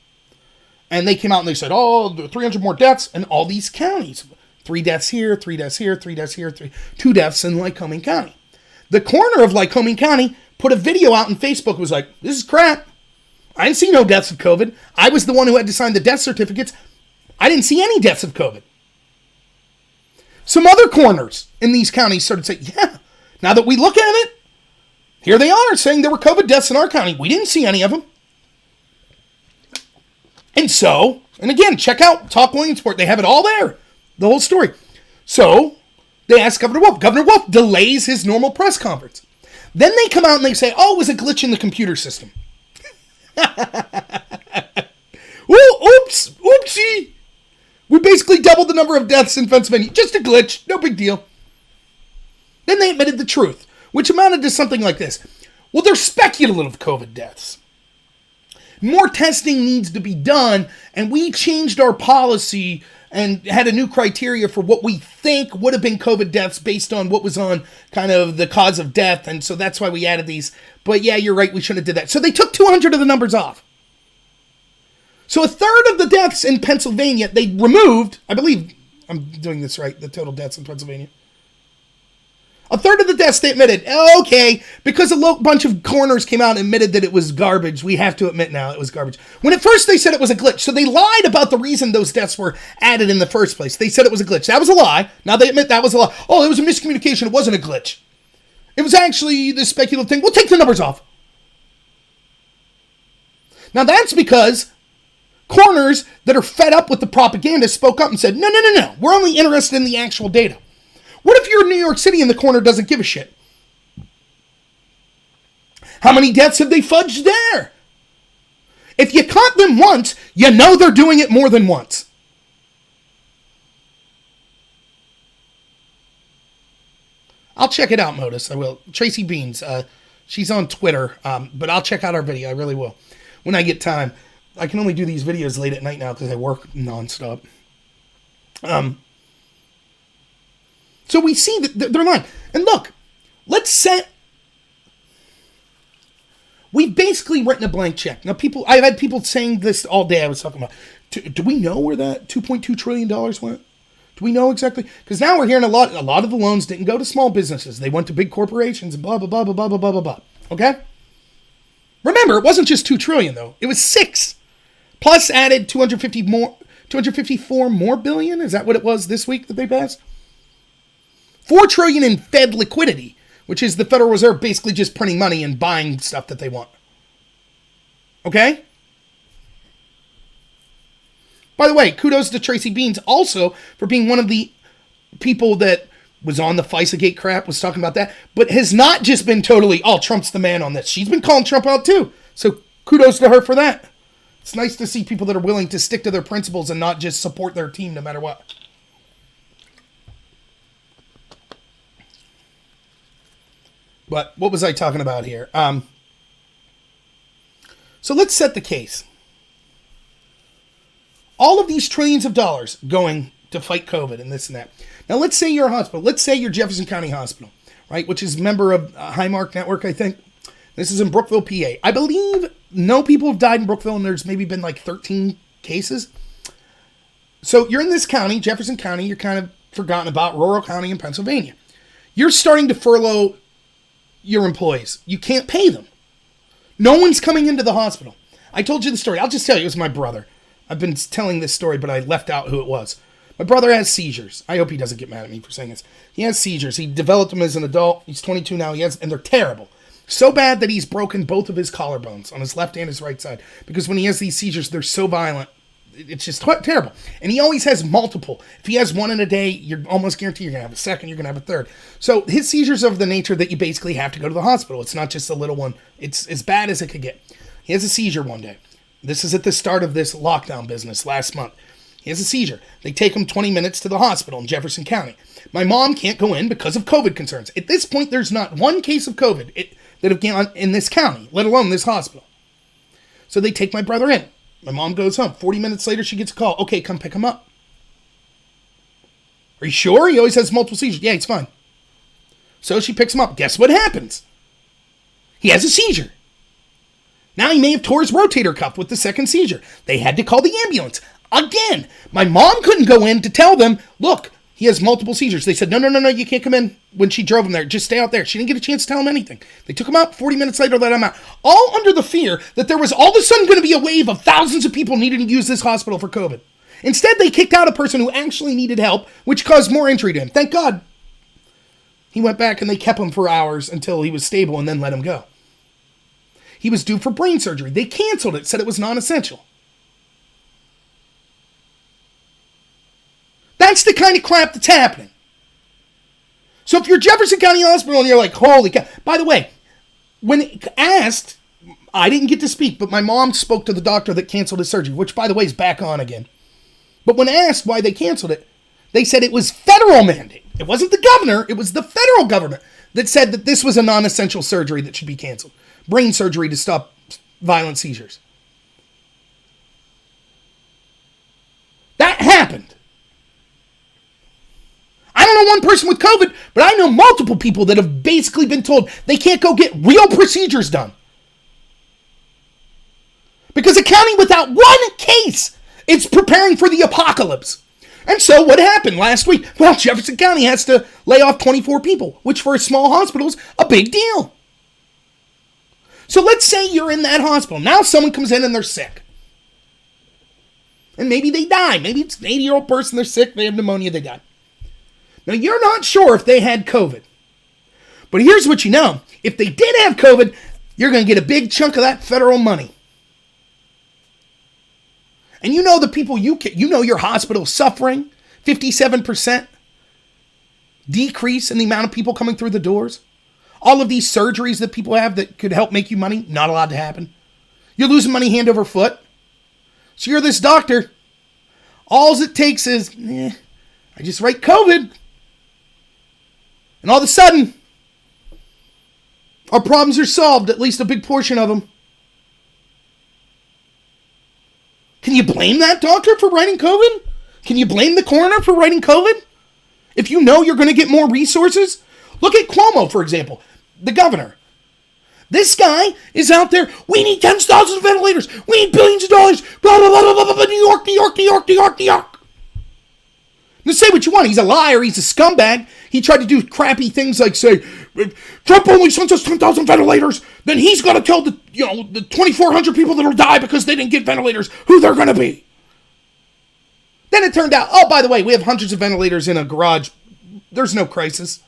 And they came out and they said, oh, 300 more deaths in all these counties. 3 deaths here, 3 deaths here, 3 deaths here, 2 deaths in Lycoming County. The coroner of Lycoming County put a video out on Facebook, was like, this is crap. I didn't see no deaths of COVID. I was the one who had to sign the death certificates. I didn't see any deaths of COVID. Some other coroners in these counties started saying, yeah, now that we look at it, here they are saying there were COVID deaths in our county. We didn't see any of them. And so, and again, check out Talk Williamsport. They have it all there. The whole story. So, they asked Governor Wolf. Governor Wolf delays his normal press conference. Then they come out and they say, oh, it was a glitch in the computer system. Oopsie. We basically doubled the number of deaths in Pennsylvania. Just a glitch. No big deal. Then they admitted the truth, which amounted to something like this. Well, there's speculative COVID deaths. More testing needs to be done, and we changed our policy and had a new criteria for what we think would have been COVID deaths based on what was on kind of the cause of death, and so that's why we added these. But yeah, you're right, we shouldn't have did that. So they took 200 of the numbers off. So a third of the deaths in Pennsylvania, they removed, I believe I'm doing this right, the total deaths in Pennsylvania. A third of the deaths they admitted, okay, because a bunch of coroners came out and admitted that it was garbage, we have to admit now it was garbage. When at first they said it was a glitch, so they lied about the reason those deaths were added in the first place. They said it was a glitch. That was a lie. Now they admit that was a lie. Oh, it was a miscommunication. It wasn't a glitch. It was actually this speculative thing. We'll take the numbers off. Now that's because coroners that are fed up with the propaganda spoke up and said, no, we're only interested in the actual data. What if you're in New York City and the coroner doesn't give a shit? How many deaths have they fudged there? If you caught them once, you know they're doing it more than once. I'll check it out, Modus. I will. Tracy Beans. She's on Twitter, but I'll check out our video. I really will. When I get time. I can only do these videos late at night now because I work nonstop. So we see that they're lying. And look, we've basically written a blank check. Now, I've had people saying this all day. I was talking about, do we know where that $2.2 trillion went? Do we know exactly? Because now we're hearing a lot of the loans didn't go to small businesses. They went to big corporations and blah, blah, blah, blah, blah, blah, blah, blah. Okay? Remember, it wasn't just $2 trillion, though. It was 6. Plus added 254 more billion. Is that what it was this week that they passed? $4 trillion in Fed liquidity, which is the Federal Reserve basically just printing money and buying stuff that they want. Okay? By the way, kudos to Tracy Beans also for being one of the people that was on the FISA gate crap, was talking about that, but has not just been totally, oh, Trump's the man on this. She's been calling Trump out too. So kudos to her for that. It's nice to see people that are willing to stick to their principles and not just support their team no matter what. But what was I talking about here? So let's set the case. All of these trillions of dollars going to fight COVID and this and that. Now let's say you're a hospital. Let's say you're Jefferson County Hospital, right? Which is a member of Highmark Network, I think. This is in Brookville, PA. I believe no people have died in Brookville, and there's maybe been like 13 cases. So you're in this county, Jefferson County. You're kind of forgotten about, rural county in Pennsylvania. You're starting to furlough your employees. You can't pay them. No one's coming into the hospital. I told you the story. I'll just tell you, it was my brother. I've been telling this story, but I left out who it was. My brother has seizures. I hope he doesn't get mad at me for saying this. He has seizures. He developed them as an adult. He's 22 now. And they're terrible. So bad that he's broken both of his collarbones on his left and his right side. Because when he has these seizures, they're so violent. It's just terrible. And he always has multiple. If he has one in a day, you're almost guaranteed you're going to have a second, you're going to have a third. So his seizures are of the nature that you basically have to go to the hospital. It's not just a little one. It's as bad as it could get. He has a seizure one day. This is at the start of this lockdown business last month. He has a seizure. They take him 20 minutes to the hospital in Jefferson County. My mom can't go in because of COVID concerns. At this point, there's not one case of COVID that have gone in this county, let alone this hospital. So they take my brother in. My mom goes home. 40 minutes later, she gets a call. Okay, come pick him up. Are you sure? He always has multiple seizures. Yeah, he's fine. So she picks him up. Guess what happens? He has a seizure. Now he may have tore his rotator cuff with the second seizure. They had to call the ambulance. Again, my mom couldn't go in to tell them, look, he has multiple seizures. They said, no, you can't come in when she drove him there. Just stay out there. She didn't get a chance to tell him anything. They took him out. 40 minutes later, let him out. All under the fear that there was all of a sudden going to be a wave of thousands of people needing to use this hospital for COVID. Instead, they kicked out a person who actually needed help, which caused more injury to him. Thank God. He went back and they kept him for hours until he was stable and then let him go. He was due for brain surgery. They canceled it, said it was non-essential. That's the kind of crap that's happening. So if you're Jefferson County Hospital and you're like, holy cow. By the way, When asked, I didn't get to speak, but my mom spoke to the doctor that canceled his surgery, which, by the way, is back on again. But when asked why they canceled it, they said it was federal mandate. It wasn't the governor, it was the federal government that said that this was a non-essential surgery that should be canceled. Brain surgery to stop violent seizures. That happened. I don't know one person with COVID, but I know multiple people that have basically been told they can't go get real procedures done. Because a county without one case is preparing for the apocalypse. And so what happened last week? Well, Jefferson County has to lay off 24 people, which for a small hospital is a big deal. So let's say you're in that hospital. Now someone comes in and they're sick. And maybe they die. Maybe it's an 80-year-old person, they're sick, they have pneumonia, they die. Now, you're not sure if they had COVID. But here's what you know. If they did have COVID, you're going to get a big chunk of that federal money. And you know the people you know your hospital suffering, 57% decrease in the amount of people coming through the doors. All of these surgeries that people have that could help make you money, not allowed to happen. You're losing money hand over foot. So you're this doctor. All it takes is, I just write COVID. And all of a sudden, our problems are solved, at least a big portion of them. Can you blame that doctor for writing COVID? Can you blame the coroner for writing COVID? If you know you're going to get more resources? Look at Cuomo, for example, the governor. This guy is out there, we need tens of thousands of ventilators, we need billions of dollars, blah, blah, blah, blah, blah, blah, New York, New York, New York, New York, New York. Now say what you want, he's a liar, he's a scumbag. He tried to do crappy things like say, Trump only sends us 10,000 ventilators, then he's got to tell the 2,400 people that'll die because they didn't get ventilators who they're going to be. Then it turned out, oh, by the way, we have hundreds of ventilators in a garage. There's no crisis.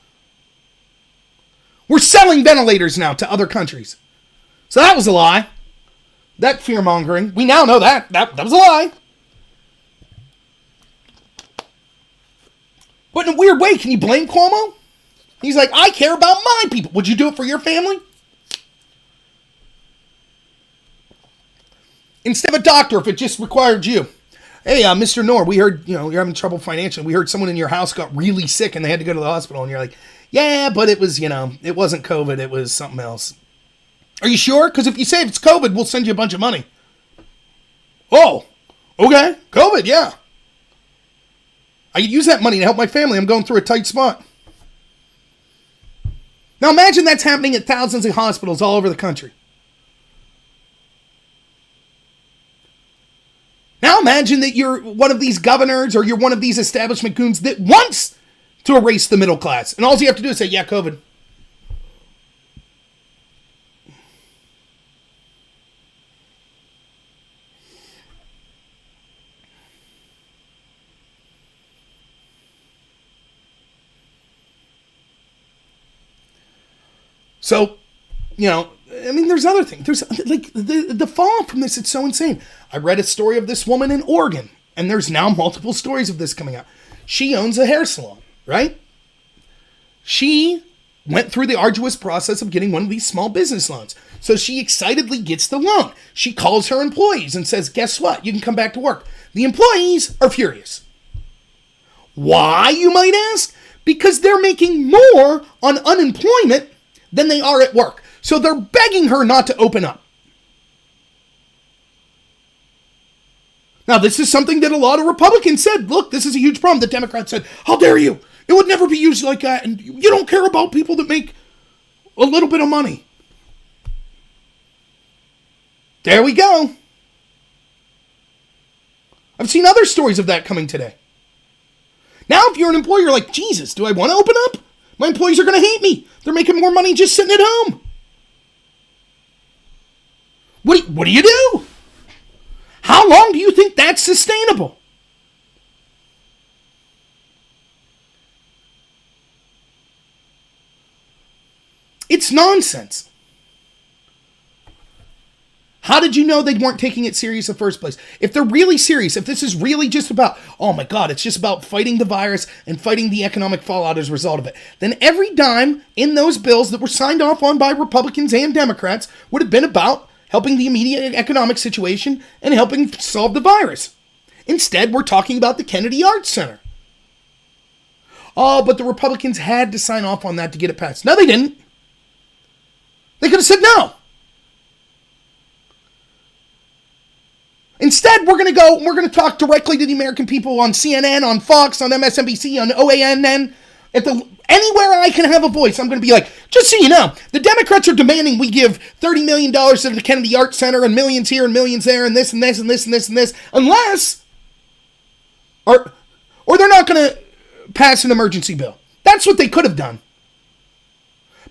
We're selling ventilators now to other countries. So that was a lie. That fear-mongering. We now know that was a lie. But in a weird way, can you blame Cuomo? He's like, I care about my people. Would you do it for your family? Instead of a doctor, if it just required you. Hey, Mr. Knorr, we heard, you're having trouble financially. We heard someone in your house got really sick and they had to go to the hospital. And you're like, yeah, but it was, it wasn't COVID. It was something else. Are you sure? Because if you say it's COVID, we'll send you a bunch of money. Oh, okay. COVID, yeah. I could use that money to help my family. I'm going through a tight spot. Now imagine that's happening at thousands of hospitals all over the country. Now imagine that you're one of these governors or you're one of these establishment goons that wants to erase the middle class. And all you have to do is say, yeah, COVID. So, there's other things. There's like the fallout from this. It's so insane. I read a story of this woman in Oregon, and there's now multiple stories of this coming out. She owns a hair salon, right? She went through the arduous process of getting one of these small business loans. So she excitedly gets the loan. She calls her employees and says, guess what? You can come back to work. The employees are furious. Why, you might ask? Because they're making more on unemployment than they are at work. So they're begging her not to open up. Now, this is something that a lot of Republicans said. Look, this is a huge problem. The Democrats said, how dare you? It would never be used like that. And you don't care about people that make a little bit of money. There we go. I've seen other stories of that coming today. Now, if you're an employer, you're like, Jesus, do I want to open up? My employees are going to hate me. They're making more money just sitting at home. What do you do? How long do you think that's sustainable? It's nonsense. How did you know they weren't taking it serious in the first place? If they're really serious, if this is really just about, oh my God, it's just about fighting the virus and fighting the economic fallout as a result of it, then every dime in those bills that were signed off on by Republicans and Democrats would have been about helping the immediate economic situation and helping solve the virus. Instead, we're talking about the Kennedy Arts Center. Oh, but the Republicans had to sign off on that to get it passed. No, they didn't. They could have said no. Instead, we're going to talk directly to the American people on CNN, on Fox, on MSNBC, on OANN. Anywhere I can have a voice, I'm going to be like, just so you know, the Democrats are demanding we give $30 million to the Kennedy Arts Center and millions here and millions there and this and this and this and this and this, unless, or they're not going to pass an emergency bill. That's what they could have done.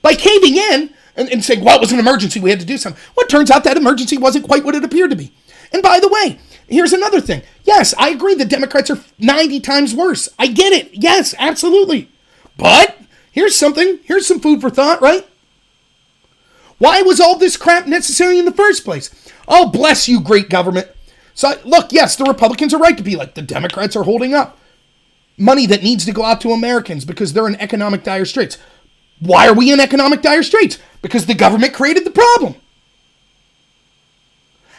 By caving in and saying, well, it was an emergency, we had to do something. Well, it turns out that emergency wasn't quite what it appeared to be. And by the way, here's another thing. Yes, I agree the Democrats are 90 times worse. I get it. Yes, absolutely. But here's some food for thought, right? Why was all this crap necessary in the first place? Oh, bless you, great government. So look, yes, the Republicans are right to be like, the Democrats are holding up money that needs to go out to Americans because they're in economic dire straits. Why are we in economic dire straits? Because the government created the problem.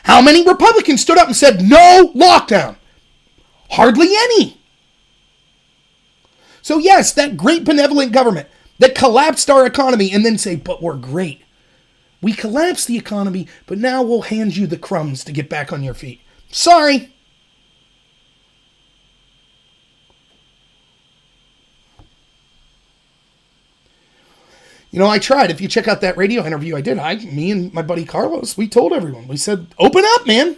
How many Republicans stood up and said no lockdown? Hardly any. So yes, that great benevolent government that collapsed our economy and then say, but we're great. We collapsed the economy, but now we'll hand you the crumbs to get back on your feet. Sorry. You know, I tried. If you check out that radio interview I did, me and my buddy Carlos, we told everyone. We said, open up, man.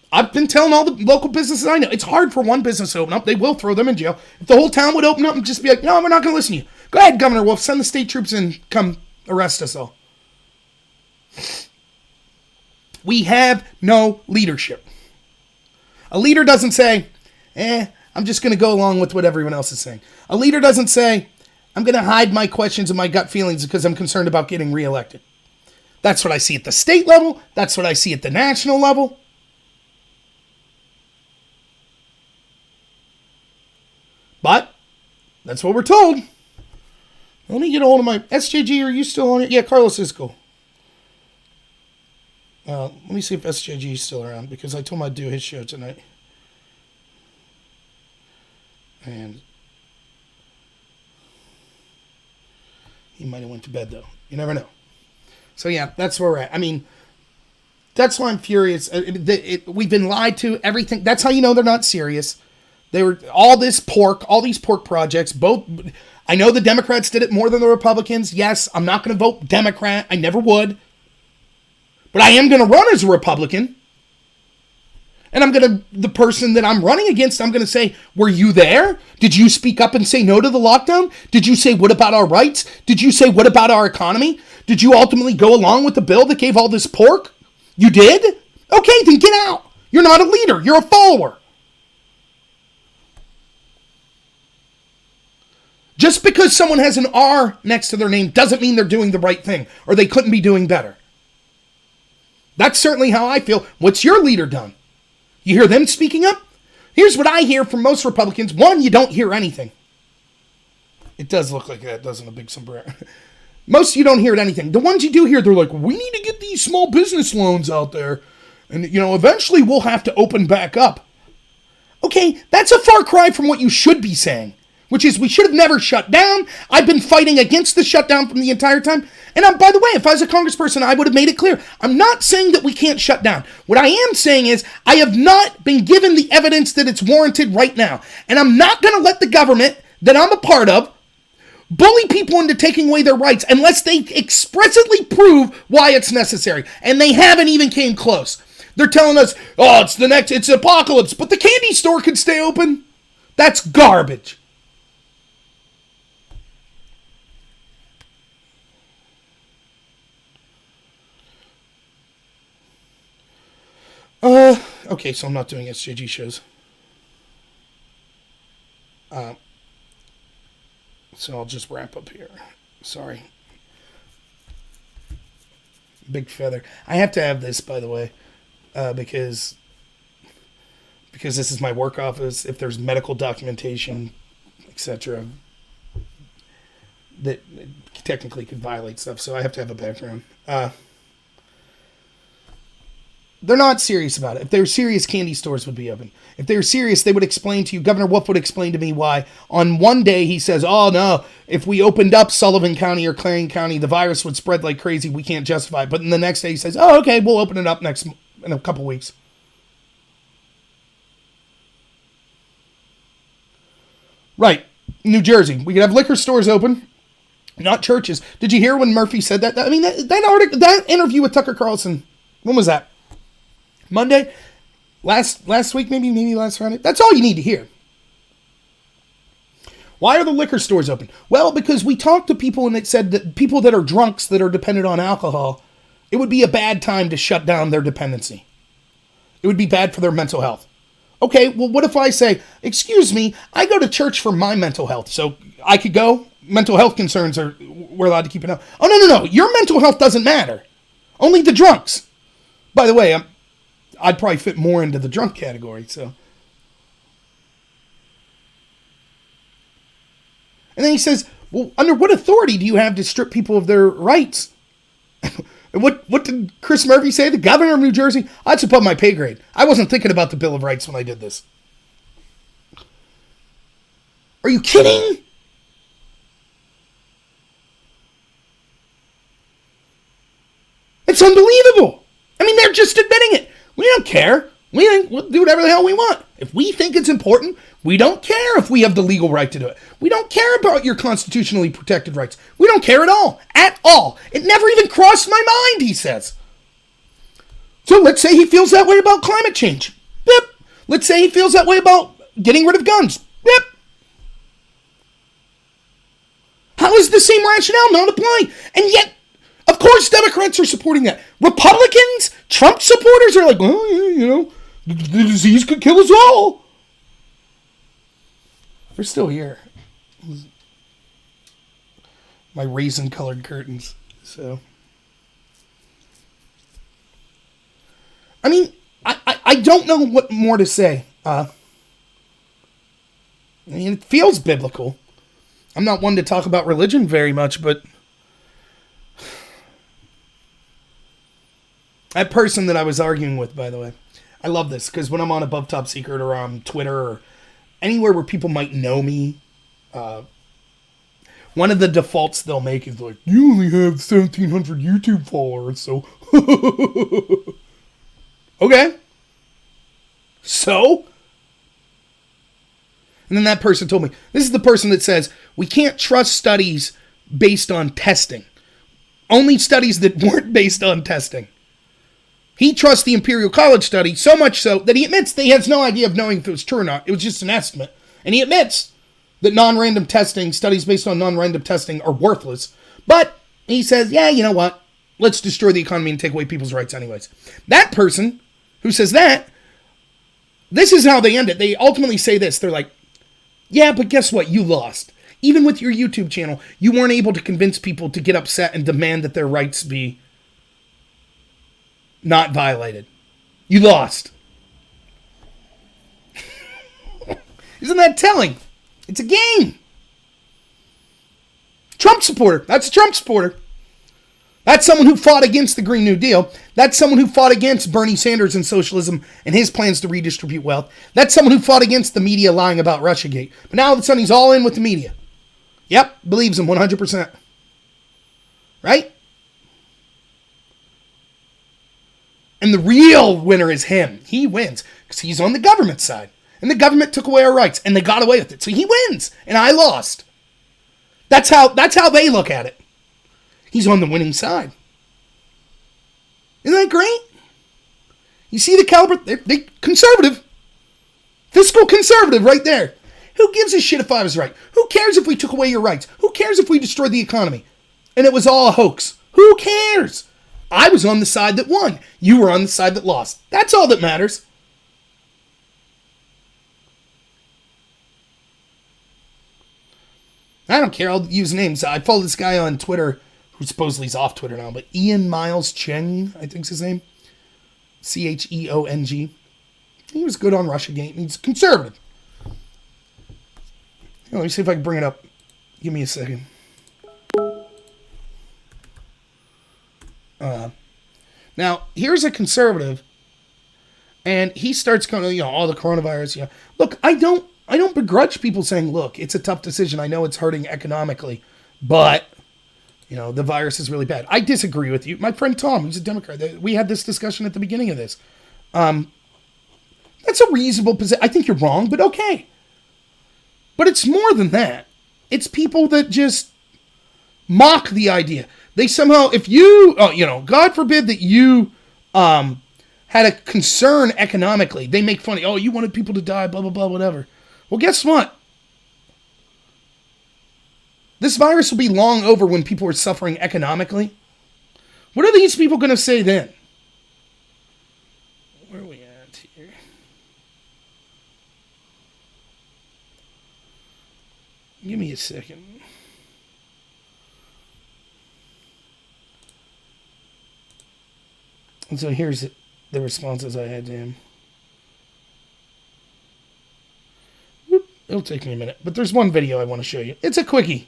I've been telling all the local businesses I know. It's hard for one business to open up. They will throw them in jail. If the whole town would open up and just be like, no, we're not going to listen to you. Go ahead, Governor Wolf. Send the state troops in. Come arrest us all. We have no leadership. A leader doesn't say, I'm just going to go along with what everyone else is saying. A leader doesn't say, I'm going to hide my questions and my gut feelings because I'm concerned about getting reelected. That's what I see at the state level. That's what I see at the national level. But that's what we're told. Let me get a hold of my SJG. Are you still on it? Yeah, Carlos is cool. Let me see if SJG is still around because I told him I'd do his show tonight. And he might have went to bed, though. You never know. So, yeah, that's where we're at. I mean, that's why I'm furious. We've been lied to. Everything. That's how you know they're not serious. They were all these pork projects. Both. I know the Democrats did it more than the Republicans. Yes, I'm not going to vote Democrat. I never would. But I am going to run as a Republican. And the person that I'm running against, I'm going to say, were you there? Did you speak up and say no to the lockdown? Did you say, what about our rights? Did you say, what about our economy? Did you ultimately go along with the bill that gave all this pork? You did? Okay, then get out. You're not a leader. You're a follower. Just because someone has an R next to their name doesn't mean they're doing the right thing or they couldn't be doing better. That's certainly how I feel. What's your leader done? You hear them speaking up? Here's what I hear from most Republicans. One, you don't hear anything. It does look like that, doesn't it, a big sombrero? Most of you don't hear anything. The ones you do hear, they're like, we need to get these small business loans out there. And, eventually we'll have to open back up. Okay, that's a far cry from what you should be saying, which is we should have never shut down. I've been fighting against the shutdown from the entire time. And by the way, if I was a congressperson, I would have made it clear. I'm not saying that we can't shut down. What I am saying is I have not been given the evidence that it's warranted right now. And I'm not going to let the government that I'm a part of bully people into taking away their rights unless they expressly prove why it's necessary. And they haven't even came close. They're telling us, it's apocalypse, but the candy store could stay open. That's garbage. Okay, so I'm not doing SJG shows. So I'll just wrap up here. Sorry. Big feather. I have to have this, by the way, because this is my work office. If there's medical documentation, etc., that technically could violate stuff, so I have to have a background. They're not serious about it. If they were serious, candy stores would be open. If they were serious, they would explain to you, Governor Wolf would explain to me why on one day he says, oh no, if we opened up Sullivan County or Clarion County, the virus would spread like crazy. We can't justify it. But then the next day he says, oh, okay, we'll open it up in a couple weeks. Right. New Jersey. We could have liquor stores open, not churches. Did you hear when Murphy said that? I mean, that interview with Tucker Carlson, when was that? Monday? Last week, maybe last Friday? That's all you need to hear. Why are the liquor stores open? Well, because we talked to people and it said that people that are drunks that are dependent on alcohol, it would be a bad time to shut down their dependency. It would be bad for their mental health. Okay, well, what if I say, excuse me, I go to church for my mental health, so I could go? Mental health concerns we're allowed to keep it up. Oh, no. Your mental health doesn't matter. Only the drunks. By the way, I'd probably fit more into the drunk category, so. And then he says, well, under what authority do you have to strip people of their rights? What did Chris Murphy say? The governor of New Jersey? That's above my pay grade. I wasn't thinking about the Bill of Rights when I did this. Are you kidding? It's unbelievable. I mean, they're just admitting it. We don't care. We'll do whatever the hell we want. If we think it's important, we don't care if we have the legal right to do it. We don't care about your constitutionally protected rights. We don't care at all. At all. It never even crossed my mind, he says. So let's say he feels that way about climate change. Yep. Let's say he feels that way about getting rid of guns. Yep. How is the same rationale not applying? And yet, of course, Democrats are supporting that. Republicans, Trump supporters are like, well, yeah, the disease could kill us all. We're still here. My raisin-colored curtains. So, I mean, I don't know what more to say. I mean, it feels biblical. I'm not one to talk about religion very much, but that person that I was arguing with, by the way, I love this because when I'm on Above Top Secret or on Twitter or anywhere where people might know me, one of the defaults they'll make is like, you only have 1,700 YouTube followers, so. Okay. So? And then that person told me, this is the person that says, we can't trust studies based on testing. Only studies that weren't based on testing. He trusts the Imperial College study so much so that he admits that he has no idea of knowing if it was true or not. It was just an estimate. And he admits that non-random testing, studies based on non-random testing are worthless. But he says, yeah, you know what? Let's destroy the economy and take away people's rights anyways. That person who says that, this is how they end it. They ultimately say this. They're like, yeah, but guess what? You lost. Even with your YouTube channel, you weren't able to convince people to get upset and demand that their rights be not violated. You lost. Isn't that telling? It's a game. Trump supporter. That's a Trump supporter. That's someone who fought against the Green New Deal. That's someone who fought against Bernie Sanders and socialism and his plans to redistribute wealth. That's someone who fought against the media lying about Russiagate. But now all of a sudden he's all in with the media. Yep, believes him 100%. Right? And the real winner is him. He wins because he's on the government side. And the government took away our rights and they got away with it. So he wins and I lost. That's how they look at it. He's on the winning side. Isn't that great? You see the caliber? They conservative. Fiscal conservative right there. Who gives a shit if I was right? Who cares if we took away your rights? Who cares if we destroyed the economy? And it was all a hoax. Who cares? I was on the side that won. You were on the side that lost. That's all that matters. I don't care. I'll use names. I follow this guy on Twitter who supposedly is off Twitter now, but Ian Miles Cheng, I think's his name. Cheong. He was good on Russiagate. He's conservative. Let me see if I can bring it up. Give me a second. Now, here's a conservative, and he starts going, all the coronavirus. Look, I don't begrudge people saying, look, it's a tough decision. I know it's hurting economically, but the virus is really bad. I disagree with you. My friend Tom, who's a Democrat, we had this discussion at the beginning of this. That's a reasonable position. I think you're wrong, but okay. But it's more than that. It's people that just mock the idea. They somehow, if you, God forbid that you had a concern economically, they make fun of, you wanted people to die, blah, blah, blah, whatever. Well, guess what? This virus will be long over when people are suffering economically. What are these people going to say then? Where are we at here? Give me a second. And so here's the responses I had to him. Whoop, it'll take me a minute, but there's one video I want to show you. It's a quickie.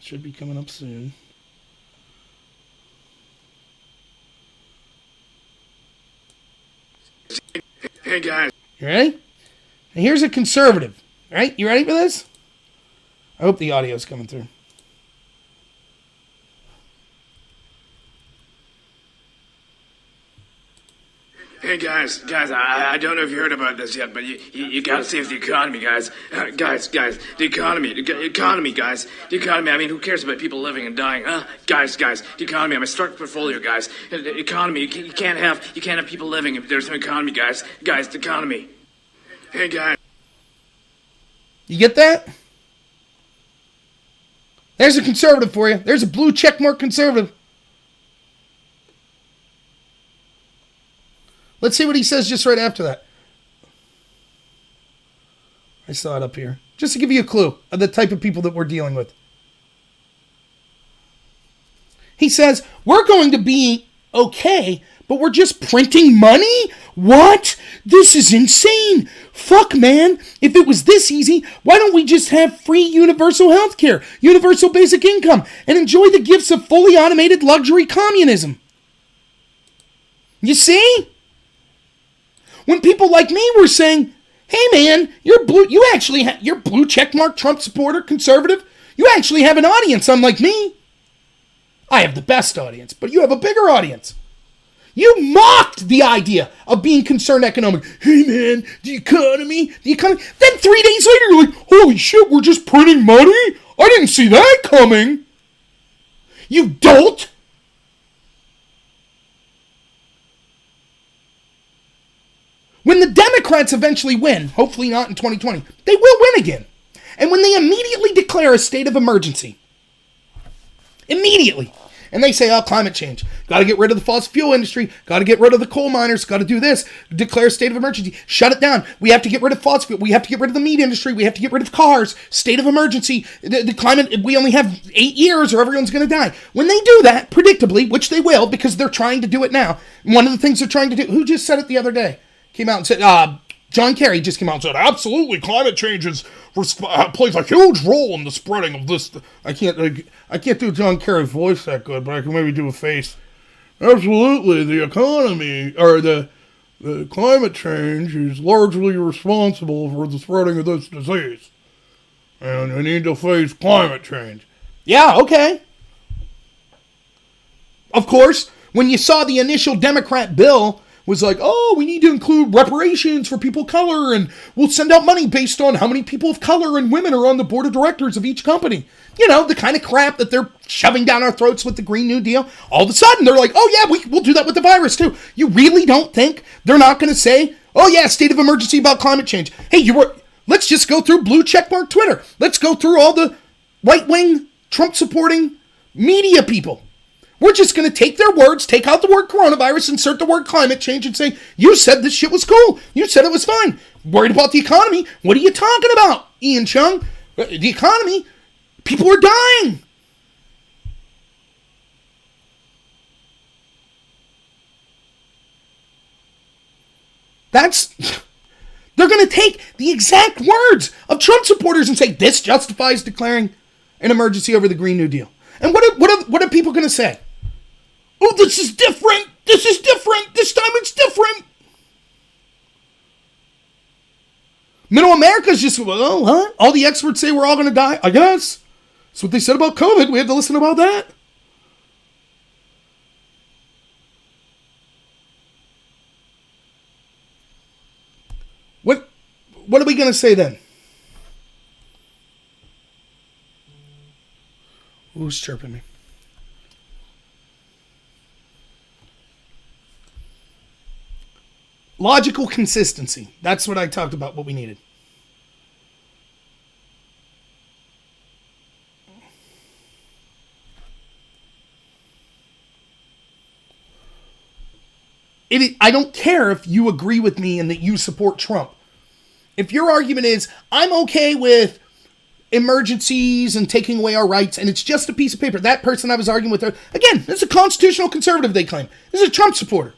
Should be coming up soon. Hey guys. You ready? And here's a conservative. All right, you ready for this? I hope the audio's coming through. Hey guys, I don't know if you heard about this yet, but you gotta save the economy, guys. Guys, the economy, guys. The economy, I mean, who cares about people living and dying, huh? Guys, the economy, I'm a stark portfolio, guys. The economy, you can't have people living if there's no economy, guys. Guys, the economy. Hey guys. You get that? There's a conservative for you. There's a blue checkmark conservative. Let's see what he says just right after that. I saw it up here. Just to give you a clue of the type of people that we're dealing with. He says, we're going to be okay, but we're just printing money? What? This is insane. Fuck, man. If it was this easy, why don't we just have free universal health care, universal basic income, and enjoy the gifts of fully automated luxury communism? You see? When people like me were saying, hey man, you're blue checkmark Trump supporter, conservative, you actually have an audience unlike me. I have the best audience, but you have a bigger audience. You mocked the idea of being concerned economic. Hey man, the economy. Then 3 days later you're like, holy shit, we're just printing money? I didn't see that coming. You dolt. When the Democrats eventually win, hopefully not in 2020, they will win again. And when they immediately declare a state of emergency, immediately, and they say, climate change, got to get rid of the fossil fuel industry, got to get rid of the coal miners, got to do this, declare a state of emergency, shut it down, we have to get rid of fossil fuel, we have to get rid of the meat industry, we have to get rid of cars, state of emergency, the climate, we only have 8 years or everyone's going to die. When they do that, predictably, which they will because they're trying to do it now, one of the things they're trying to do, who just said it the other day? Came out and said, John Kerry just came out and said, absolutely, climate change plays a huge role in the spreading of this. I can't do John Kerry's voice that good, but I can maybe do a face. Absolutely, the economy, or the climate change is largely responsible for the spreading of this disease. And we need to face climate change. Yeah, okay. Of course, when you saw the initial Democrat bill, was like, we need to include reparations for people of color, and we'll send out money based on how many people of color and women are on the board of directors of each company. You know, the kind of crap that they're shoving down our throats with the Green New Deal. All of a sudden, they're like, we'll do that with the virus, too. You really don't think they're not going to say, state of emergency about climate change. Hey, let's just go through blue checkmark Twitter. Let's go through all the right-wing, Trump-supporting media people. We're just going to take their words, take out the word coronavirus, insert the word climate change, and say, you said this shit was cool. You said it was fine. Worried about the economy? What are you talking about, Ian Chung? The economy, people are dying. They're going to take the exact words of Trump supporters and say, this justifies declaring an emergency over the Green New Deal. And what are people going to say? Oh, this is different. This is different. This time it's different. Middle America's just, well, huh? All the experts say we're all going to die. I guess. That's what they said about COVID. We had to listen about that. What are we going to say then? Who's chirping me? Logical consistency. That's what I talked about, what we needed. I don't care if you agree with me and that you support Trump. If your argument is, I'm okay with emergencies and taking away our rights, and it's just a piece of paper. That person I was arguing with, again, this is a constitutional conservative, they claim. This is a Trump supporter.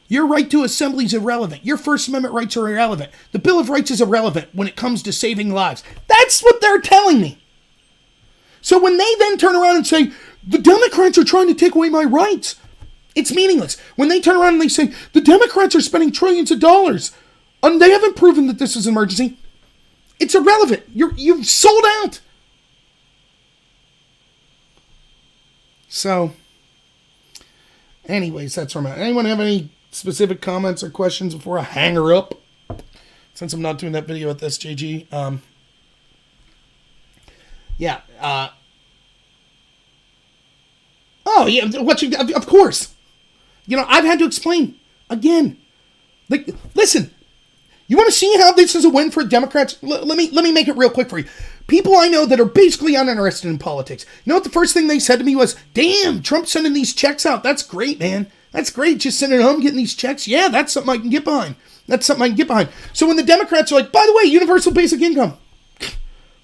Your right to assembly is irrelevant. Your First Amendment rights are irrelevant. The Bill of Rights is irrelevant when it comes to saving lives. That's what they're telling me. So when they then turn around and say, the Democrats are trying to take away my rights, it's meaningless. When they turn around and they say, the Democrats are spending trillions of dollars, and they haven't proven that this is an emergency, it's irrelevant. You've sold out. So, anyways, that's where I'm at. Anyone have any specific comments or questions before I hang her up? Since I'm not doing that video with SJG. Yeah. Oh, yeah. Of course. You know, I've had to explain again. Like, listen. You want to see how this is a win for Democrats? Let me make it real quick for you. People I know that are basically uninterested in politics. You know what the first thing they said to me was, damn, Trump's sending these checks out. That's great, man. That's great. Just sending it home, getting these checks. Yeah, that's something I can get behind. That's something I can get behind. So when the Democrats are like, by the way, universal basic income.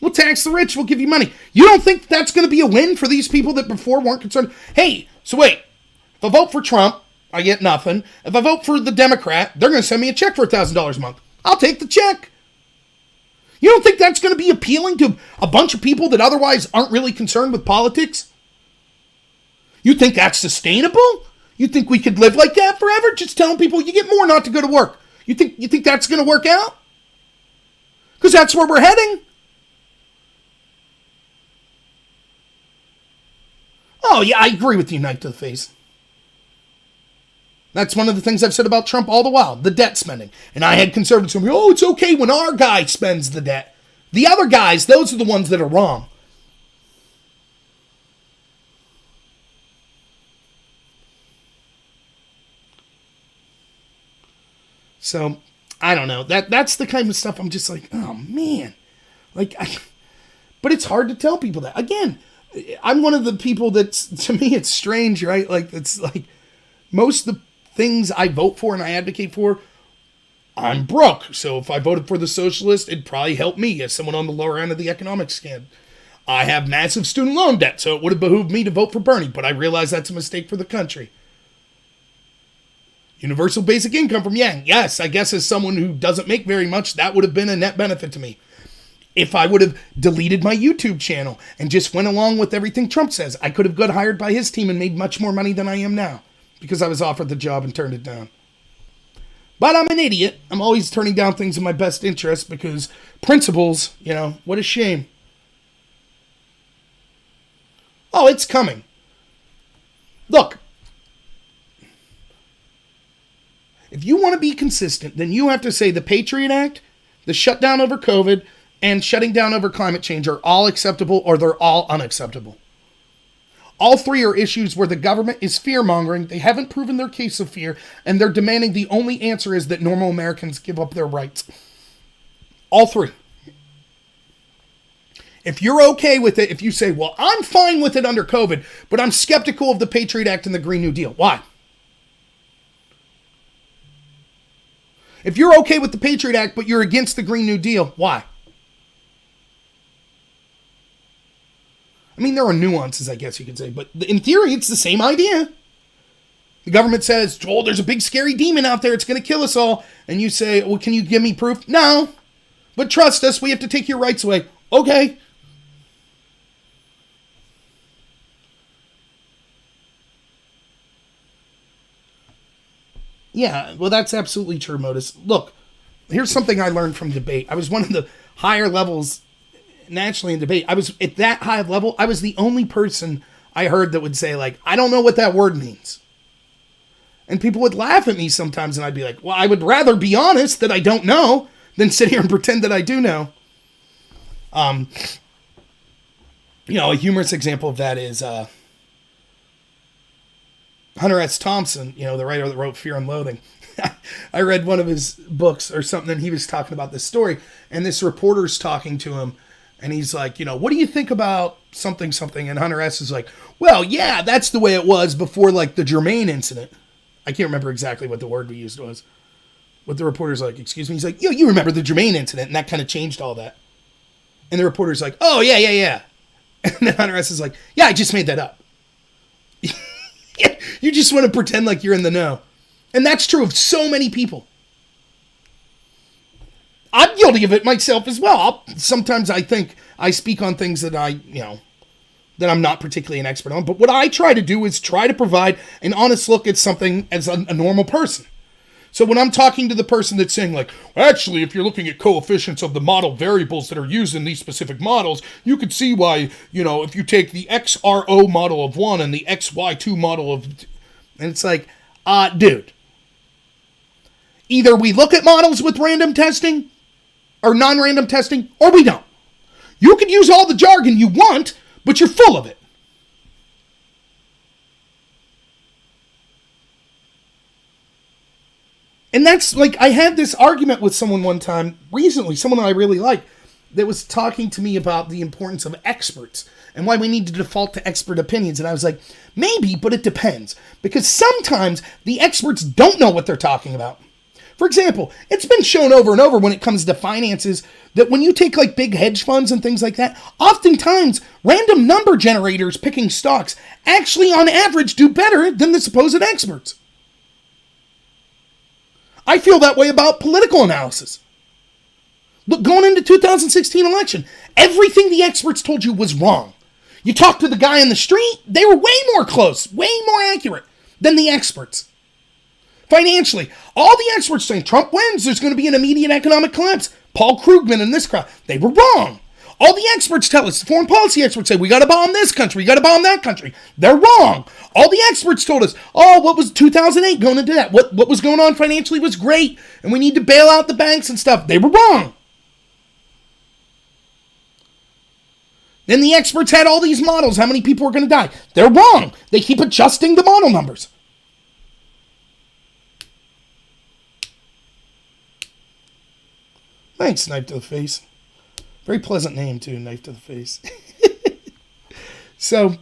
We'll tax the rich. We'll give you money. You don't think that's going to be a win for these people that before weren't concerned? Hey, so wait. If I vote for Trump, I get nothing. If I vote for the Democrat, they're going to send me a check for $1,000 a month. I'll take the check. You don't think that's going to be appealing to a bunch of people that otherwise aren't really concerned with politics? You think that's sustainable? You think we could live like that forever? Just telling people you get more not to go to work. You think that's going to work out? Because that's where we're heading. Oh, yeah, I agree with you, Knight to the face. That's one of the things I've said about Trump all the while, the debt spending. And I had conservatives tell me, oh, it's okay when our guy spends the debt. The other guys, those are the ones that are wrong. So, I don't know. That's the kind of stuff I'm just like, oh, man. But it's hard to tell people that. Again, I'm one of the people that's, to me, it's strange, right? Like, it's like most of the things I vote for and I advocate for, I'm broke. So if I voted for the socialist, it'd probably help me as someone on the lower end of the economic scale. I have massive student loan debt, so it would have behooved me to vote for Bernie, but I realize that's a mistake for the country. Universal basic income from Yang. Yes, I guess as someone who doesn't make very much, that would have been a net benefit to me. If I would have deleted my YouTube channel and just went along with everything Trump says, I could have got hired by his team and made much more money than I am now. Because I was offered the job and turned it down. But I'm an idiot. I'm always turning down things in my best interest because principles, what a shame. Oh, it's coming. Look, if you want to be consistent, then you have to say the Patriot Act, the shutdown over COVID, and shutting down over climate change are all acceptable or they're all unacceptable. All three are issues where the government is fear-mongering, they haven't proven their case of fear, and they're demanding the only answer is that normal Americans give up their rights. All three. If you're okay with it, if you say, well, I'm fine with it under COVID, but I'm skeptical of the Patriot Act and the Green New Deal. Why? If you're okay with the Patriot Act, but you're against the Green New Deal, why? I mean, there are nuances, I guess you could say, but in theory, it's the same idea. The government says, oh, there's a big scary demon out there. It's going to kill us all. And you say, well, can you give me proof? No. But trust us, we have to take your rights away. Okay. Yeah, well, that's absolutely true, Modus. Look, here's something I learned from debate. I was one of the higher levels nationally in debate. I was at that high level. I was the only person I heard that would say, like, I don't know what that word means. And people would laugh at me sometimes, and I'd be like, well, I would rather be honest that I don't know than sit here and pretend that I do know. A humorous example of that is Hunter S. Thompson, the writer that wrote Fear and Loathing. I read one of his books or something, and he was talking about this story, and this reporter's talking to him, and he's like, what do you think about something? And Hunter S. is like, well, yeah, that's the way it was before, like, the Germain incident. I can't remember exactly what the word we used was. What the reporter's like, excuse me? He's like, you remember the Germain incident, and that kind of changed all that. And the reporter's like, oh, yeah. And then Hunter S. is like, yeah, I just made that up. You just want to pretend like you're in the know. And that's true of so many people. I'm guilty of it myself as well. Sometimes I think I speak on things that that I'm not particularly an expert on. But what I try to do is try to provide an honest look at something as a normal person. So when I'm talking to the person that's saying, like, actually, if you're looking at coefficients of the model variables that are used in these specific models, you could see why, if you take the XRO model of one and the XY2 model of... And it's like, dude, either we look at models with random testing or non-random testing, or we don't. You can use all the jargon you want, but you're full of it. And that's like, I had this argument with someone one time recently, someone I really like, that was talking to me about the importance of experts and why we need to default to expert opinions. And I was like, maybe, but it depends. Because sometimes the experts don't know what they're talking about. For example, it's been shown over and over when it comes to finances that when you take like big hedge funds and things like that, oftentimes random number generators picking stocks actually on average do better than the supposed experts. I feel that way about political analysis. Look, going into 2016 election, everything the experts told you was wrong. You talk to the guy in the street, they were way more close, way more accurate than the experts. Financially, all the experts saying Trump wins, there's going to be an immediate economic collapse. Paul Krugman and this crowd, they were wrong. All the experts tell us, the foreign policy experts say, we got to bomb this country, we got to bomb that country. They're wrong. All the experts told us, what was 2008 going into that? What was going on financially was great, and we need to bail out the banks and stuff. They were wrong. Then the experts had all these models, how many people were going to die. They're wrong. They keep adjusting the model numbers. Thanks, Knife to the Face. Very pleasant name, too, Knife to the Face. So,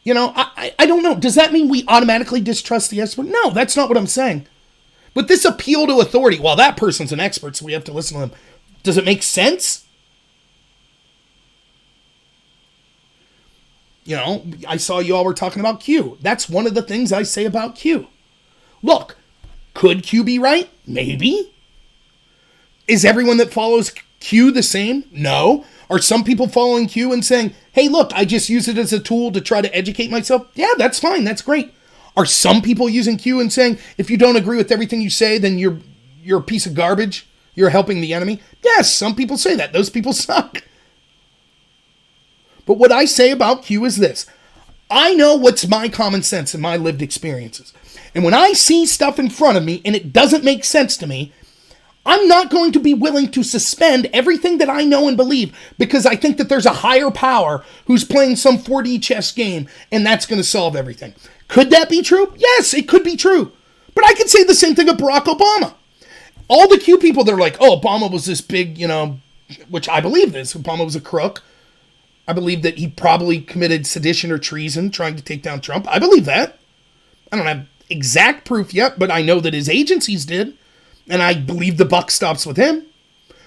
I don't know. Does that mean we automatically distrust the expert? No, that's not what I'm saying. But this appeal to authority, well, that person's an expert, so we have to listen to them. Does it make sense? I saw you all were talking about Q. That's one of the things I say about Q. Look, could Q be right? Maybe. Is everyone that follows Q the same? No. Are some people following Q and saying, hey, look, I just use it as a tool to try to educate myself? Yeah, that's fine. That's great. Are some people using Q and saying, if you don't agree with everything you say, then you're a piece of garbage? You're helping the enemy? Yes, some people say that. Those people suck. But what I say about Q is this. I know what's my common sense and my lived experiences. And when I see stuff in front of me and it doesn't make sense to me, I'm not going to be willing to suspend everything that I know and believe because I think that there's a higher power who's playing some 4D chess game and that's going to solve everything. Could that be true? Yes, it could be true. But I could say the same thing of Barack Obama. All the Q people that are like, Obama was this big, which I believe this. Obama was a crook. I believe that he probably committed sedition or treason trying to take down Trump. I believe that. I don't have exact proof yet, but I know that his agencies did. And I believe the buck stops with him.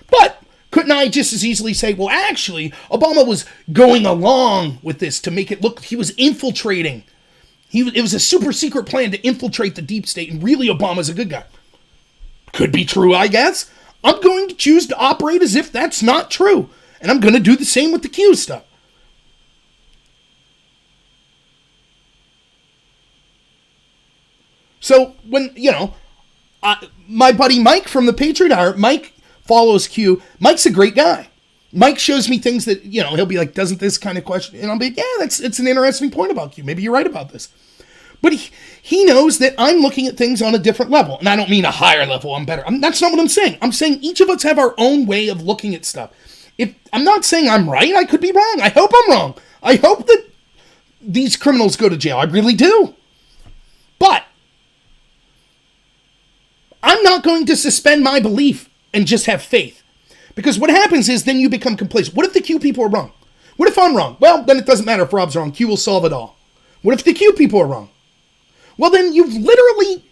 But Couldn't I just as easily say, well, actually, Obama was going along with this to make it look, he was infiltrating. It was a super secret plan to infiltrate the deep state, and really Obama's a good guy. Could be true, I guess. I'm going to choose to operate as if that's not true. And I'm going to do the same with the Q stuff. So when, my buddy Mike from the Patriot Hour, Mike follows Q. Mike's a great guy. Mike shows me things that, he'll be like, doesn't this kind of question? And I'll be like, yeah, it's an interesting point about Q. Maybe you're right about this. But he knows that I'm looking at things on a different level. And I don't mean a higher level, I'm better. That's not what I'm saying. I'm saying each of us have our own way of looking at stuff. I'm not saying I'm right. I could be wrong. I hope I'm wrong. I hope that these criminals go to jail. I really do. But I'm not going to suspend my belief and just have faith. Because what happens is then you become complacent. What if the Q people are wrong? What if I'm wrong? Well, then it doesn't matter if Rob's wrong. Q will solve it all. What if the Q people are wrong? Well, then you've literally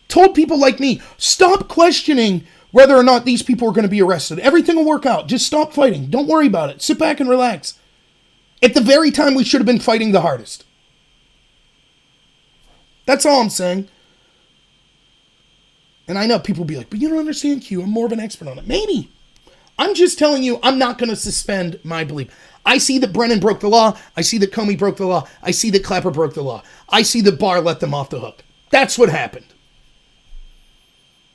told people like me, stop questioning whether or not these people are going to be arrested. Everything will work out. Just stop fighting. Don't worry about it. Sit back and relax. At the very time we should have been fighting the hardest. That's all I'm saying. And I know people will be like, but you don't understand Q. I'm more of an expert on it. Maybe. I'm just telling you, I'm not going to suspend my belief. I see that Brennan broke the law. I see that Comey broke the law. I see that Clapper broke the law. I see that Barr let them off the hook. That's what happened.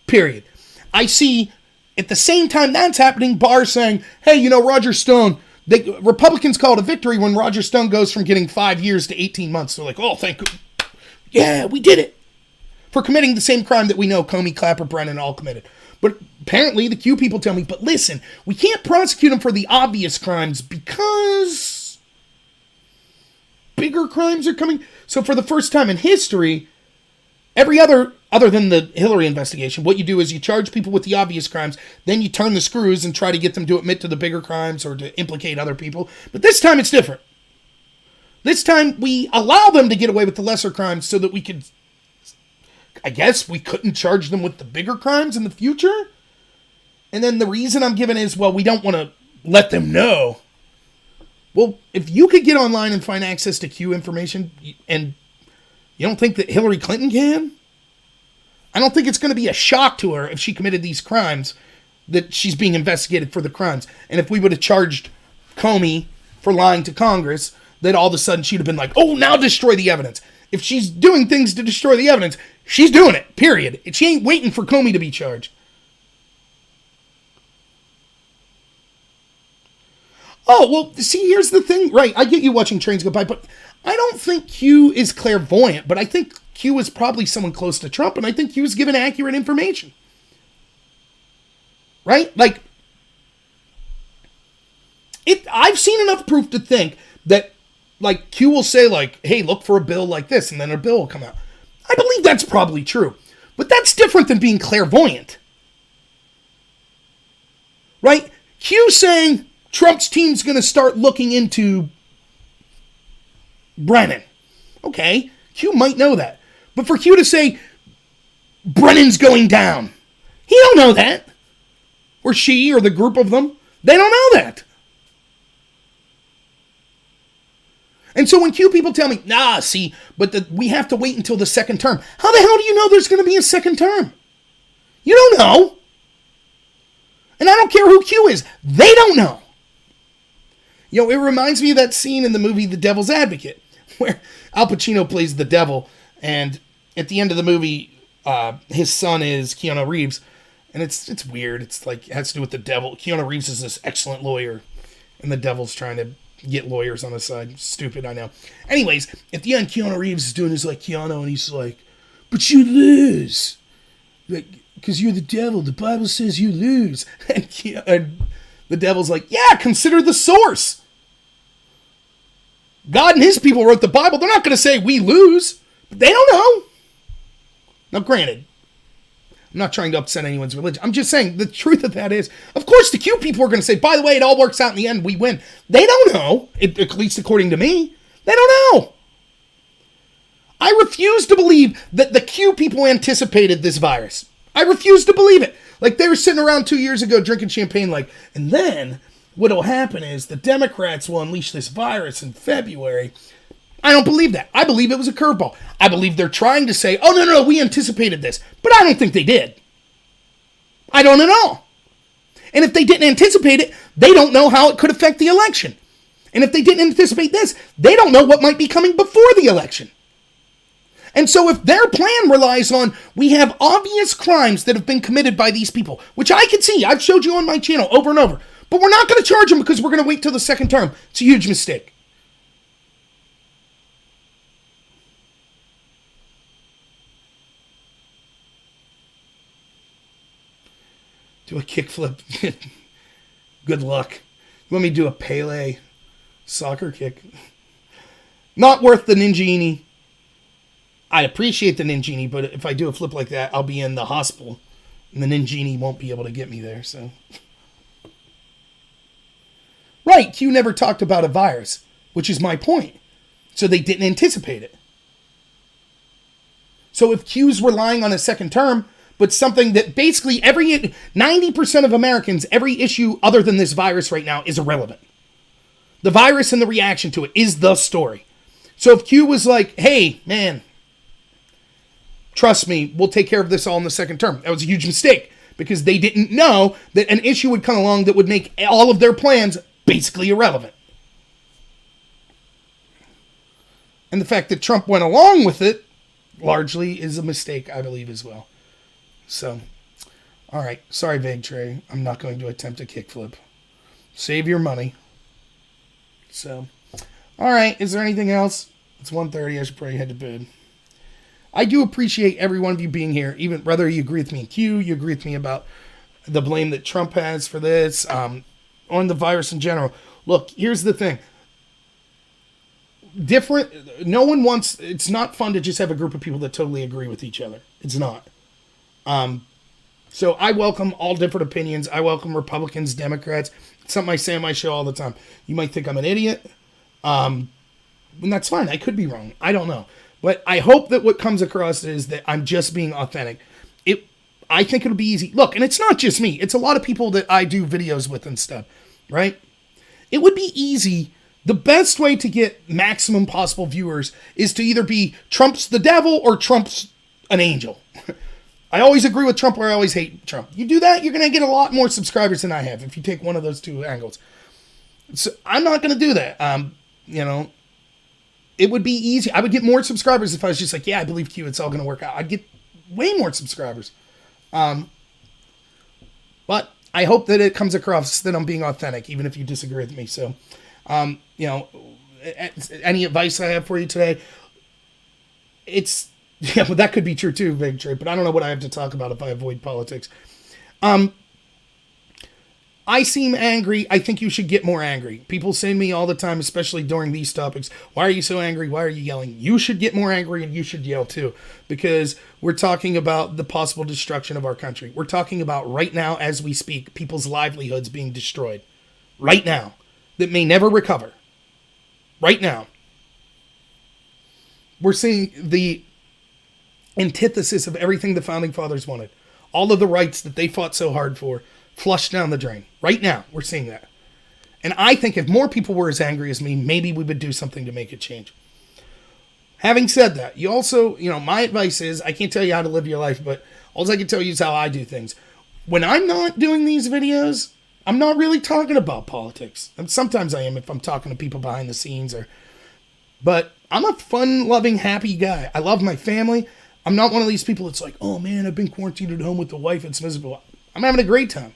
Period. I see at the same time that's happening, Barr saying, hey, Roger Stone, Republicans call it a victory when Roger Stone goes from getting 5 years to 18 months. They're like, oh, thank you. Yeah, we did it. For committing the same crime that we know Comey, Clapper, Brennan all committed. But apparently the Q people tell me, but listen, we can't prosecute them for the obvious crimes because bigger crimes are coming. So for the first time in history, other than the Hillary investigation, what you do is you charge people with the obvious crimes, then you turn the screws and try to get them to admit to the bigger crimes or to implicate other people. But this time it's different. This time we allow them to get away with the lesser crimes so that we could, I guess we couldn't charge them with the bigger crimes in the future. And then the reason I'm giving is, well, we don't want to let them know. Well, if you could get online and find access to Q information, and you don't think that Hillary Clinton can? I don't think it's going to be a shock to her if she committed these crimes, that she's being investigated for the crimes. And if we would have charged Comey for lying to Congress, that all of a sudden she'd have been like, oh, now destroy the evidence. If she's doing things to destroy the evidence, she's doing it, period. She ain't waiting for Comey to be charged. Oh, well, see, here's the thing. Right, I get you watching trains go by, but I don't think Q is clairvoyant, but I think Q is probably someone close to Trump, and I think Q is given accurate information. Right? Like, I've seen enough proof to think that, like, Q will say, like, hey, look for a bill like this, and then a bill will come out. I believe that's probably true. But that's different than being clairvoyant. Right? Q saying Trump's team's going to start looking into Brennan. Okay, Q might know that. But for Q to say Brennan's going down, he don't know that. Or she or the group of them, they don't know that. And so when Q people tell me, but we have to wait until the second term. How the hell do you know there's going to be a second term? You don't know. And I don't care who Q is. They don't know. It reminds me of that scene in the movie The Devil's Advocate, where Al Pacino plays the devil, and at the end of the movie, his son is Keanu Reeves, and it's weird. It's like, it has to do with the devil. Keanu Reeves is this excellent lawyer, and the devil's trying to get lawyers on his side. Stupid, I know. Anyways, at the end, Keanu Reeves is doing his like Keanu, and he's like, but you lose. Like, because you're the devil. The Bible says you lose. And the devil's like, yeah, consider the source. God and his people wrote the Bible. They're not going to say we lose. But they don't know. Now, granted, I'm not trying to upset anyone's religion. I'm just saying the truth of that is, of course, the Q people are going to say, by the way, it all works out in the end. We win. They don't know, at least according to me. They don't know. I refuse to believe that the Q people anticipated this virus. I refuse to believe it. Like, they were sitting around 2 years ago drinking champagne, like, and then what'll happen is the Democrats will unleash this virus in February. I don't believe that. I believe it was a curveball. I believe they're trying to say, oh, no, we anticipated this. But I don't think they did. I don't at all. And if they didn't anticipate it, they don't know how it could affect the election. And if they didn't anticipate this, they don't know what might be coming before the election. And so if their plan relies on, we have obvious crimes that have been committed by these people, which I can see, I've showed you on my channel over and over, but we're not going to charge them because we're going to wait till the second term. It's a huge mistake. Do a kickflip. Good luck. You want me to do a Pele soccer kick? Not worth the Ninjini. I appreciate the Ninjini, but if I do a flip like that, I'll be in the hospital. And the Ninjini won't be able to get me there, so. Right, Q never talked about a virus, which is my point. So they didn't anticipate it. So if Q's relying on a second term, but something that basically 90% of Americans, every issue other than this virus right now is irrelevant. The virus and the reaction to it is the story. So if Q was like, hey, man, trust me, we'll take care of this all in the second term. That was a huge mistake because they didn't know that an issue would come along that would make all of their plans basically irrelevant. And the fact that Trump went along with it largely is a mistake, I believe, as well. So, all right. Sorry, Vague Trey. I'm not going to attempt a kickflip. Save your money. So, all right. Is there anything else? It's 1:30. I should probably head to bed. I do appreciate every one of you being here, even whether you agree with me in Q, you agree with me about the blame that Trump has for this, on the virus in general. Look, here's the thing. No one wants, it's not fun to just have a group of people that totally agree with each other. It's not. So I welcome all different opinions. I welcome Republicans, Democrats. It's something I say on my show all the time. You might think I'm an idiot. And that's fine. I could be wrong. I don't know. But I hope that what comes across is that I'm just being authentic. I think it'll be easy. Look, and it's not just me. It's a lot of people that I do videos with and stuff, right? It would be easy. The best way to get maximum possible viewers is to either be Trump's the devil or Trump's an angel. I always agree with Trump or I always hate Trump. You do that, you're going to get a lot more subscribers than I have if you take one of those two angles. So I'm not going to do that. It would be easy. I would get more subscribers if I was just like, yeah, I believe Q, it's all going to work out. I'd get way more subscribers. But I hope that it comes across that I'm being authentic, even if you disagree with me. So, any advice I have for you today, well, that could be true too, Big Trey, but I don't know what I have to talk about if I avoid politics. I seem angry. I think you should get more angry. People say to me all the time, especially during these topics, why are you so angry? Why are you yelling? You should get more angry and you should yell too, because we're talking about the possible destruction of our country. We're talking about right now, as we speak, people's livelihoods being destroyed right now that may never recover. Right now. We're seeing the antithesis of everything the founding fathers wanted. All of the rights that they fought so hard for flushed down the drain. Right now, we're seeing that. And I think if more people were as angry as me, maybe we would do something to make it change. Having said that, you also, my advice is, I can't tell you how to live your life, but all I can tell you is how I do things. When I'm not doing these videos, I'm not really talking about politics. And sometimes I am if I'm talking to people behind the scenes. But I'm a fun-loving, happy guy. I love my family. I'm not one of these people that's like, oh man, I've been quarantined at home with the wife. It's miserable. I'm having a great time.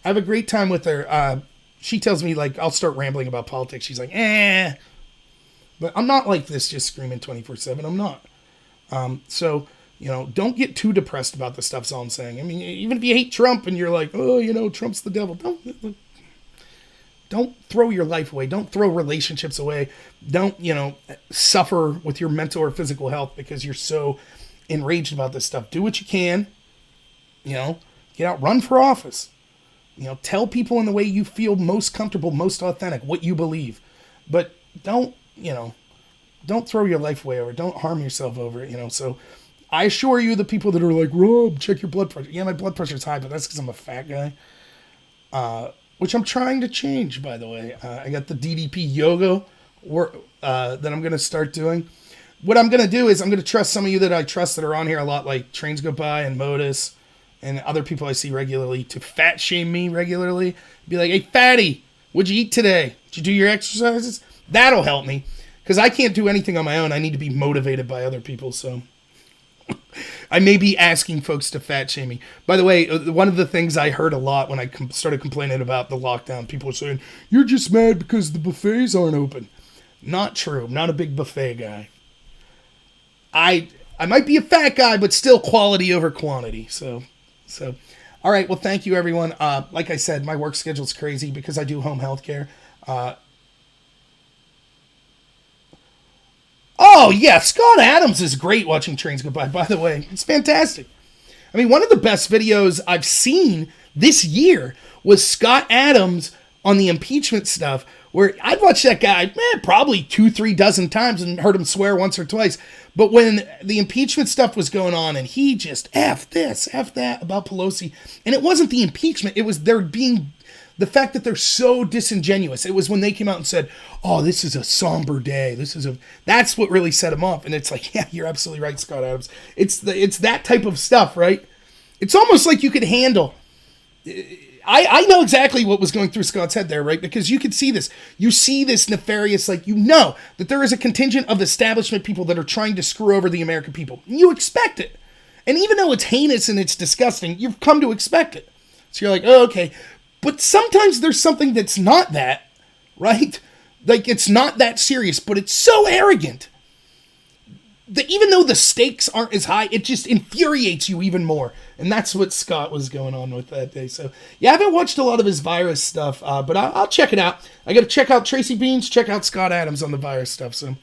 I have a great time with her. She tells me, like, I'll start rambling about politics. She's like, But I'm not like this, just screaming 24/7. I'm not. So, don't get too depressed about the stuff, is all I'm saying. I mean, even if you hate Trump and you're like, oh, Trump's the devil. Don't throw your life away. Don't throw relationships away. Don't, suffer with your mental or physical health because you're so enraged about this stuff. Do what you can. Get out, run for office. Tell people in the way you feel most comfortable, most authentic, what you believe. But don't throw your life away over it. Don't harm yourself over it, So I assure you, the people that are like, Rob, check your blood pressure. Yeah, my blood pressure's high, but that's because I'm a fat guy. Which I'm trying to change, by the way. I got the DDP yoga that I'm going to start doing. What I'm going to do is I'm going to trust some of you that I trust that are on here a lot, like Trains Go By and Modus and other people I see regularly, to fat shame me regularly. Be like, hey, fatty, what'd you eat today? Did you do your exercises? That'll help me, because I can't do anything on my own. I need to be motivated by other people, so I may be asking folks to fat shame me. By the way, one of the things I heard a lot when I started complaining about the lockdown, people were saying, you're just mad because the buffets aren't open. Not true. I'm not a big buffet guy. I might be a fat guy, but still quality over quantity. So, all right. Well, thank you, everyone. Like I said, my work schedule's crazy because I do home health care. Oh, yeah, Scott Adams is great watching Trains Go By the way. It's fantastic. I mean, one of the best videos I've seen this year was Scott Adams on the impeachment stuff, where I'd watched that guy, probably 2-3 dozen times and heard him swear once or twice. But when the impeachment stuff was going on and he just F this, F that about Pelosi, and it wasn't the impeachment, it was the fact that they're so disingenuous. It was when they came out and said, oh, this is a somber day. That's what really set him off. And it's like, yeah, you're absolutely right, Scott Adams. It's that type of stuff, right? It's almost like you could handle. I know exactly what was going through Scott's head there, right? Because you could see this. You see this nefarious, like, you know that there is a contingent of establishment people that are trying to screw over the American people. You expect it. And even though it's heinous and it's disgusting, you've come to expect it. So you're like, oh, okay. But sometimes there's something that's not that, right? Like, it's not that serious, but it's so arrogant that even though the stakes aren't as high, it just infuriates you even more. And that's what Scott was going on with that day. So, yeah, I haven't watched a lot of his virus stuff, but I'll check it out. I got to check out Tracy Beans, check out Scott Adams on the virus stuff. So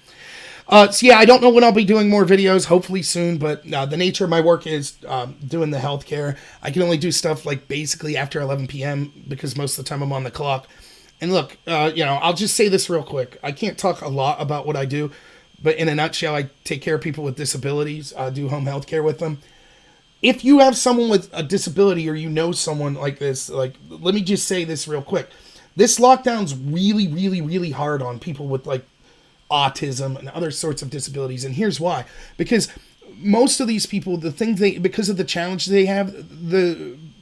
yeah, I don't know when I'll be doing more videos, hopefully soon, but the nature of my work is doing the healthcare. I can only do stuff like basically after 11 p.m. because most of the time I'm on the clock. And look, I'll just say this real quick. I can't talk a lot about what I do, but in a nutshell, I take care of people with disabilities. I do home healthcare with them. If you have someone with a disability or you know someone like this, like, let me just say this real quick. This lockdown's really, really, really hard on people with like autism and other sorts of disabilities. And here's why. Because most of these people, because of the challenge they have,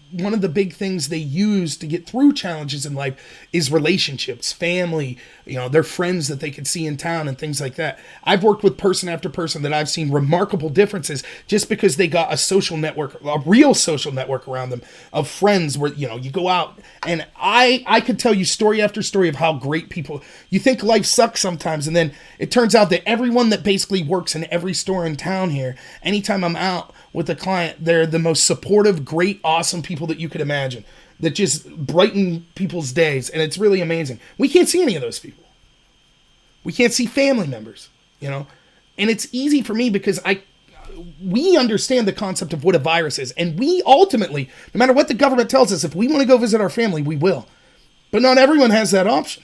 one of the big things they use to get through challenges in life is relationships, family, their friends that they could see in town and things like that. I've worked with person after person that I've seen remarkable differences just because they got a social network, a real social network around them of friends where, you go out, and I could tell you story after story of how great people, you think life sucks sometimes, and then it turns out that everyone that basically works in every store in town here, anytime I'm out with a client, they're the most supportive, great, awesome people that you could imagine, that just brighten people's days. And it's really amazing. We can't see any of those people. We can't see family members, and it's easy for me because we understand the concept of what a virus is. And we ultimately, no matter what the government tells us, if we want to go visit our family, we will. But not everyone has that option,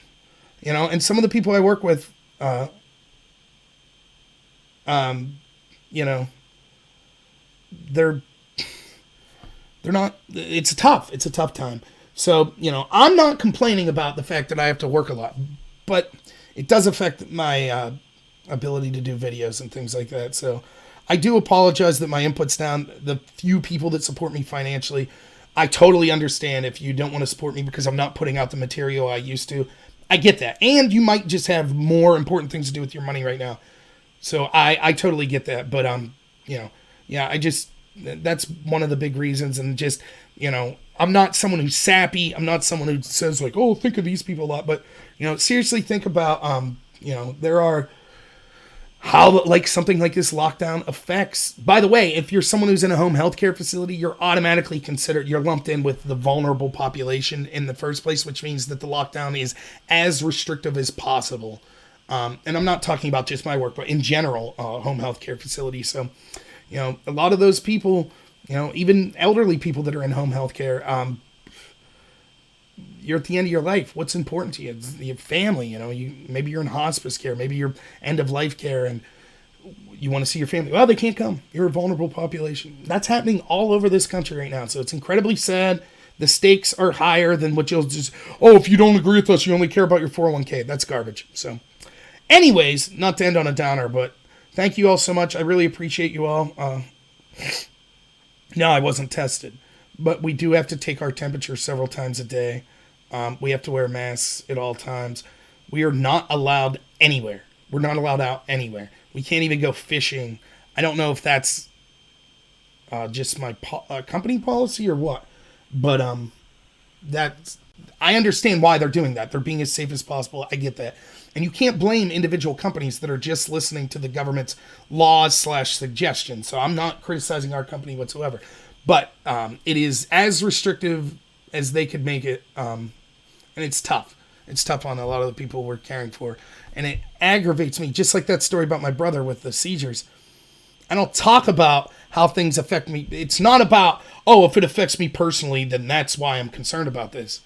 and some of the people I work with, they're not, it's a tough time. So, I'm not complaining about the fact that I have to work a lot, but it does affect my ability to do videos and things like that. So I do apologize that my input's down. The few people that support me financially, I totally understand if you don't want to support me because I'm not putting out the material I used to. I get that. And you might just have more important things to do with your money right now. So I totally get that. But, that's one of the big reasons. And just, I'm not someone who's sappy. I'm not someone who says like, oh, think of these people a lot. But, seriously think about, there are how like something like this lockdown affects. By the way, if you're someone who's in a home healthcare facility, you're automatically you're lumped in with the vulnerable population in the first place, which means that the lockdown is as restrictive as possible. And I'm not talking about just my work, but in general, home healthcare facilities. So, a lot of those people, even elderly people that are in home healthcare, you're at the end of your life. What's important to you? It's your family, maybe you're in hospice care, maybe you're end of life care. And You want to see your family? Well, they can't come. You're a vulnerable population. That's happening all over this country right now. So it's incredibly sad. The stakes are higher than what you'll just, oh, if you don't agree with us, you only care about your 401k. That's garbage. So anyways, not to end on a downer, but thank you all so much. I really appreciate you all. No, I wasn't tested, but we do have to take our temperature several times a day. We have to wear masks at all times. We are not allowed anywhere. We're not allowed out anywhere. We can't even go fishing. I don't know if that's just my company policy or what, but I understand why they're doing that. They're being as safe as possible. I get that. And you can't blame individual companies that are just listening to the government's laws / suggestions. So I'm not criticizing our company whatsoever. But it is as restrictive as they could make it. And it's tough. It's tough on a lot of the people we're caring for. And it aggravates me, just like that story about my brother with the seizures. I don't talk about how things affect me. It's not about, oh, if it affects me personally, then that's why I'm concerned about this.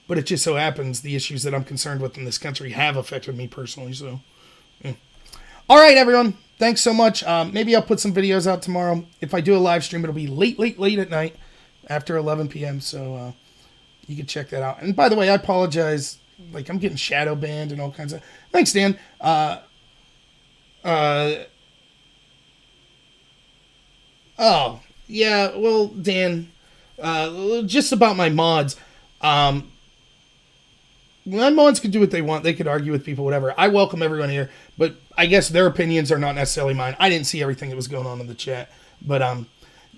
But it just so happens the issues that I'm concerned with in this country have affected me personally. So, yeah. All right, everyone. Thanks so much. Maybe I'll put some videos out tomorrow. If I do a live stream, it'll be late at night after 11 p.m. So you can check that out. And by the way, I apologize. Like, I'm getting shadow banned and all kinds of... Thanks, Dan. Oh, yeah, well, Dan, just about my mods. My mods can do what they want. They could argue with people, whatever. I welcome everyone here, but I guess their opinions are not necessarily mine. I didn't see everything that was going on in the chat, but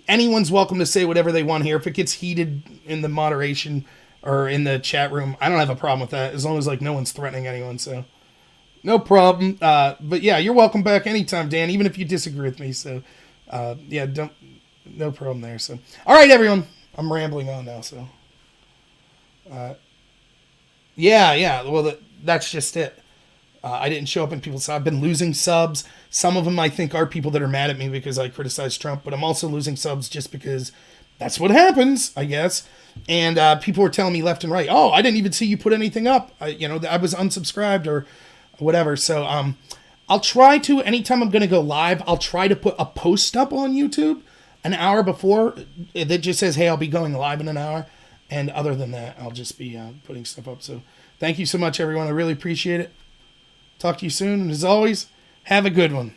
anyone's welcome to say whatever they want here. If it gets heated in the moderation or in the chat room, I don't have a problem with that, as long as, like, no one's threatening anyone, so no problem. But yeah, you're welcome back anytime, Dan, even if you disagree with me. So yeah, no problem there. So all right, everyone, I'm rambling on now. So yeah, well, that's just it. I didn't show up in people's... I've been losing subs. Some of them I think are people that are mad at me because I criticized Trump, but I'm also losing subs just because that's what happens, I guess. And people were telling me left and right, oh, I didn't even see you put anything up. I was unsubscribed or whatever. So I'll try to, anytime I'm going to go live, I'll try to put a post up on YouTube an hour before that just says, hey, I'll be going live in an hour. And other than that, I'll just be putting stuff up. So thank you so much, everyone. I really appreciate it. Talk to you soon. And as always, have a good one.